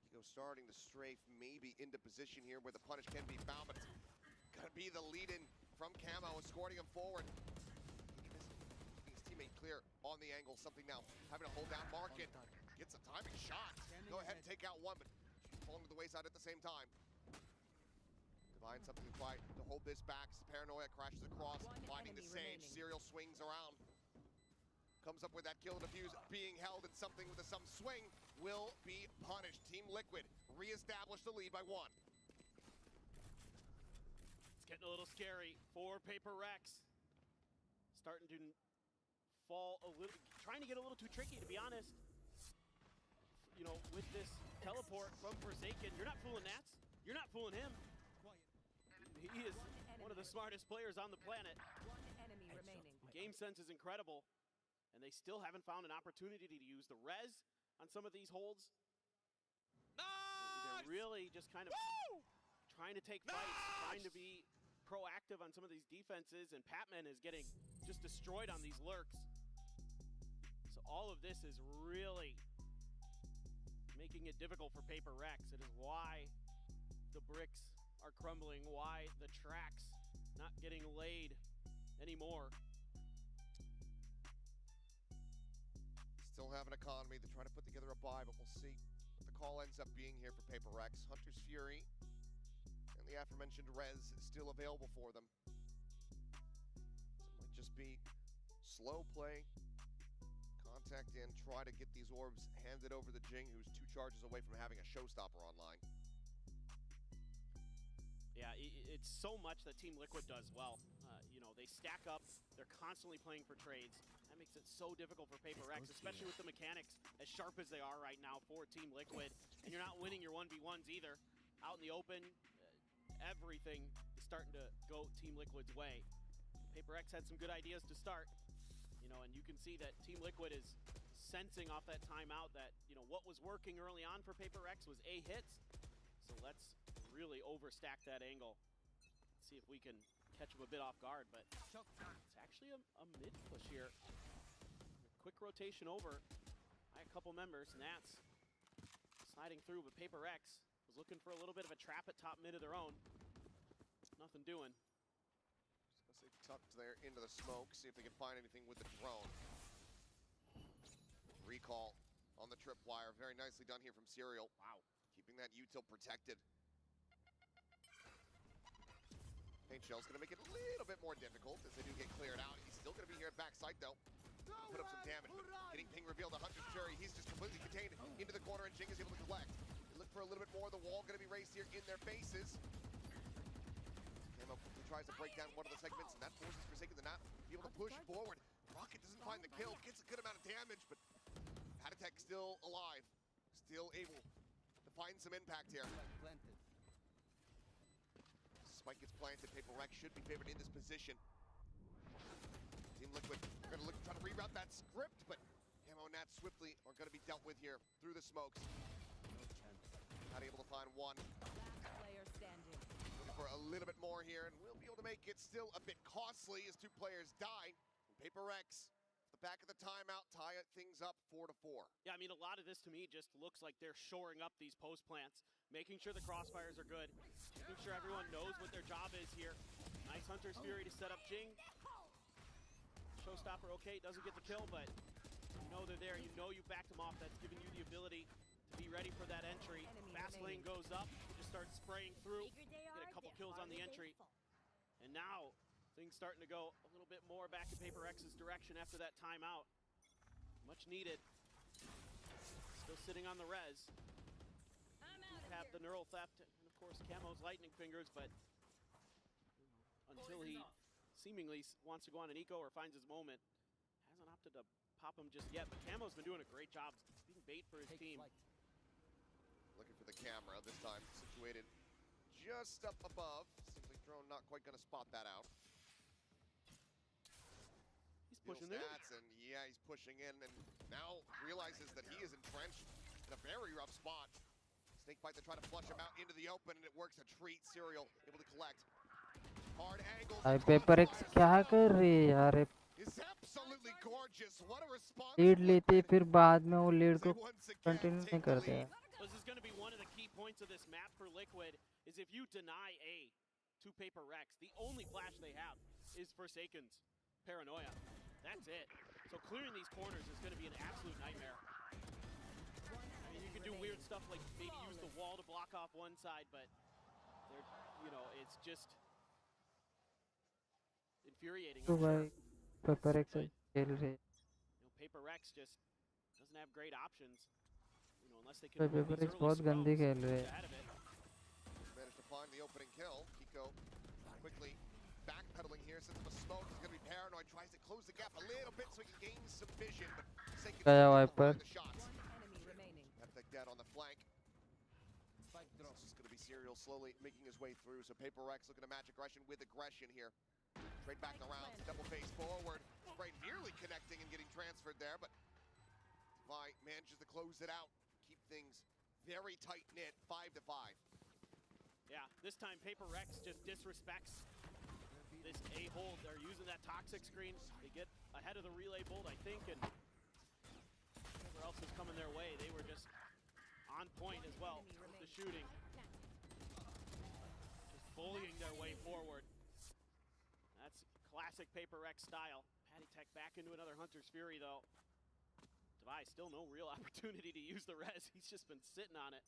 Kiko starting to strafe maybe into position here where the punish can be found, but it's gonna be the lead-in from Camo, escorting him forward. Keeping his teammate clear on the angle. Something now having to hold down market. Gets a timing shot. Go ahead and take out one, but falling to the wayside at the same time. Divine something to try to hold this back. Paranoia crashes across, finding the Sage. Serial swings around. Comes up with that kill defuse being held, and something with some swing will be punished. Team Liquid reestablish the lead by 1. It's getting a little scary for PRX. Starting to fall a little, trying to get a little too tricky, to be honest. You know, with this teleport from Forsaken, you're not fooling Nats. You're not fooling him. He is one of the smartest players on the planet. Game sense is incredible. And they still haven't found an opportunity to use the res on some of these holds. They're really just kind of trying to take fights, trying to be proactive on some of these defenses, and Patman is getting just destroyed on these lurks. So all all of this is really making it difficult for Paper Rex. It is why the bricks are crumbling, why the tracks not getting laid anymore. Still have an economy. They're trying to put together a buy, but we'll see what the call ends up being here for Paper Rex. Hunter's Fury and the aforementioned Rez is still available for them. So it might just be slow play, contact in, try to get these orbs handed over to Jing, who's 2 charges away from having a showstopper online. Yeah, it's so much that Team Liquid does well. You know, they stack up, they're constantly playing for trades. That makes it so difficult for Paper Rex, especially with the mechanics as sharp as they are right now for Team Liquid. And you're not winning your 1v1s either. Out in the open, everything is starting to go Team Liquid's way. Paper Rex had some good ideas to start, you know, and you can see that Team Liquid is sensing off that timeout that, you know, what was working early on for Paper Rex was A hits. So let's really overstack that angle. See if we can catch him a bit off guard, but it's actually a mid push here. Quick rotation over by a couple members. Nats sliding through, but Paper Rex was looking for a little bit of a trap at top mid of their own. Nothing doing. Just gonna say tucked there into the smoke, see if they can find anything with the drone. Recall on the tripwire, very nicely done here from Serial. Wow, keeping that util protected. Paint Shell's gonna make it a little bit more difficult as they do get cleared out. He's still gonna be here at backside though. Put up some damage, but getting ping revealed to Hunter's Fury. He's just completely contained into the corner, and Jing is able to collect. They look for a little bit more. The wall gonna be raised here in their faces. Camo quickly tries to break down one of the segments, and that forces Forsaken to not be able to push forward. Rocket doesn't find the kill, gets a good amount of damage, but Hatatech still alive, still able to find some impact here. Spike gets planted. Paper Rex should be favored in this position. Team Liquid are going to try to reroute that script, but Camo and Nat swiftly are going to be dealt with here through the smokes. Not able to find one. Player standing. Looking for a little bit more here, and we'll be able to make it still a bit costly as 2 players die. And Paper Rex, the back of the timeout, tie things up 4-4. Yeah, I mean, a lot of this to me just looks like they're shoring up these post plants, making sure the crossfires are good, making sure everyone knows what their job is here. Nice Hunter's Fury to set up Jing. Showstopper, okay, doesn't get the kill, but you know they're there. You know you backed them off. That's giving you the ability to be ready for that entry. Fast lane goes up, just start spraying through, get a couple kills on the entry. And now things starting to go a little bit more back in Paper X's direction after that timeout. Much needed. Still sitting on the res. Have the neural theft, and of course Camo's lightning fingers, but until he seemingly wants to go on an eco or finds his moment, hasn't opted to pop him just yet. But Camo's been doing a great job being bait for his team. Looking for the camera, this time situated just up above. Seems like drone not quite going to spot that out. He's pushing there. And yeah, he's pushing in, and now realizes that he is entrenched in a very rough spot. Snakebite to try to flush him out into the open, and it works a treat. Serial able to collect. Hard angles. भाई paper x क्या कर रही है यार? Lead लेते फिर बाद में वो लीड को कंटिन्यू नहीं करते हैं. This is going to be one of the key points of this map for Liquid, is if you deny A to Paper Rex, the only flash they have is Forsaken's Paranoia. That's it. So clearing these corners is going to be an absolute nightmare. I mean, you can do weird stuff like maybe use the wall to block off one side, but they're, you know, it's just infuriating. तो भाई paper x खेल रहे. You know, Paper Rex just doesn't have great options. You know, unless they can. Paper x बहुत गंदी खेल रहे. Managed to find the opening kill. Kiko quickly backpedaling here, sets up a smoke. He's going to be paranoid. Tries to close the gap a little bit so he can gain some vision. But गया wiper. Dead on the flank. This is going to be Serial slowly making his way through. So Paper Rex looking to match aggression with aggression here. Trade back around, double face forward. Spray nearly connecting and getting transferred there, but Vi manages to close it out. Keep things very tight-knit, 5-5. Yeah, this time Paper Rex just disrespects this A-hole. They're using that toxic screen. They get ahead of the relay bolt, I think, and on point as well with the shooting. Just bullying their way forward. That's classic Paper X style. Patty Tech back into another Hunter's Fury though. Devi still no real opportunity to use the res. He's just been sitting on it.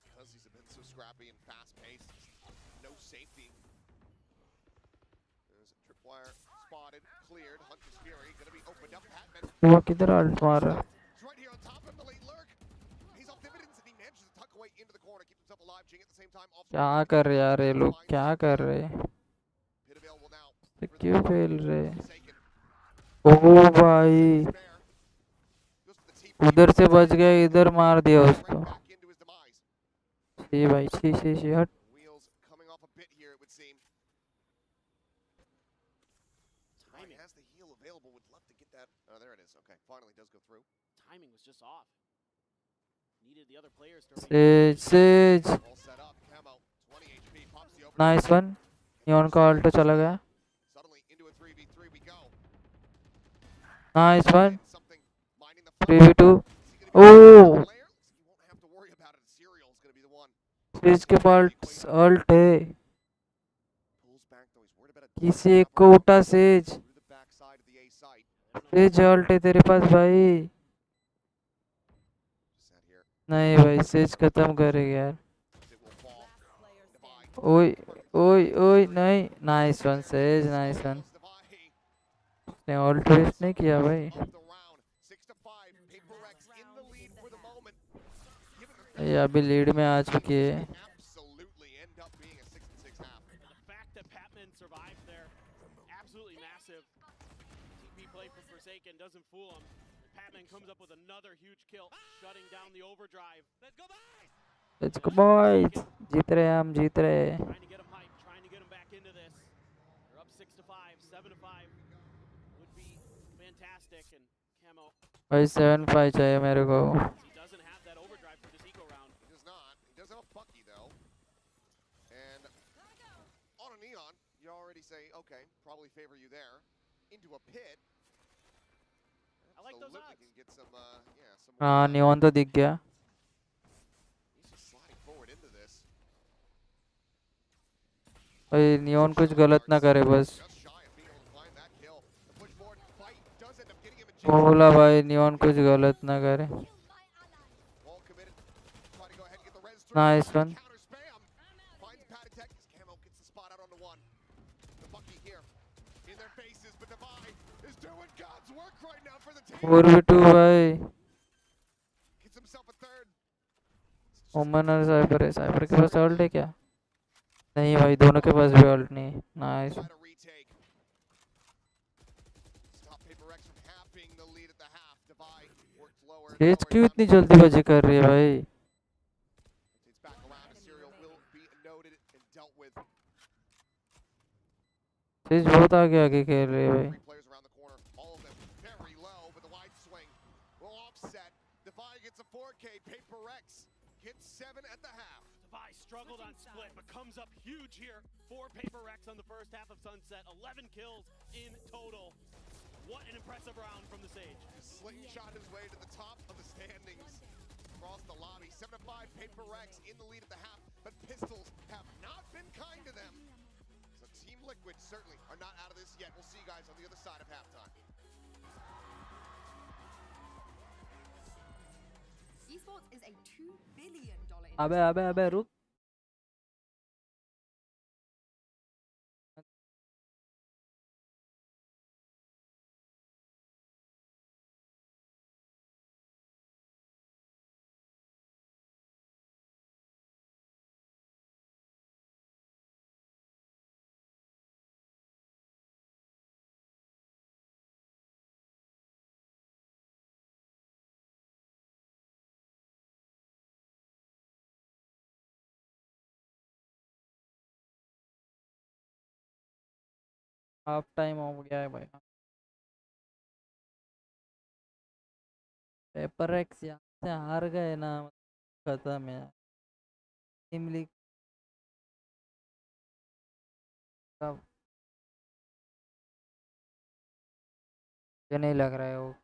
Because he's been so scrappy and fast-paced, no safety. There's a tripwire spotted, cleared. Hunter's Fury gonna be opened up. Patman. वो किधर alt मार रहा है? He's right here on top of him, the late lurk. He's off dividends and he manages to tuck away into the corner, keeps himself alive. Jing at the same time. Off क्या कर रहे यार ये लोग? क्या कर रहे? तो क्यों फेल रहे? ओ भाई, उधर से बच गया, इधर मार दिया उसको. शी भाई, शी हट. Wheels coming off a bit here, it would seem. Timing has the heal available. Would love to get that. Oh, there it is. Okay, finally does go through. Timing was just off. Needed the other players to Sage. All set up. Camo, 20 HP, pops the open. Nice one. Neon का alt चला गया. Suddenly into a 3v3 we go. Nice one. 3v2. Oh. Sage के पास alt है. किसी एक को उठा says. Says alt है तेरे पास भाई. नहीं भाई, सेज खत्म करेगा यार. ओए नहीं. Nice one says, nice one. उसने अल्ट वेस्ट नहीं किया भाई. ये अभी लीड में आ चुकी है. Doesn't fool him. Patman comes up with another huge kill, shutting down the overdrive. Let's go boys. जीत रहे हम, जीत रहे. Trying to get him hyped, trying to get him back into this. They're up 6-5, 7-5 would be fantastic. And Camo. भाई 7-5 चाहिए मेरे को. He doesn't have that overdrive for this eco round. He does not. He does have a Bucky though. And on a Neon, you already say, okay, probably favor you there. Into a pit. I like those odds. Can get some, some. हाँ, neon तो दिख गया. He's just sliding forward into this. भाई neon कुछ गलत ना करे बस. बोला भाई नियॉन कुछ गलत ना करे. Nice one. और भी 2 भाई. ओमन और साइबर है. साइबर के पास अल्ट है क्या? नहीं भाई, दोनों के पास भी अल्ट नहीं. नाइस. सेज क्यों इतनी जल्दीबाजी कर रही है भाई? सेज बहुत आगे आगे खेल रही है भाई. Struggled on split, but comes up huge here for Paper Rex on the first half of Sunset. 11 kills in total. What an impressive round from the Sage. Slingshot his way to the top of the standings across the lobby. 7-5, Paper Rex in the lead at the half, but Pistols have not been kind to them. So Team Liquid certainly are not out of this yet. We'll see you guys on the other side of halftime. Esports is a $2 billion अबे रुक. Half time हो गया है भाई. Paper x यहाँ से हार गए ना, खत्म है. टीम लीग कब नहीं लग रहा है वो.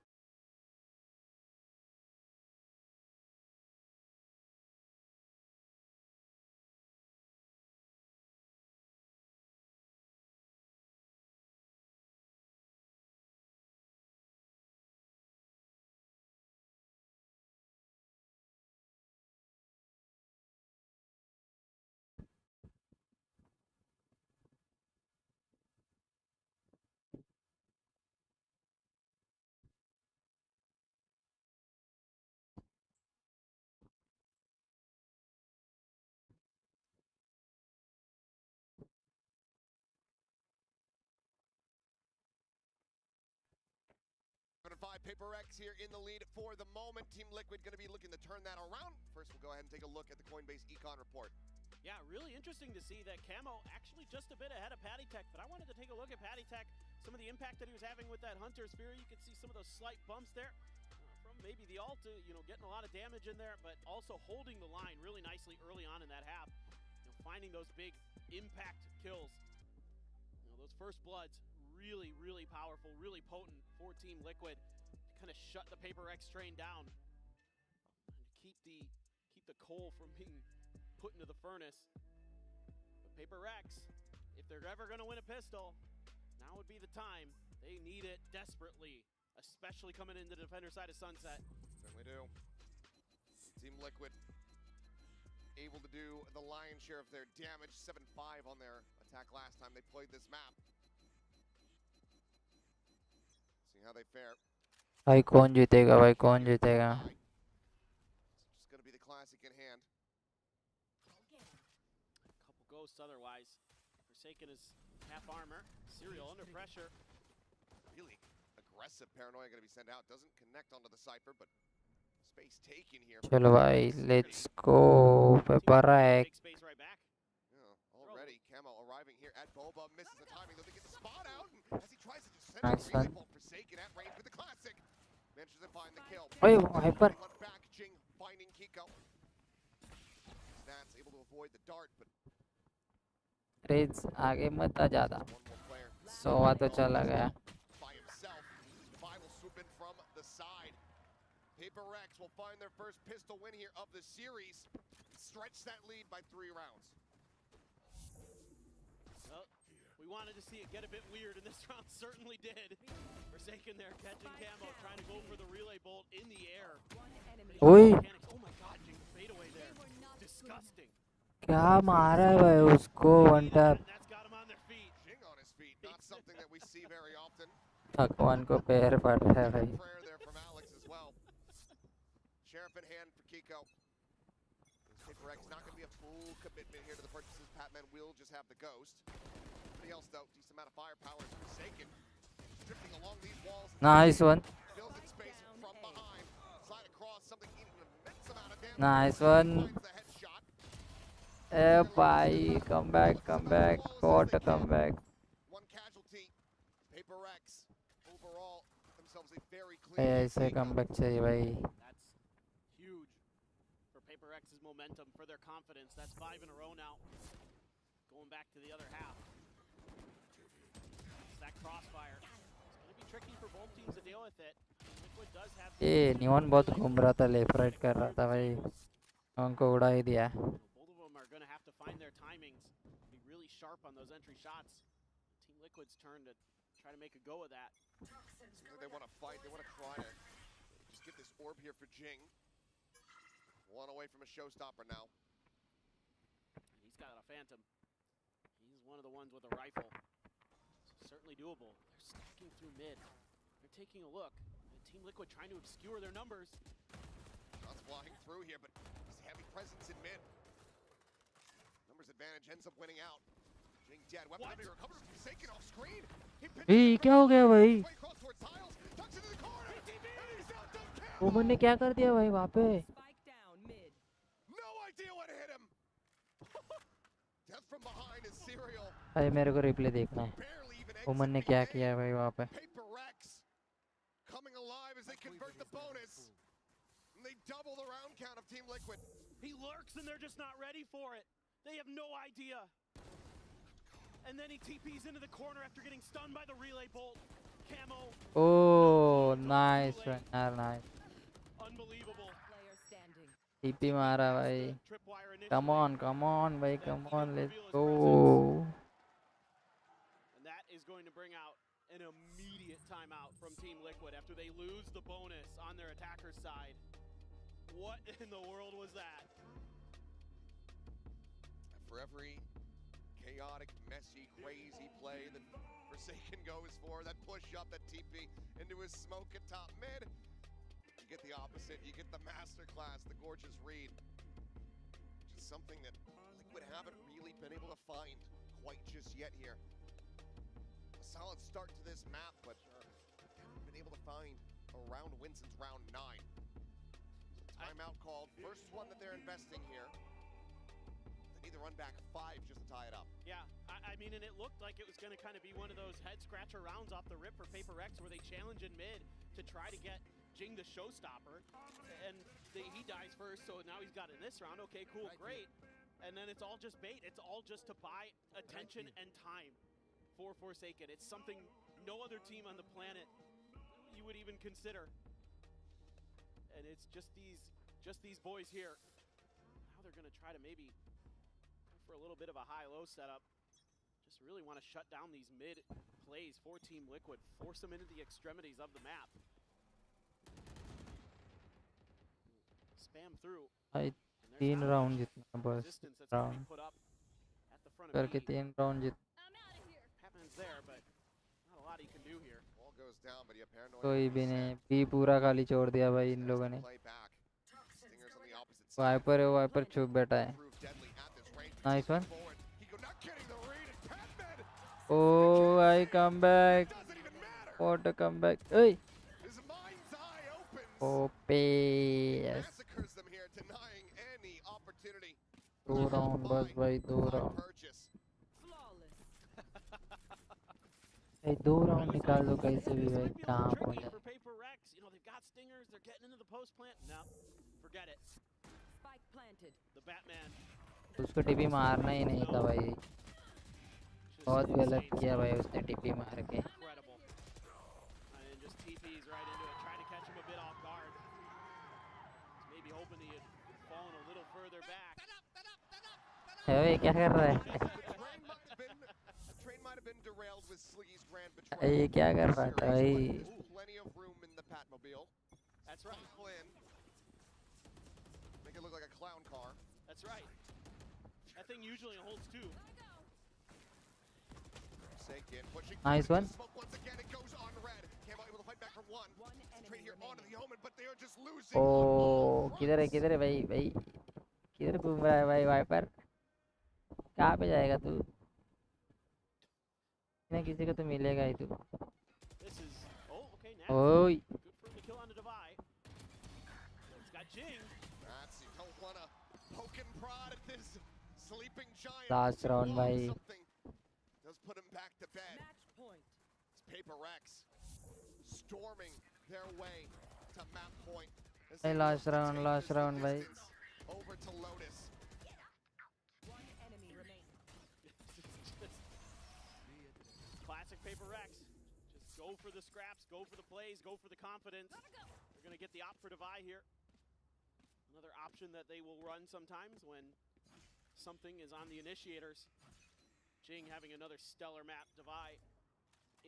Paper X here in the lead for the moment. Team Liquid going to be looking to turn that around. First, we'll go ahead and take a look at the Coinbase Econ report. Yeah, really interesting to see that Camo actually just a bit ahead of Patty Tech, but I wanted to take a look at Patty Tech, some of the impact that he was having with that Hunter Sphere. You can see some of those slight bumps there from maybe the ult, getting a lot of damage in there, but also holding the line really nicely early on in that half. Finding those big impact kills. Those first bloods, really, really powerful, really potent for Team Liquid to kind of shut the Paper X train down and to keep the coal from being put into the furnace. But Paper X, if they're ever going to win a pistol, now would be the time. They need it desperately, especially coming into the defender side of Sunset. Certainly do. Team Liquid able to do the lion's share of their damage, 7-5 on their attack last time they played this map. See how they fare. भाई कौन जीतेगा भाई कौन जीतेगा Just gonna be the classic in hand. A couple ghosts otherwise. Forsaken is half armor. Serial under pressure. Really aggressive paranoia gonna be sent out. Doesn't connect onto the Cypher, but space taken here. चलो भाई let's go Paper X Already, Camo arriving here at Boba, misses the timing, though they get the spot out, and as he tries to just send Nice a relay one. bolt, Forsaken at range with the classic. Manages to find the kill. Oi, hyper. One back, Jing finding Kiko. Snats able to avoid the dart, but Raze आगे मत आ ज़्यादा 100 तो चला गया by himself. Defy will swoop in from the side. Paper X will find their first pistol win here of the series. Stretch that lead by 3 rounds. Well, we wanted to see it get a bit weird, and this round certainly did. Forsaken there, catching Camo, trying to go for the relay bolt in the air. Oi. Oh my god, Jing fade away there. Disgusting. क्या मारा है भाई उसको one tap Jing on his feet, not something that we see very often. भगवान को पैर पड़ रहा है भाई Prayer there from Alex as well. Sheriff in hand for Kiko. Paper X not going to be a full commitment here to the purchases. Patman will just have the ghost. Everybody else though, decent amount of firepower is Forsaken. Drifting along these walls. Nice one. Building space from behind. Slide across, something eating an immense amount of damage. Nice one. Bye, come back, got to come back. One casualty. Paper X overall themselves a very clean. ऐसे comeback चाहिए भाई. That's huge for Paper X's momentum, for their confidence. That's 5 in a row now. Going back to the other half. That crossfire. It's going to be tricky for both teams to deal with it. Liquid does have. ये neon बहुत घूम रहा था left right कर रहा था भाई. उनको उड़ा ही दिया. Going to have to find their timings, be really sharp on those entry shots. Team Liquid's turn to try to make a go of that. They want to fight, they want to try to just get this orb here for Jing. One away from a showstopper now. He's got a Phantom. He's one of the ones with a rifle. So certainly doable. They're stacking through mid. They're taking a look. Team Liquid trying to obscure their numbers. Shots flying through here, but he's heavy presence in mid. Advantage ends up winning out. Jing dead. Weapon to be recovered. Forsaken off screen. Hey, क्या हो गया भाई? Woman ने क्या कर दिया भाई वहाँ पे? No idea what hit him. Death from behind is Serial. भाई मेरे को रिप्ले देखना है. वुमन ने क्या किया भाई वहाँ पे? Paper X coming alive as they convert the bonus. And they double the round count of Team Liquid. He lurks and they're just not ready for it. They have no idea. And then he TPs into the corner after getting stunned by the relay bolt. Camo. Oh, nice one. Nice. Unbelievable. TP मारा भाई. Come on, भाई, come on, let's go. And that is going to bring out an immediate timeout from Team Liquid after they lose the bonus on their attacker's side. What in the world was that? For every chaotic, messy, crazy play that Forsaken goes for, that push up, that TP into his smoke at top mid, you get the opposite. You get the masterclass, the gorgeous read. Which is something that Liquid haven't really been able to find quite just yet here. A solid start to this map, but haven't been able to find a round Winston's round 9. Timeout called. First one that they're investing here. They need to run back 5 just to tie it up. Yeah, I mean, and it looked like it was going to kind of be one of those head-scratcher rounds off the rip for Paper Rex where they challenge in mid to try to get Jing the showstopper. And he dies first, so now he's got it in this round. Okay, cool, great. And then it's all just bait. It's all just to buy attention and time for Forsaken. It's something no other team on the planet you would even consider. And it's just these boys here. Now they're going to try to maybe go for a little bit of a high-low setup. Just really want to shut down these mid plays for Team Liquid, force them into the extremities of the map. Spam through. भाई 3 round जितना बस round करके 3 round जित Patman's there, but not a lot he can do here. Ball goes down, but paranoid. कोई भी नहीं B पूरा खाली छोड़ दिया भाई इन लोगों ने वाइपर है वाइपर चुप बैठा है nice one Oh, I come back. What a comeback. Hey. Oh, yes. 2 round बस भाई 2 round. भाई 2 round निकाल दो कैसे भी भाई कहाँ पहुँचा. You know, they've got stingers, they're getting into the post plant. No, forget it. Spike planted. The Batman. उसको टीपी मारना ही नहीं था भाई. बहुत गलत किया भाई उसने टीपी मार के. Incredible. And just TPs right into it, trying to catch him a bit off guard. Maybe hoping he had fallen a little further back. भाई क्या कर रहा है? ये क्या कर रहा था भाई? Plenty of room in the Batmobile. That's right. Make it look like a clown car. That's right. That thing usually holds 2. Nice one. Oh, किधर है भाई भाई किधर घूम रहा है भाई वाइपर कहाँ पे जाएगा तू ना किसी को तो मिलेगा ही तू ओए लास्ट राउंड भाई Put him back to bed. Match point. It's Paper Rex storming their way to map point. Hey, last round, bhai. Over to Lotus. One enemy remains. Classic Paper Rex. Just go for the scraps, go for the plays, go for the confidence. They're going to get the op for Divide here. Another option that they will run sometimes when something is on the initiators. Jing having another stellar map. Divide.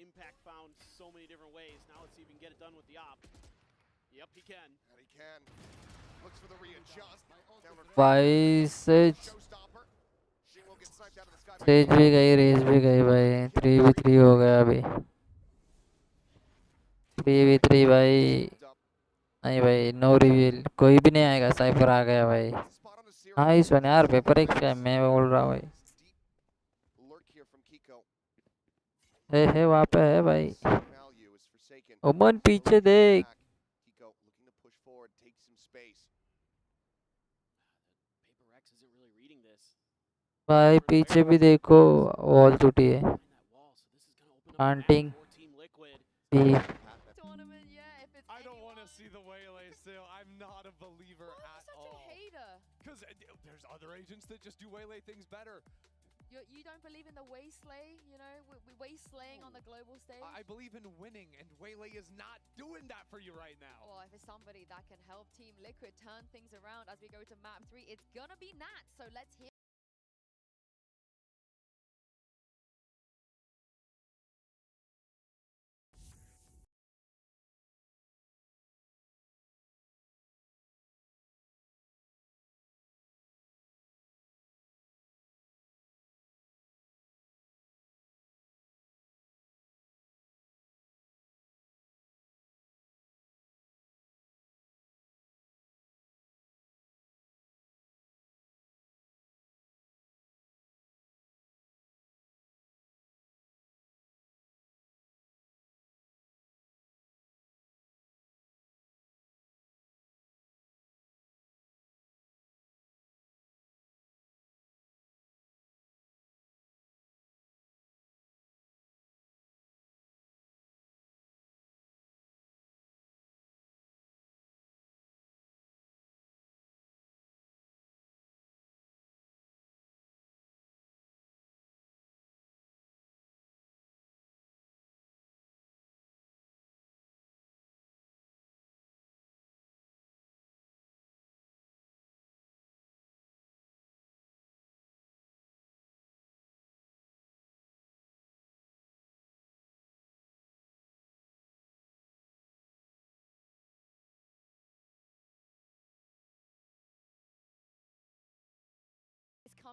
Impact found so many different ways. Now let's see if he can get it done with the op. Yep, he can. And he can. Looks for the readjust. भाई says भी गई race भी गई भाई 3v3 हो गया अभी 3v3 भाई नहीं भाई नो रिवील कोई भी नहीं आएगा साइफर आ गया भाई नाइस वन यार पेपर एक क्या मैं बोल रहा हूँ भाई है वहाँ पे है भाई ओमन पीछे देख भाई पीछे भी देखो वॉल टूटी है hunting I don't want to see the Waylay still. I'm not a believer at all. Because there's other agents that just do Waylay things better. You don't believe in the Wayslay, you know, Wayslaying on the global stage? I believe in winning, and Waylay is not doing that for you right now. Well, if there's somebody that can help Team Liquid turn things around as we go to map 3, it's gonna be Nat. So let's hear.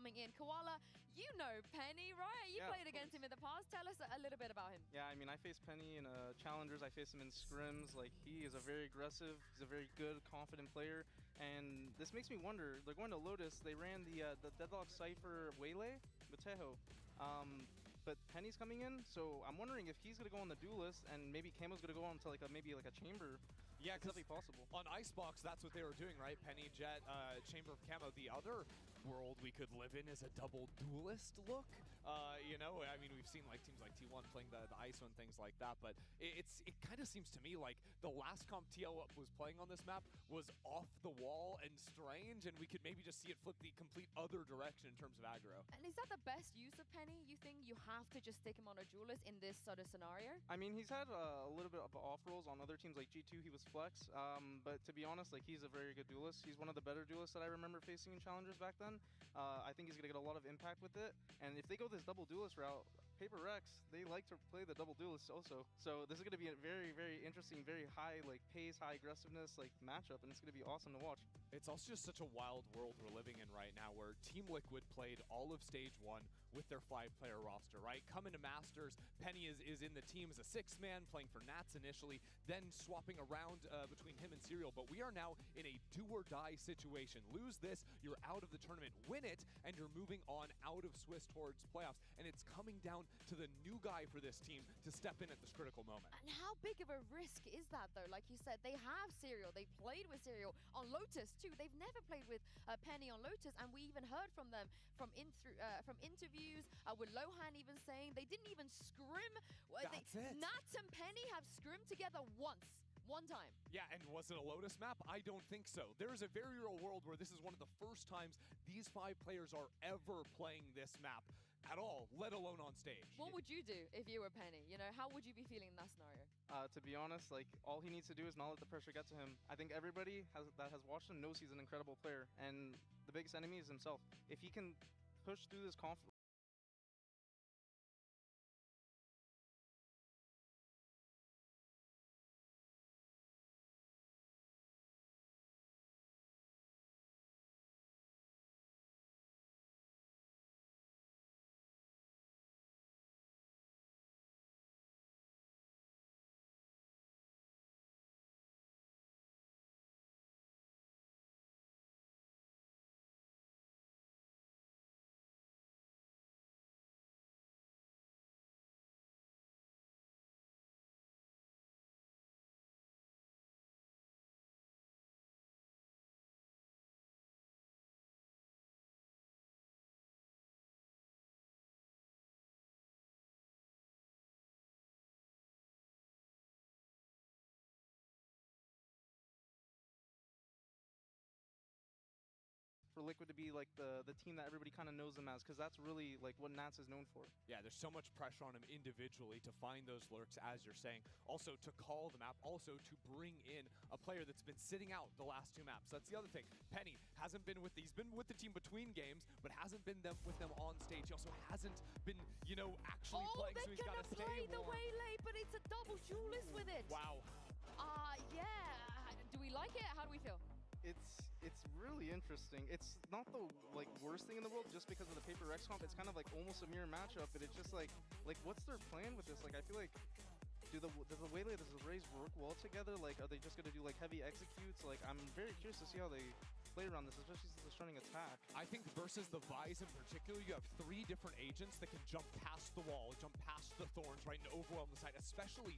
coming in. Koala, you know Penny, right? You Yeah, played of against him in the past. Tell us a little bit about him. Yeah, I mean, I faced Penny in challengers. I faced him in scrims. Like, he is a very aggressive, he's a very good, confident player. And this makes me wonder, they're going to Lotus. They ran the Deadlock Cypher Waylay with Teho. But Penny's coming in, so I'm wondering if he's going to go on the duelist, and maybe Camo's going to go on to like maybe a chamber. Yeah, because that'd be possible. On Icebox, that's what they were doing, right? Penny, Jet, Chamber of Camo. The other world we could live in is a double duelist look. You know, I mean, we've seen like teams like T1 playing the ISO and things like that, but it kind of seems to me like the last comp TL was playing on this map was off the wall and strange, and we could maybe just see it flip the complete other direction in terms of aggro. And is that the best use of Penny? You think you have to just stick him on a duelist in this sort of scenario? I mean, he's had a little bit of off rolls on other teams like G2. He was flex, but to be honest, like he's a very good duelist. He's one of the better duelists that I remember facing in challengers back then. I think he's gonna get a lot of impact with it. And if they go this double duelist route, PRX, they like to play the double duelist also. So this is gonna be a very, very interesting, very high like pace, high aggressiveness like matchup, and it's gonna be awesome to watch. It's also just such a wild world we're living in right now where Team Liquid played all of stage 1 with their 5-player roster, right? Coming to Masters, Penny is in the team as a 6-man, playing for Nats initially, then swapping around between him and Serial, but we are now in a do-or-die situation. Lose this, you're out of the tournament. Win it, and you're moving on out of Swiss towards playoffs, and it's coming down to the new guy for this team to step in at this critical moment. And how big of a risk is that, though? Like you said, they have Serial. They played with Serial on Lotus, too. They've never played with Penny on Lotus, and we even heard from them from interviews, with Lohan even saying they didn't even scrim. That's it. Nats and Penny have scrimmed together once. One time. Yeah, and was it a Lotus map? I don't think so. There is a very real world where this is one of the first times these 5 players are ever playing this map at all, let alone on stage. What would you do if you were Penny? You know, how would you be feeling in that scenario? To be honest, like all he needs to do is not let the pressure get to him. I think everybody that has watched him knows he's an incredible player, and the biggest enemy is himself. If he can push through this for Liquid to be like the team that everybody kind of knows them as, because that's really like what Nats is known for. Yeah, there's so much pressure on him individually to find those lurks, as you're saying. Also to call the map, also to bring in a player that's been sitting out the last 2 maps. That's the other thing. Penny hasn't been with he's been with the team between games, but hasn't been with them on stage. He also hasn't been, you know, actually playing, so he's got to stay play the warm. Waylay, but it's a double duelist with it. Wow. Yeah. Do we like it? How do we feel? It's really interesting. It's not the like worst thing in the world just because of the PRX comp. It's kind of like almost a mirror matchup, but it's just like what's their plan with this? Like I feel like does the Waylay, does the Rays work well together? Like are they just gonna do like heavy executes? Like I'm very curious to see how they play around this, especially since they're starting attack. I think versus the Vise in particular, you have 3 different agents that can jump past the wall, jump past the thorns, right, and overwhelm the side, especially